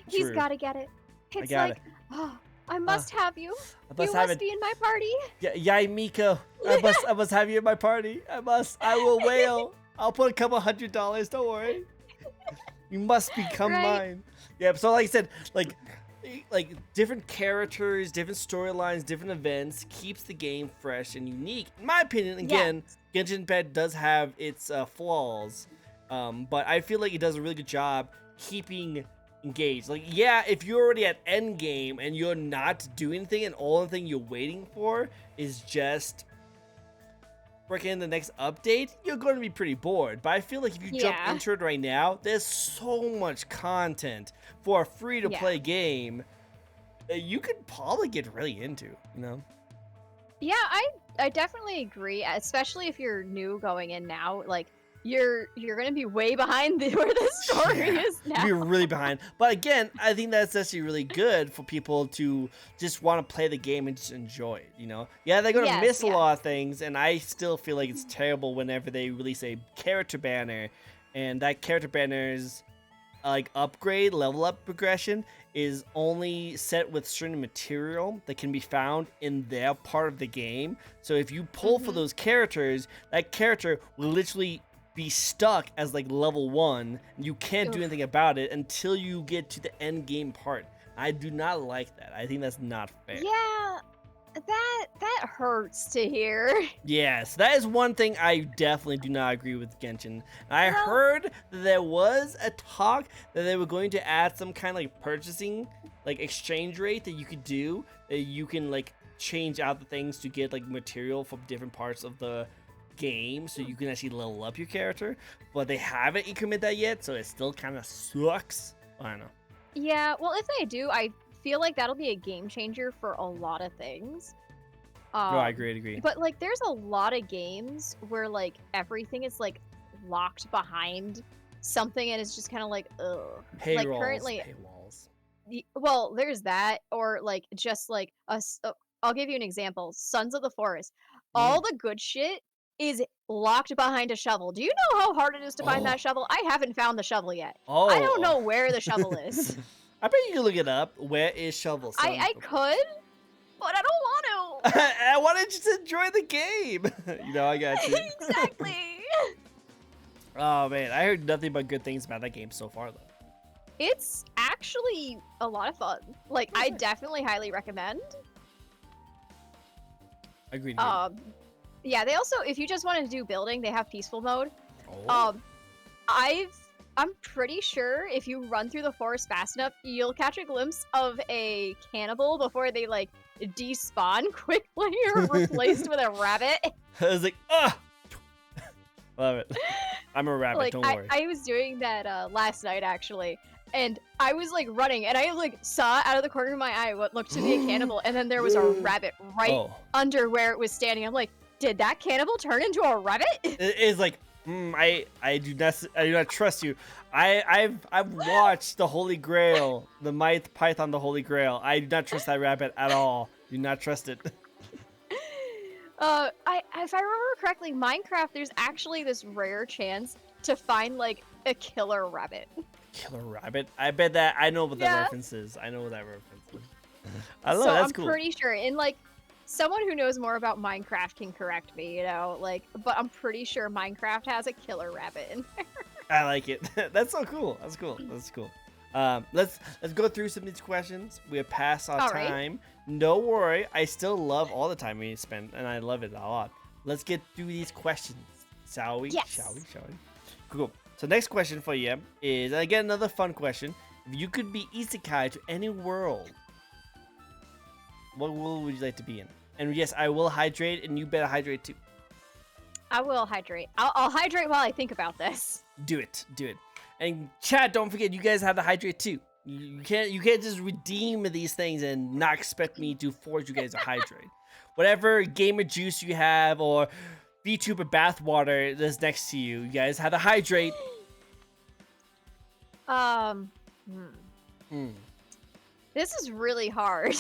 He's True. got to get it. I It's got like, oh, I must have you. I You have must it. be in my party. Yay, Miko. I must have you in my party. I will whale. I'll put a couple $100. Don't worry. You must become Right. mine. Yeah, so like I said, like different characters, different storylines, different events keeps the game fresh and unique. In my opinion, again, Genshin Impact does have its flaws, but I feel like it does a really good job keeping engaged. Like, yeah, if you're already at end game and you're not doing anything, and all the thing you're waiting for is just freaking the next update, you're going to be pretty bored. But I feel like if you jump Yeah. into it right now, there's so much content for a free-to-play game that you could probably get really into, you know? Yeah, I definitely agree, especially if you're new going in now. Like, you're gonna be way behind where the story is now. You're really behind. But again, I think that's actually really good for people to just want to play the game and just enjoy it, you know? Yeah, they're going to miss a lot of things, and I still feel like it's terrible whenever they release a character banner, and that character banner's like upgrade, level up progression is only set with certain material that can be found in their part of the game. So if you pull for those characters, that character will literally be stuck as like level 1. You can't do anything about it until you get to the end game part. I do not like that. I think that's not fair. Yeah, that hurts to hear. Yes, that is one thing I definitely do not agree with Genshin. I heard that there was a talk that they were going to add some kind of like purchasing, like exchange rate that you could do, that you can like change out the things to get like material from different parts of the game so you can actually level up your character, but they haven't implemented that yet, so it still kind of sucks. I don't know. Yeah, well, if they do, I feel like that'll be a game changer for a lot of things. I agree. But like, there's a lot of games where like everything is like locked behind something, and it's just kind of like, ugh. Paywalls, like currently, paywalls. well, there's that, or like just like I'll give you an example. Sons of the Forest. All the good shit is locked behind a shovel. Do you know how hard it is to find that shovel? I haven't found the shovel yet. I don't know where the shovel is. I bet you can look it up. Where is shovel? I could, but I don't want to. I want to just enjoy the game. You know, I got you. Exactly. Oh man, I heard nothing but good things about that game so far though. It's actually a lot of fun. Like, I definitely highly recommend. Agreed. Yeah, they also, if you just want to do building, they have peaceful mode. I'm pretty sure if you run through the forest fast enough, you'll catch a glimpse of a cannibal before they like despawn quickly or replaced with a rabbit. I was like, ah, love it. I'm a rabbit. Like, don't worry. I was doing that last night actually, and I was like running, and I like saw out of the corner of my eye what looked to be a cannibal, and then there was a rabbit right under where it was standing. I'm like, did that cannibal turn into a rabbit? It is like, I do not trust you. I've watched the Holy Grail, the Python, the Holy Grail. I do not trust that rabbit at all. Do not trust it. If I remember correctly, Minecraft, there's actually this rare chance to find like a killer rabbit. Killer rabbit? I bet that I know what that reference is. I know what that reference is. I love it. That's cool. I'm pretty sure, and like, someone who knows more about Minecraft can correct me, you know, like, but I'm pretty sure Minecraft has a killer rabbit in there. I like it. That's so cool. That's cool. That's cool. Let's go through some of these questions. We have passed our time. No worry. I still love all the time we spend, and I love it a lot. Let's get through these questions. Shall we? Yes. Shall we? Cool. So next question for you is, again, another fun question. If you could be isekai to any world, what world would you like to be in? And yes, I will hydrate, and you better hydrate too. I will hydrate. I'll hydrate while I think about this. Do it. And chat, don't forget, you guys have to hydrate too. You can't just redeem these things and not expect me to force you guys to hydrate. Whatever gamer juice you have or Vtuber bathwater that's next to you, you guys have to hydrate. This is really hard.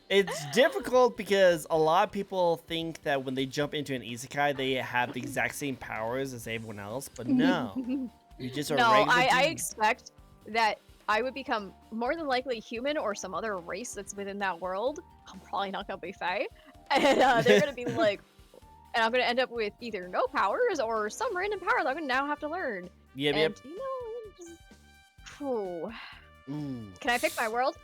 It's difficult because a lot of people think that when they jump into an isekai, they have the exact same powers as everyone else, but no. You just are regular I expect that I would become more than likely human or some other race that's within that world. I'm probably not gonna be Fae. And they're gonna be like, and I'm gonna end up with either no powers or some random power that I'm gonna now have to learn. Yep. You know, Can I pick my world?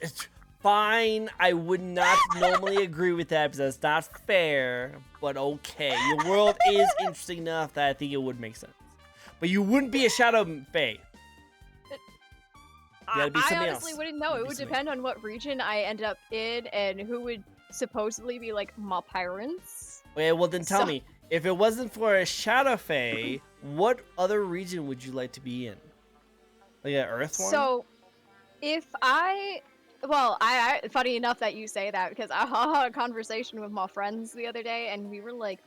It's fine. I would not normally agree with that because that's not fair, but okay. Your world is interesting enough that I think it would make sense. But you wouldn't be a Shadow Fae. I honestly wouldn't know. It would depend on what region I end up in and who would supposedly be like my parents. Okay, well then tell me, if it wasn't for a Shadow Fae, what other region would you like to be in? Like an Earth one? So, if I funny enough that you say that, because I had a conversation with my friends the other day, and we were like,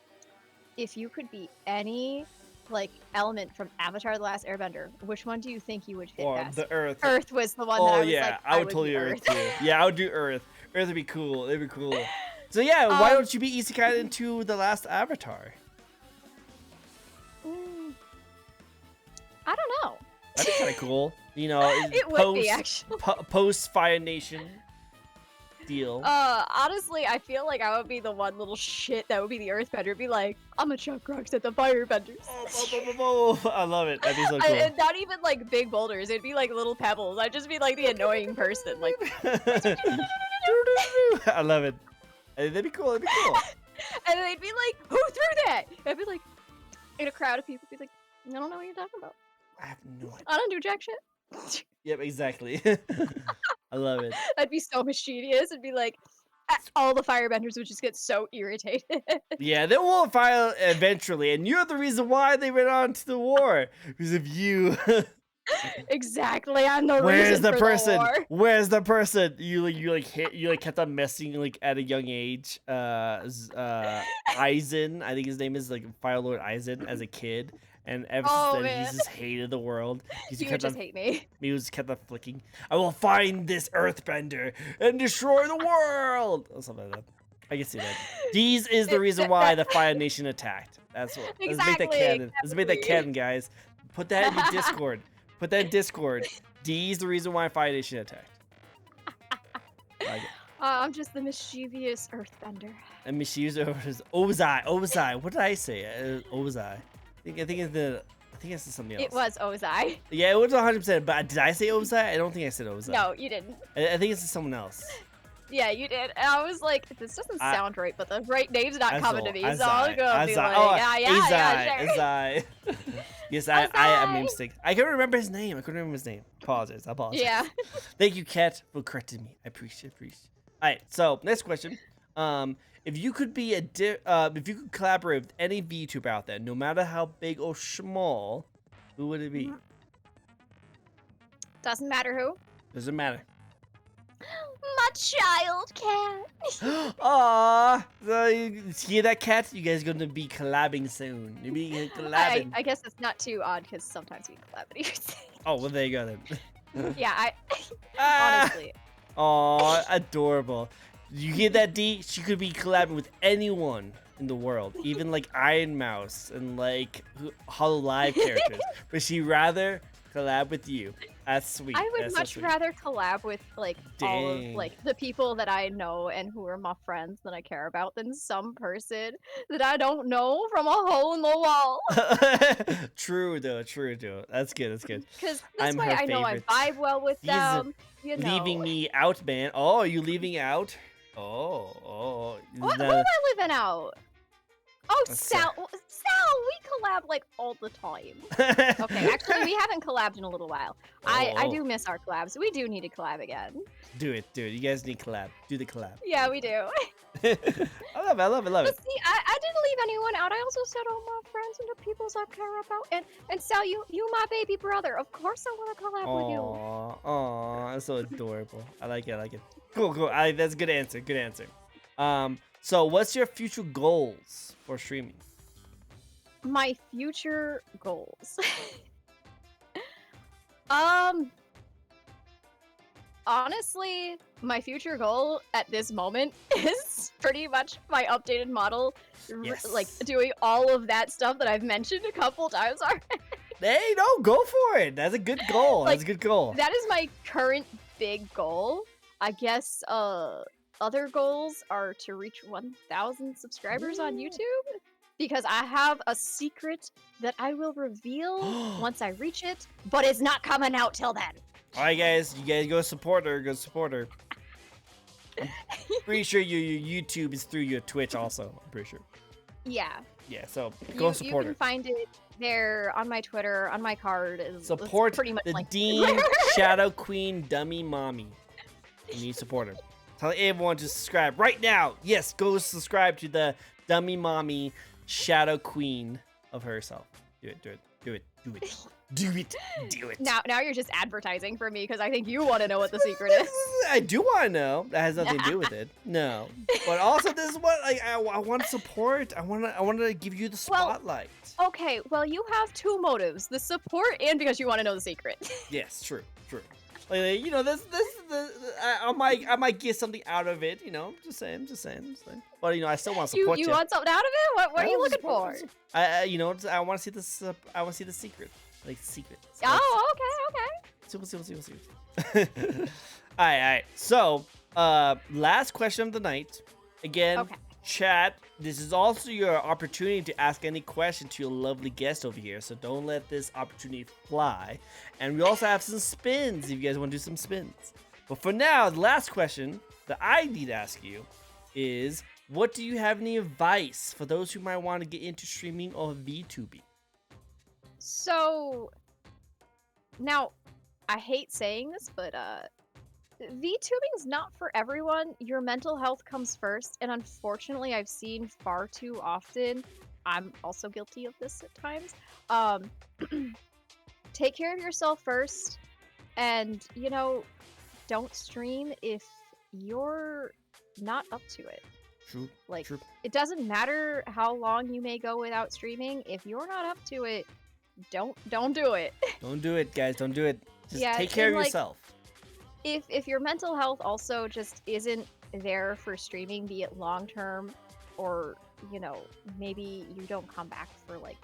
if you could be any like element from Avatar: The Last Airbender, which one do you think you would fit Or best? the Earth. Earth was the one that Oh I was yeah, like, I would be totally Earth Earth. too. Yeah, I would do Earth. Earth would be cool. It'd be cool. So yeah, why don't you be isekai into the last Avatar? I don't know. That'd be kind of cool. You know, it would be actually. Post Fire Nation deal. Honestly, I feel like I would be the one little shit that would be the Earthbender. It'd be like, I'm a chuck rocks at the Firebenders. I love it. That'd be so cool. And not even like big boulders. It'd be like little pebbles. I'd just be like the annoying person. Like, I love it. That'd be cool. That'd be cool. And they'd be like, who threw that? I'd be like, in a crowd of people, be like, I don't know what you're talking about. I have no idea. I don't do jack shit. Yep, exactly. I love it. I'd be so mischievous. It'd be like, all the Firebenders would just get so irritated. Yeah, they will fire eventually, and you're the reason why they went on to the war because of you. Exactly, I'm the Where's reason the for person? The war. Where's the person? You kept on messing like at a young age. Aizen, I think his name is like Fire Lord Aizen as a kid. And ever since then, he's just hated the world. He would just hate me. He was kept on flicking. I will find this Earthbender and destroy the world. Or something like that. I can see that. Deez is the reason why the Fire Nation attacked. That's what. Exactly, let's make that canon. Let's make that canon, guys. Put that in the Discord. Put that in Discord. Deez the reason why Fire Nation attacked. Like I'm just the mischievous Earthbender. And mischievous Ozai. What did I say? Ozai. I think it's something else. It was Ozai. Yeah, it was 100%. But did I say Ozai? I don't think I said Ozai. No, you didn't. I think it's someone else. Yeah, you did. And I was like, this doesn't sound right, but the right name's not coming to me, so Azai, I'll go and be like, Azai, sure. Azai. Yes, I made a mistake. I couldn't remember his name. Apologize. I apologize. Yeah. Thank you, Kat, for correcting me. I appreciate it. All right, so next question. If you could be if you could collaborate with any VTuber out there, no matter how big or small, who would it be? Doesn't matter who. Doesn't matter. My child cat. Aww. So you hear that, Kat? You guys gonna be collabing soon. You'll be collabing. I guess it's not too odd because sometimes we collab with you. Oh, well, there you go then. Yeah, honestly. Aw, adorable. You hear that, D? She could be collabing with anyone in the world, even like Iron Mouse and like Hollow Live characters. But she'd rather collab with you. That's sweet. I would much rather collab with like all of like the people that I know and who are my friends that I care about than some person that I don't know from a hole in the wall. True though. That's good. Because this way I know I vibe well with them. You know. Leaving me out, man. Oh, are you leaving out? Oh. What am I leaving out? Oh, Sal, we collab like all the time. Okay, actually, we haven't collabed in a little while. I do miss our collabs. We do need to collab again. Do it. You guys need collab. Do the collab. Yeah, we do. I love it. But see, I didn't leave anyone out. I also said all my friends and the peoples I care about. And Sal, you my baby brother. Of course I want to collab with you. Aw, that's so adorable. I like it. Cool. That's a good answer. So what's your future goals for streaming? My future goals. Honestly, my future goal at this moment is pretty much my updated model, like doing all of that stuff that I've mentioned a couple times already. Hey, no, go for it. That's a good goal. Like, that's a good goal. That is my current big goal. I guess other goals are to reach 1,000 subscribers on YouTube, because I have a secret that I will reveal once I reach it, but it's not coming out till then. All right, guys, you guys go support her. I'm pretty sure your YouTube is through your Twitch also. I'm pretty sure. Yeah. Yeah, so go support her. You can find it there on my Twitter, on my card. Support pretty much the like Dean Shadow Queen Dummy Mommy. You need to support her. Tell everyone to subscribe right now. Yes, go subscribe to the Dummy Mommy Shadow Queen of herself. Do it. Do it. Do it. Do it. Do it. Do it. Now you're just advertising for me because I think you want to know what the secret is. I do want to know. That has nothing to do with it. No. But also, this is what I want support. I want to give you the spotlight. Well, okay. Well, you have two motives: the support and because you want to know the secret. Yes. True. True. Like, you know, I might get something out of it. You know, just saying. But you know, I still want to support you. You want something out of it? What are you looking for? You know, I want to see this. I want to see the secret. Like secret. Oh, okay. We'll see. All right. So, last question of the night. Again, Okay. chat. This is also your opportunity to ask any question to your lovely guest over here. So don't let this opportunity fly. And we also have some spins if you guys want to do some spins. But for now, the last question that I need to ask you is, what do you have any advice for those who might want to get into streaming or VTubing? So, now, I hate saying this, but VTubing's not for everyone. Your mental health comes first, and unfortunately, I've seen far too often. I'm also guilty of this at times. Take care of yourself first, and you know, don't stream if you're not up to it. True. Like, True. it doesn't matter how long you may go without streaming. If you're not up to it, don't do it. Don't do it, guys. Don't do it. Just Yeah, take care of and, like, yourself. If your mental health also just isn't there for streaming, be it long term, or you know, maybe you don't come back for like,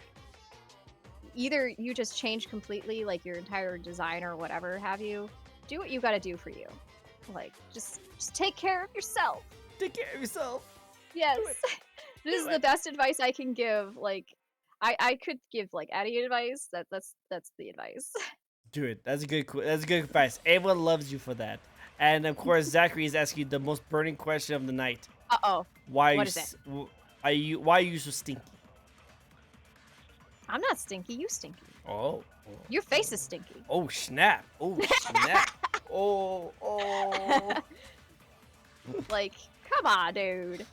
either you just change completely, like your entire design or whatever have you. Do what you got to do for you. Like, just take care of yourself. Take care of yourself. Yes. Do it. This is the best advice I can give. Like, I could give like any advice. That's the advice. Do it. That's a good advice. Everyone loves you for that. And of course, Zachary is asking the most burning question of the night. Uh-oh. Why What is it? Why are you so stinky? I'm not stinky. You stinky. Oh. Your face is stinky. Oh snap. Oh snap. Oh. Like, come on, dude.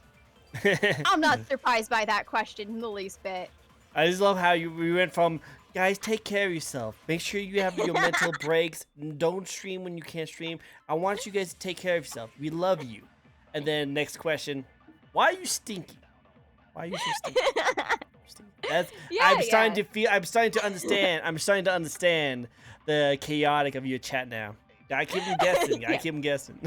I'm not surprised by that question in the least bit. I just love how we went from, guys, take care of yourself. Make sure you have your mental breaks. Don't stream when you can't stream. I want you guys to take care of yourself. We love you. And then next question, why are you stinky? Why are you so stinky? I'm starting to understand the chaotic of your chat now. I keep guessing.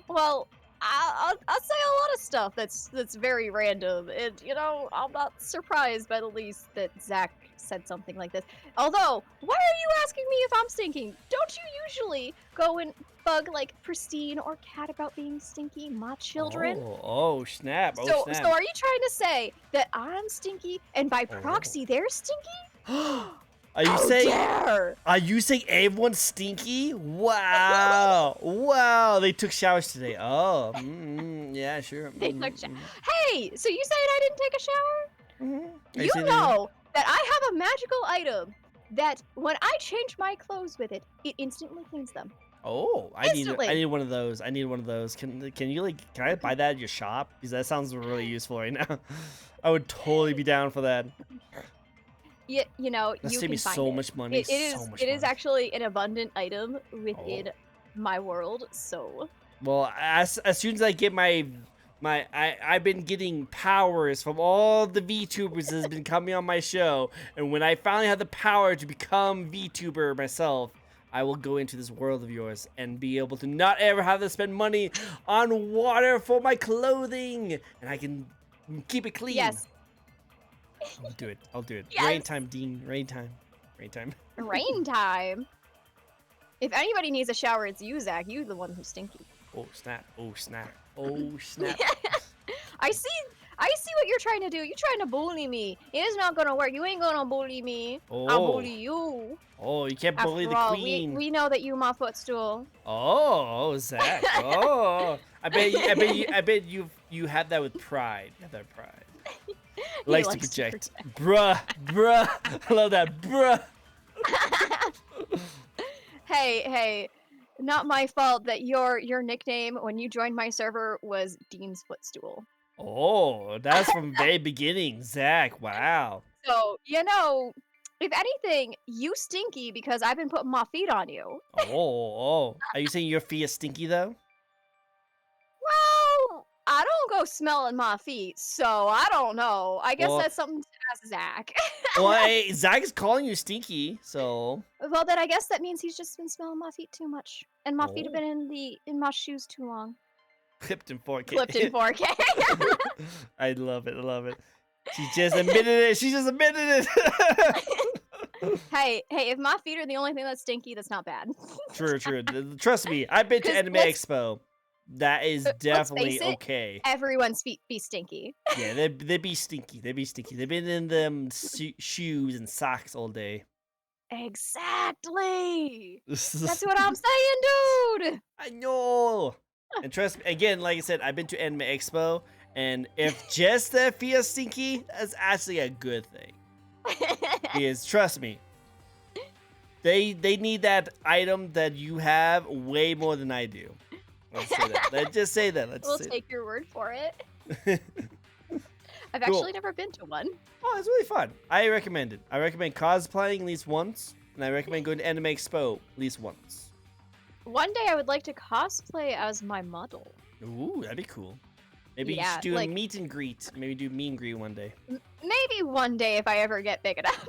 Well, I'll say a lot of stuff that's very random, and you know, I'm not surprised by the least that Zach said something like this. Although, why are you asking me if I'm stinking? Don't you usually go and bug like Pristine or Cat about being stinky, my children? Oh snap! So are you trying to say that I'm stinky and by proxy they're stinky? Are you saying everyone's stinky? Wow! Wow! They took showers today. Oh, yeah, sure. They took showers. Hey, so you saying I didn't take a shower? You know that I have a magical item that when I change my clothes with it, it instantly cleans them. Oh, I need one of those. Can I buy that at your shop? Because that sounds really useful right now. I would totally be down for that. You know, That's you saved can me find so it. much money. It is actually an abundant item within my world. So. Well, as soon as I get I've been getting powers from all the VTubers that has been coming on my show, and when I finally have the power to become VTuber myself, I will go into this world of yours and be able to not ever have to spend money on water for my clothing, and I can keep it clean. Yes. I'll do it. Yes. Rain time, Dean. Rain time. Rain time. If anybody needs a shower, it's you, Zach. You the one who's stinky. Oh snap! I see what you're trying to do. You're trying to bully me. It is not gonna work. You ain't gonna bully me. I'll bully you. Oh, you can't bully the queen. We know that you my footstool. Oh, Zach. Oh, I bet you have that with pride. You have that pride. Likes to project. Bruh. I love that, bruh. Hey. Not my fault that your nickname when you joined my server was Dean's Footstool. Oh, that's from very beginning, Zach. Wow. So, if anything, you stinky because I've been putting my feet on you. Oh. Are you saying your feet are stinky though? Well, I don't go smelling my feet, so I don't know. I guess Well, that's something to ask Zach. hey, Zach is calling you stinky, so. Well, then I guess that means he's just been smelling my feet too much, and my feet have Oh. been in my shoes too long. Clipped in 4K. Clipped in 4K. I love it. I love it. She just admitted it. She just admitted it. Hey, if my feet are the only thing that's stinky, that's not bad. True. Trust me, I've been to 'Cause Anime Expo. That is let's definitely face it, okay. everyone's feet be stinky. Yeah, they be stinky. They be stinky. They've been in them shoes and socks all day. Exactly. That's what I'm saying, dude. I know. And trust me, again, like I said, I've been to Anime Expo, and if just their feet are stinky, that's actually a good thing. Because trust me, they need that item that you have way more than I do. Let's say that. Let's just say that. We'll take your word for it. that. I've Cool. actually never been to one. Oh, it's really fun. I recommend it. I recommend cosplaying at least once, and I recommend going to Anime Expo at least once. One day I would like to cosplay as my model. Ooh, that'd be cool. Maybe you Yeah, should do like- a meet and greet. Maybe do meet and greet one day. Maybe one day if I ever get big enough.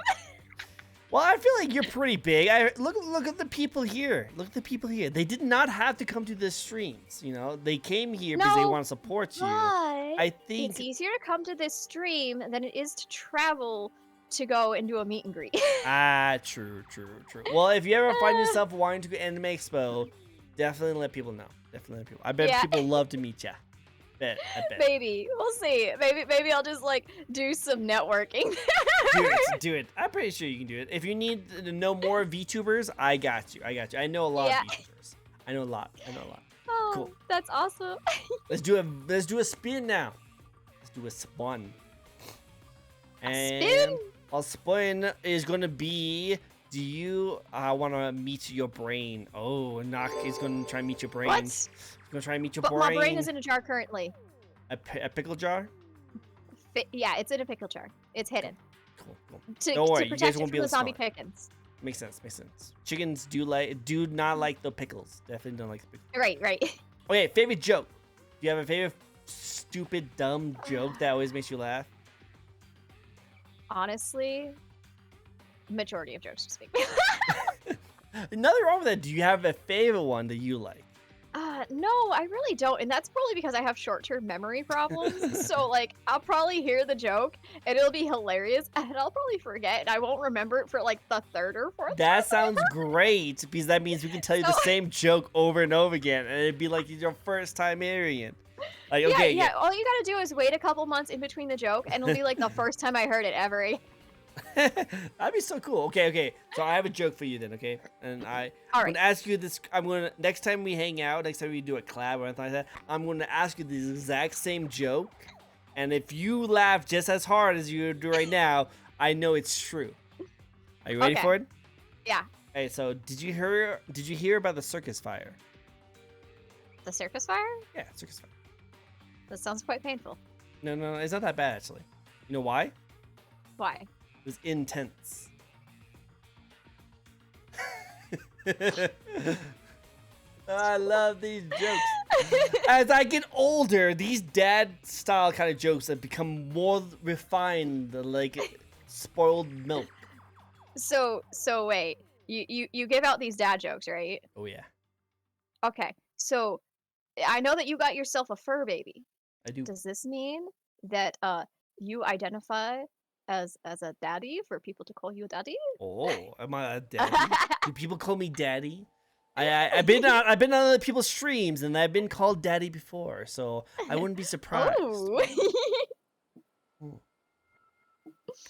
Well, I feel like you're pretty big. Look at the people here. Look at the people here. They did not have to come to the streams. You know, they came here because they No, want to support you. But I think it's easier to come to this stream than it is to travel to go and do a meet and greet. true. Well, if you ever find yourself wanting to go to Anime Expo, definitely let people know. I bet Yeah. people love to meet ya. I bet. Maybe. We'll see. Maybe I'll just like do some networking. Do it. I'm pretty sure you can do it. If you need to know more VTubers, I got you. I know a lot Yeah. of VTubers. I know a lot. Oh, Cool. that's awesome. Let's do a spin now. Let's do a spin. spin? Our spin is gonna be. Do you want to meet your brain? Oh, Knock is gonna try and meet your brain. What? He's gonna try and meet your But brain. my brain is in a jar currently. a pickle jar. Yeah, it's in a pickle jar. It's hidden. Cool. To Don't worry, you protect guys it won't from be the able to zombie smell pickens. Makes sense. Chickens do not like the pickles. Definitely don't like the pickles. Right. Okay, favorite joke. Do you have a favorite stupid, dumb joke that always makes you laugh? Honestly, majority of jokes just make me Nothing wrong with that. Do you have a favorite one that you like? No, I really don't, and that's probably because I have short-term memory problems. So, like, I'll probably hear the joke, and it'll be hilarious, and I'll probably forget, and I won't remember it for, like, the third or fourth That time. sounds great because that means we can tell you the So- same joke over and over again, and it'd be like your first time hearing it. Like, Yeah, okay, yeah, all you gotta do is wait a couple months in between the joke, and it'll be like the first time I heard it ever. That'd be so cool. Okay. So I have a joke for you then, okay? And I'm Alright. gonna ask you this. Next time we hang out, next time we do a collab or anything like that, I'm gonna ask you the exact same joke, and if you laugh just as hard as you do right now, I know it's true. Are you ready Okay. for it? Yeah. Hey, so did you hear about the circus fire? The circus fire? Yeah, circus fire. That sounds quite painful. No, it's not that bad actually. You know why? Why? It was intense. I love these jokes. As I get older, these dad style kind of jokes have become more refined, like spoiled milk. So wait. You give out these dad jokes, right? Oh yeah, Okay. So I know that you got yourself a fur baby. I do. Does this mean that you identify as a daddy for people to call you a daddy? Oh, am I a daddy? Do people call me daddy? I've been on other people's streams and I've been called daddy before, so I wouldn't be surprised. Oh.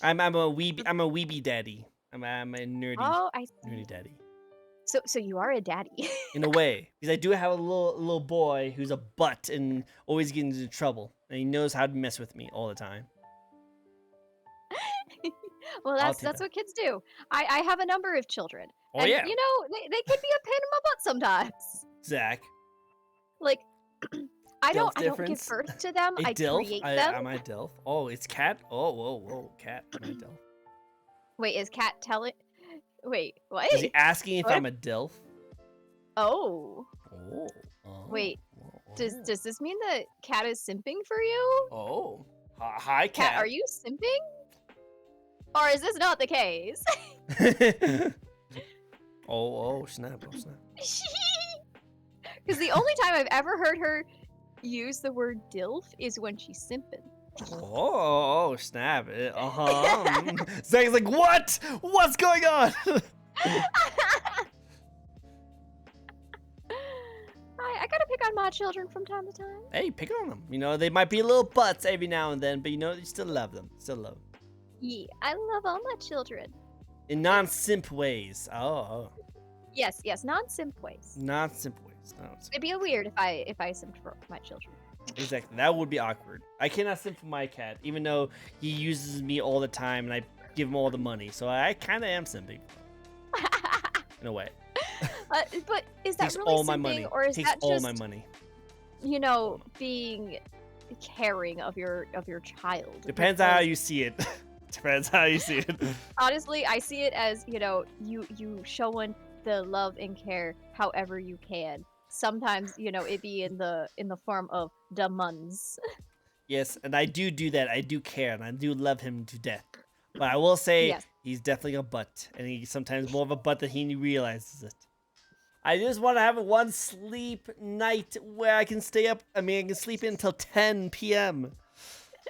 I'm a weeby daddy. I'm a nerdy Oh, I see. nerdy daddy. So you are a daddy. In a way, because I do have a little boy who's a butt and always getting into trouble, and he knows how to mess with me all the time. Well, I'll that's take that. what kids do. I have a number of children. Oh and, yeah, you know, they could be a pain in my butt sometimes. Zach. Like, I Dilf don't give difference? birth to them. A I Dilf? create them. Am I Dilf? Oh, it's cat? Oh, whoa, cat. Am I Dilf? Wait, is Cat telling? Wait, what? Is he asking if What? I'm a Dilf? Oh. Oh. Oh. Wait. Oh. Does this mean that Cat is simping for you? Oh. Hi, Cat, cat. are you simping? Or is this not the case? Oh, snap. Oh, snap. Because the only time I've ever heard her use the word DILF is when she's simping. Oh, snap. Zach's like, what? What's going on? I gotta pick on my children from time to time. Hey, pick on them. You know, they might be little butts every now and then, but you know, you still love them. Still love them. Yeah, I love all my children. In non-simp ways. Oh. Yes, non-simp ways. Non-simp ways. It'd be weird if I simped for my children. Exactly. That would be awkward. I cannot simp for my cat, even though he uses me all the time and I give him all the money. So I kind of am simping. In a way. But is that Takes really all my simping, money. or is Takes that all just, my money. you know, being caring of your child? Depends on how you see it. Depends how you see it. Honestly, I see it as, you know, you showing the love and care however you can. Sometimes, you know, it be in the form of demands. Yes, and I do that. I do care, and I do love him to death. But I will say, Yes. he's definitely a butt, and he's sometimes more of a butt than he realizes it. I just want to have one sleep night where I can stay up. I mean, I can sleep in until 10 p.m.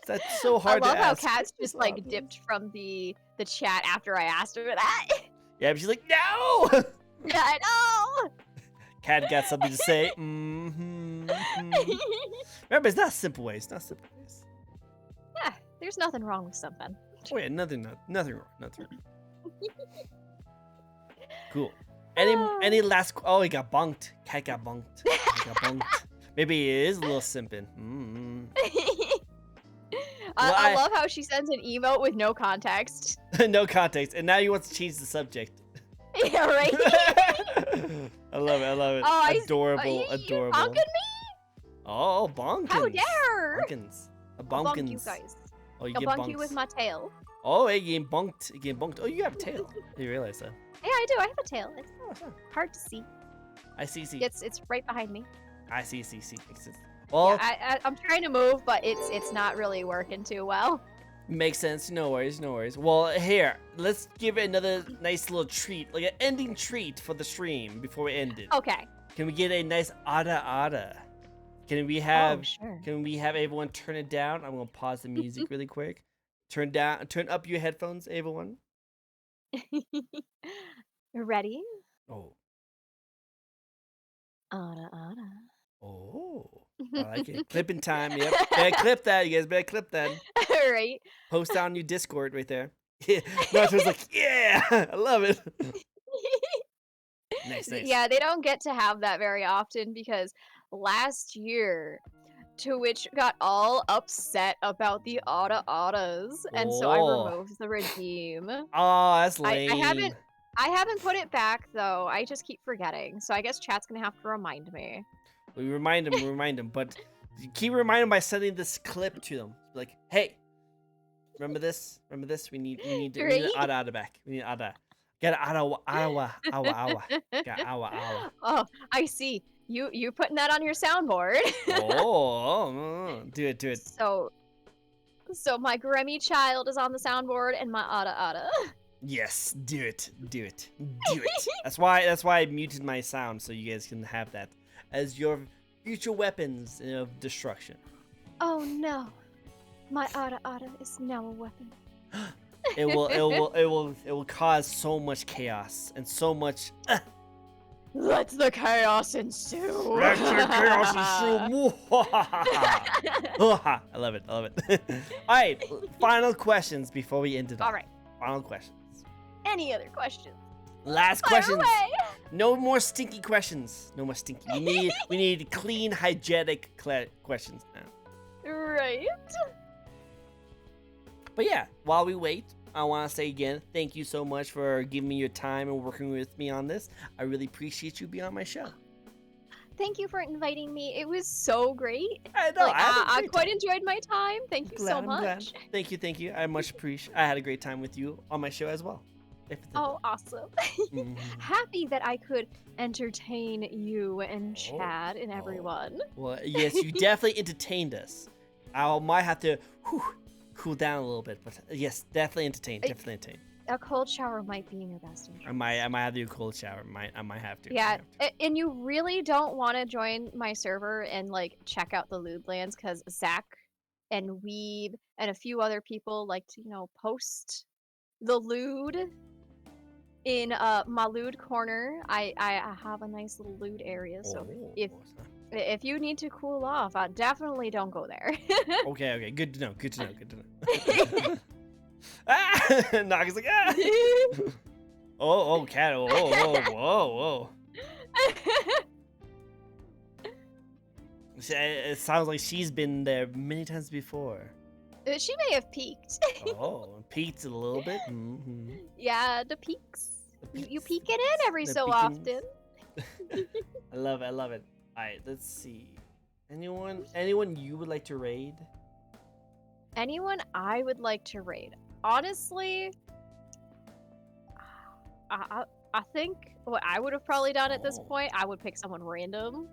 That's so hard I love to how ask. Kat's just like dipped from the chat after I asked her that. Yeah, but she's like, no! Yeah, I know. Cat got something to say. Remember, it's not simple ways. Not simple ways. Yeah, there's nothing wrong with something. Oh yeah, nothing wrong. Nothing wrong. Cool. Any last? Oh, he got bunked. Cat got bunked. Cat got bunked. Maybe he is a little simping. I love how she sends an emote with no context. No context, and now he wants to change the subject. Yeah, right. I love it. Oh, adorable. You Adorable. bonking me? Oh, bonkins. How dare! Bonkins. A I'll bunk bonkins. you guys. Oh, you I'll get bunk bunked. you with my tail. Oh, hey, you getting bunked. You getting bunked. Oh, you have a tail. You realize that? Yeah, I do. I have a tail. It's Oh, hard to see. I see. It's right behind me. I see. Makes sense. Well, Yeah, I'm trying to move, but it's not really working too well. makes sense. No worries. Well, here, let's give it another nice little treat, like an ending treat for the stream before we end it. Okay. Can we get a nice ada? Can we have? Oh, sure. Can we have everyone turn it down? I'm gonna pause the music really quick. Turn up your headphones, everyone. Ready? Oh. Ada. Oh. I like it. Clipping time. Yep. Better clip that. You guys better clip that. Right. Post on your Discord right there. Yeah. Nacho's like, yeah, I love it. Nice. Yeah, they don't get to have that very often because last year, Twitch got all upset about the Adas, and so I Oh. removed the redeem. Oh, that's lame. I haven't put it back though. I just keep forgetting, so I guess chat's gonna have to remind me. We remind them, but keep reminding them by sending this clip to them. Like, hey, remember this? We need an ada back. We need ada. Get awa. Got awa. Oh, I see. You putting that on your soundboard. Do it. So my Grammy child is on the soundboard and my Ada. Yes, do it. That's why I muted my sound so you guys can have that as your future weapons of destruction. Oh no, my Ada is now a weapon. It will cause so much chaos and so much. Let the chaos ensue. Let the chaos ensue. I love it. All right, final questions before we end it. All right. Final questions. Any other questions? Last Fire questions. away. No more stinky questions. No more stinky. We need clean, hygienic questions now. Right. But yeah, while we wait, I want to say again, thank you so much for giving me your time and working with me on this. I really appreciate you being on my show. thank you for inviting me. It was so great. I know. Like, I had a I great quite time. enjoyed my time. Thank you so I'm glad. much. Thank you, thank you. I much appreciate. I had a great time with you on my show as well. If it's a Oh, awesome. Mhm. Happy that I could entertain you and Oh, Chad and oh. everyone. Well, yes, you definitely entertained us. I might have to cool down a little bit, but yes, definitely entertained. Definitely entertained. A cold shower might be in your best interest. I might have to do a cold shower. I might have to. Yeah, and you really don't want to join my server and like check out the lewd lands because Zach and Weeb and a few other people like to, post the lewd in my lewd corner. I have a nice little lewd area, so if you need to cool off, definitely don't go there. Okay, good to know. Good to know. Ah! Nog is like, ah! Oh, cat. Whoa. It sounds like she's been there many times before. She may have peeked. Peeked a little bit. Mm-hmm. Yeah, the peeks. You peek it in every so often. I love it. All right, let's see. Anyone you would like to raid? Anyone I would like to raid? Honestly, I think what I would have probably done at this point, I would pick someone random.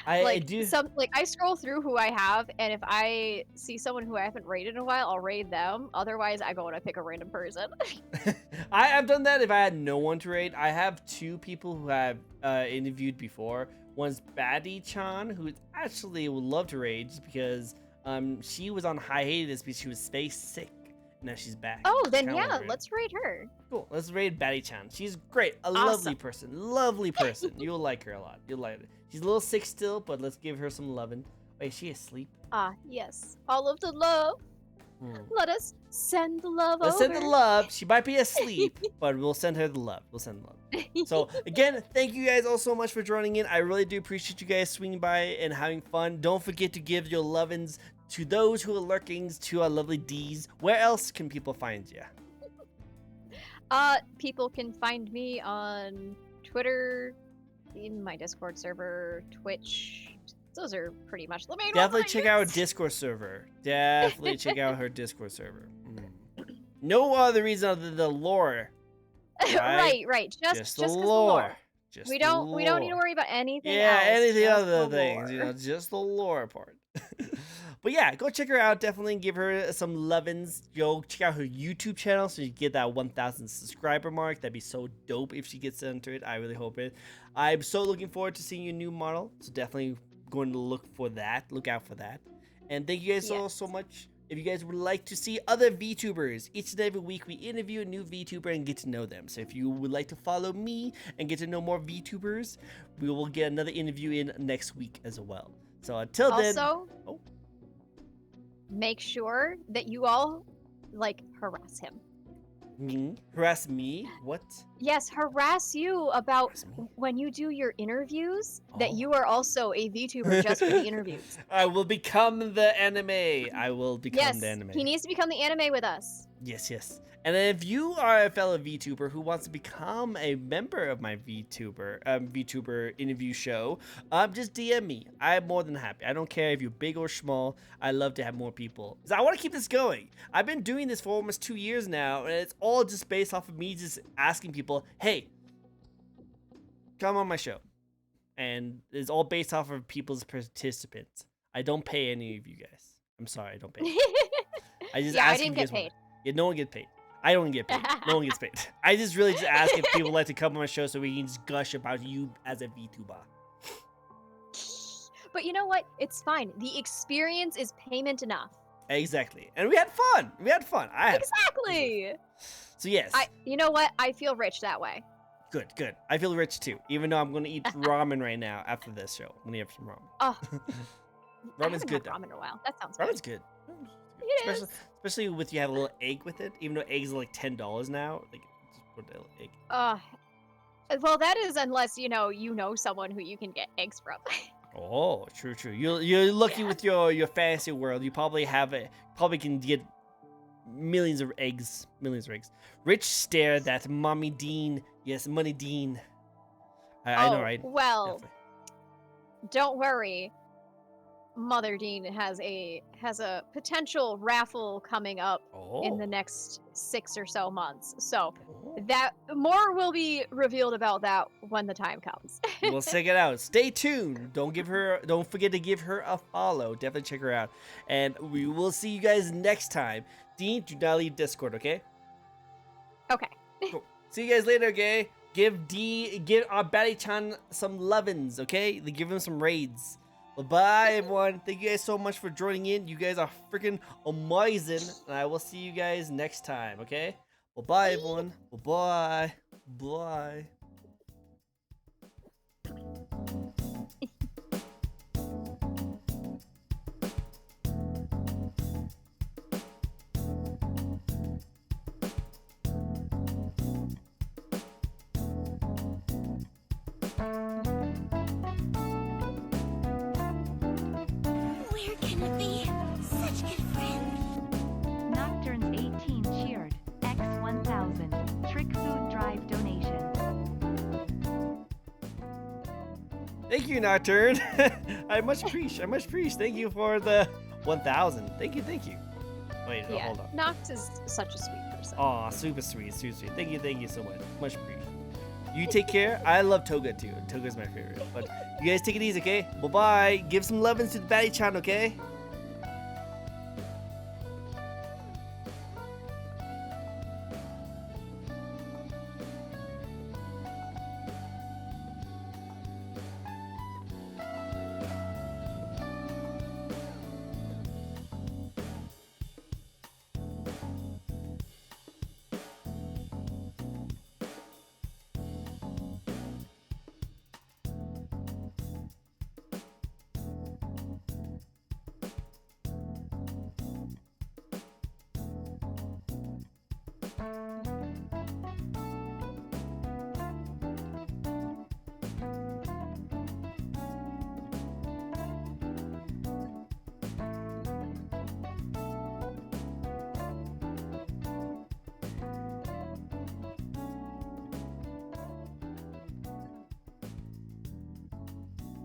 I scroll through who I have, and if I see someone who I haven't raided in a while, I'll raid them. Otherwise, I go and I pick a random person. I've done that if I had no one to raid. I have two people who I've interviewed before. One's Baddie-chan, who actually would love to raid just because she was on hiatus because she was space sick. Now she's back. Oh, then yeah, let's raid her. Cool. Let's raid Baddie-chan. She's great. Lovely person. Lovely person. You'll like her a lot. You'll like her. She's a little sick still, but let's give her some loving. Wait, is she asleep? Yes. All of the love. Let us send the love Let's send the love. She might be asleep, but we'll send her the love. So, again, thank you guys all so much for joining in. I really do appreciate you guys swinging by and having fun. Don't forget to give your lovins to those who are lurking, to our lovely D's. Where else can people find you? People can find me on Twitter, in my Discord server, Twitch. Those are pretty much the main Definitely ones check out her Discord server. Definitely check out her Discord server. No other reason other than the lore. Right. Just the lore. We don't need to worry about anything else. Anything other things, just the lore part. But yeah, go check her out. Definitely give her some lovins. Go check out her YouTube channel so you get that 1,000 subscriber mark. That'd be so dope if she gets into it. I really hope it. I'm so looking forward to seeing your new model. So definitely going to look out for that. And thank you guys so much. If you guys would like to see other VTubers, each and every week we interview a new VTuber and get to know them. So if you would like to follow me and get to know more VTubers, we will get another interview in next week as well. So until then... Also, make sure that you all, harass him. Harass me? What? Yes, harass you about when you do your interviews, that you are also a VTuber just for the interviews. I will become the anime. I will become the anime. He needs to become the anime with us. Yes. And if you are a fellow VTuber who wants to become a member of my VTuber interview show, just DM me. I'm more than happy. I don't care if you're big or small. I love to have more people. I want to keep this going. I've been doing this for almost 2 years now, and it's all just based off of me just asking people, hey, come on my show. And it's all based off of people's participants. I don't pay any of you guys. I'm sorry, I don't pay. I just ask I didn't get paid. Yeah, no one gets paid. I don't get paid. No one gets paid. I just really just ask if people like to come on my show so we can just gush about you as a VTuber. But you know what? It's fine. The experience is payment enough. Exactly. And we had fun. Exactly. So yes. You know what? I feel rich that way. Good. I feel rich too. Even though I'm going to eat ramen right now after this show. I'm going to have some ramen. Oh. Ramen's good though. Ramen in a while. That sounds Ramen's good. Especially with you have a little egg with it, even though eggs are like $10 now. Just put a little egg. Well, that is unless you know someone who you can get eggs from. Oh, true. You're lucky with your fantasy world. You probably can get millions of eggs. Rich stared at Mommy Dean. Yes, Money Dean. I know, right? Well, Definitely. don't worry. Mother Dean has a potential raffle coming up in the Oh. next 6 or so months. So Oh. that more will be revealed about that when the time comes. We'll check it out. Stay tuned. Don't forget to give her a follow. Definitely check her out. And we will see you guys next time. Dean, do not leave Discord, okay? Okay. Cool. See you guys later, okay? Give our Batty-chan some lovin's, okay? Give him some raids. Bye, everyone. Thank you guys so much for joining in. You guys are freaking amazing. And I will see you guys next time, okay? Bye, everyone. Bye. Bye. Where can it be? Such good friends. Nocturne's 18 cheered. X 1000. Trick Food Drive donation. Thank you, Nocturne. I much appreciate. Thank you for the 1,000. Thank you. Wait, Yeah. hold on. Noct is such a sweet person. Aw, super sweet. Thank you so much. Much appreciated. You take care. I love Toga too. Toga's my favorite. But you guys take it easy, okay? Bye-bye. Give some lovin's to the Batty-chan, okay?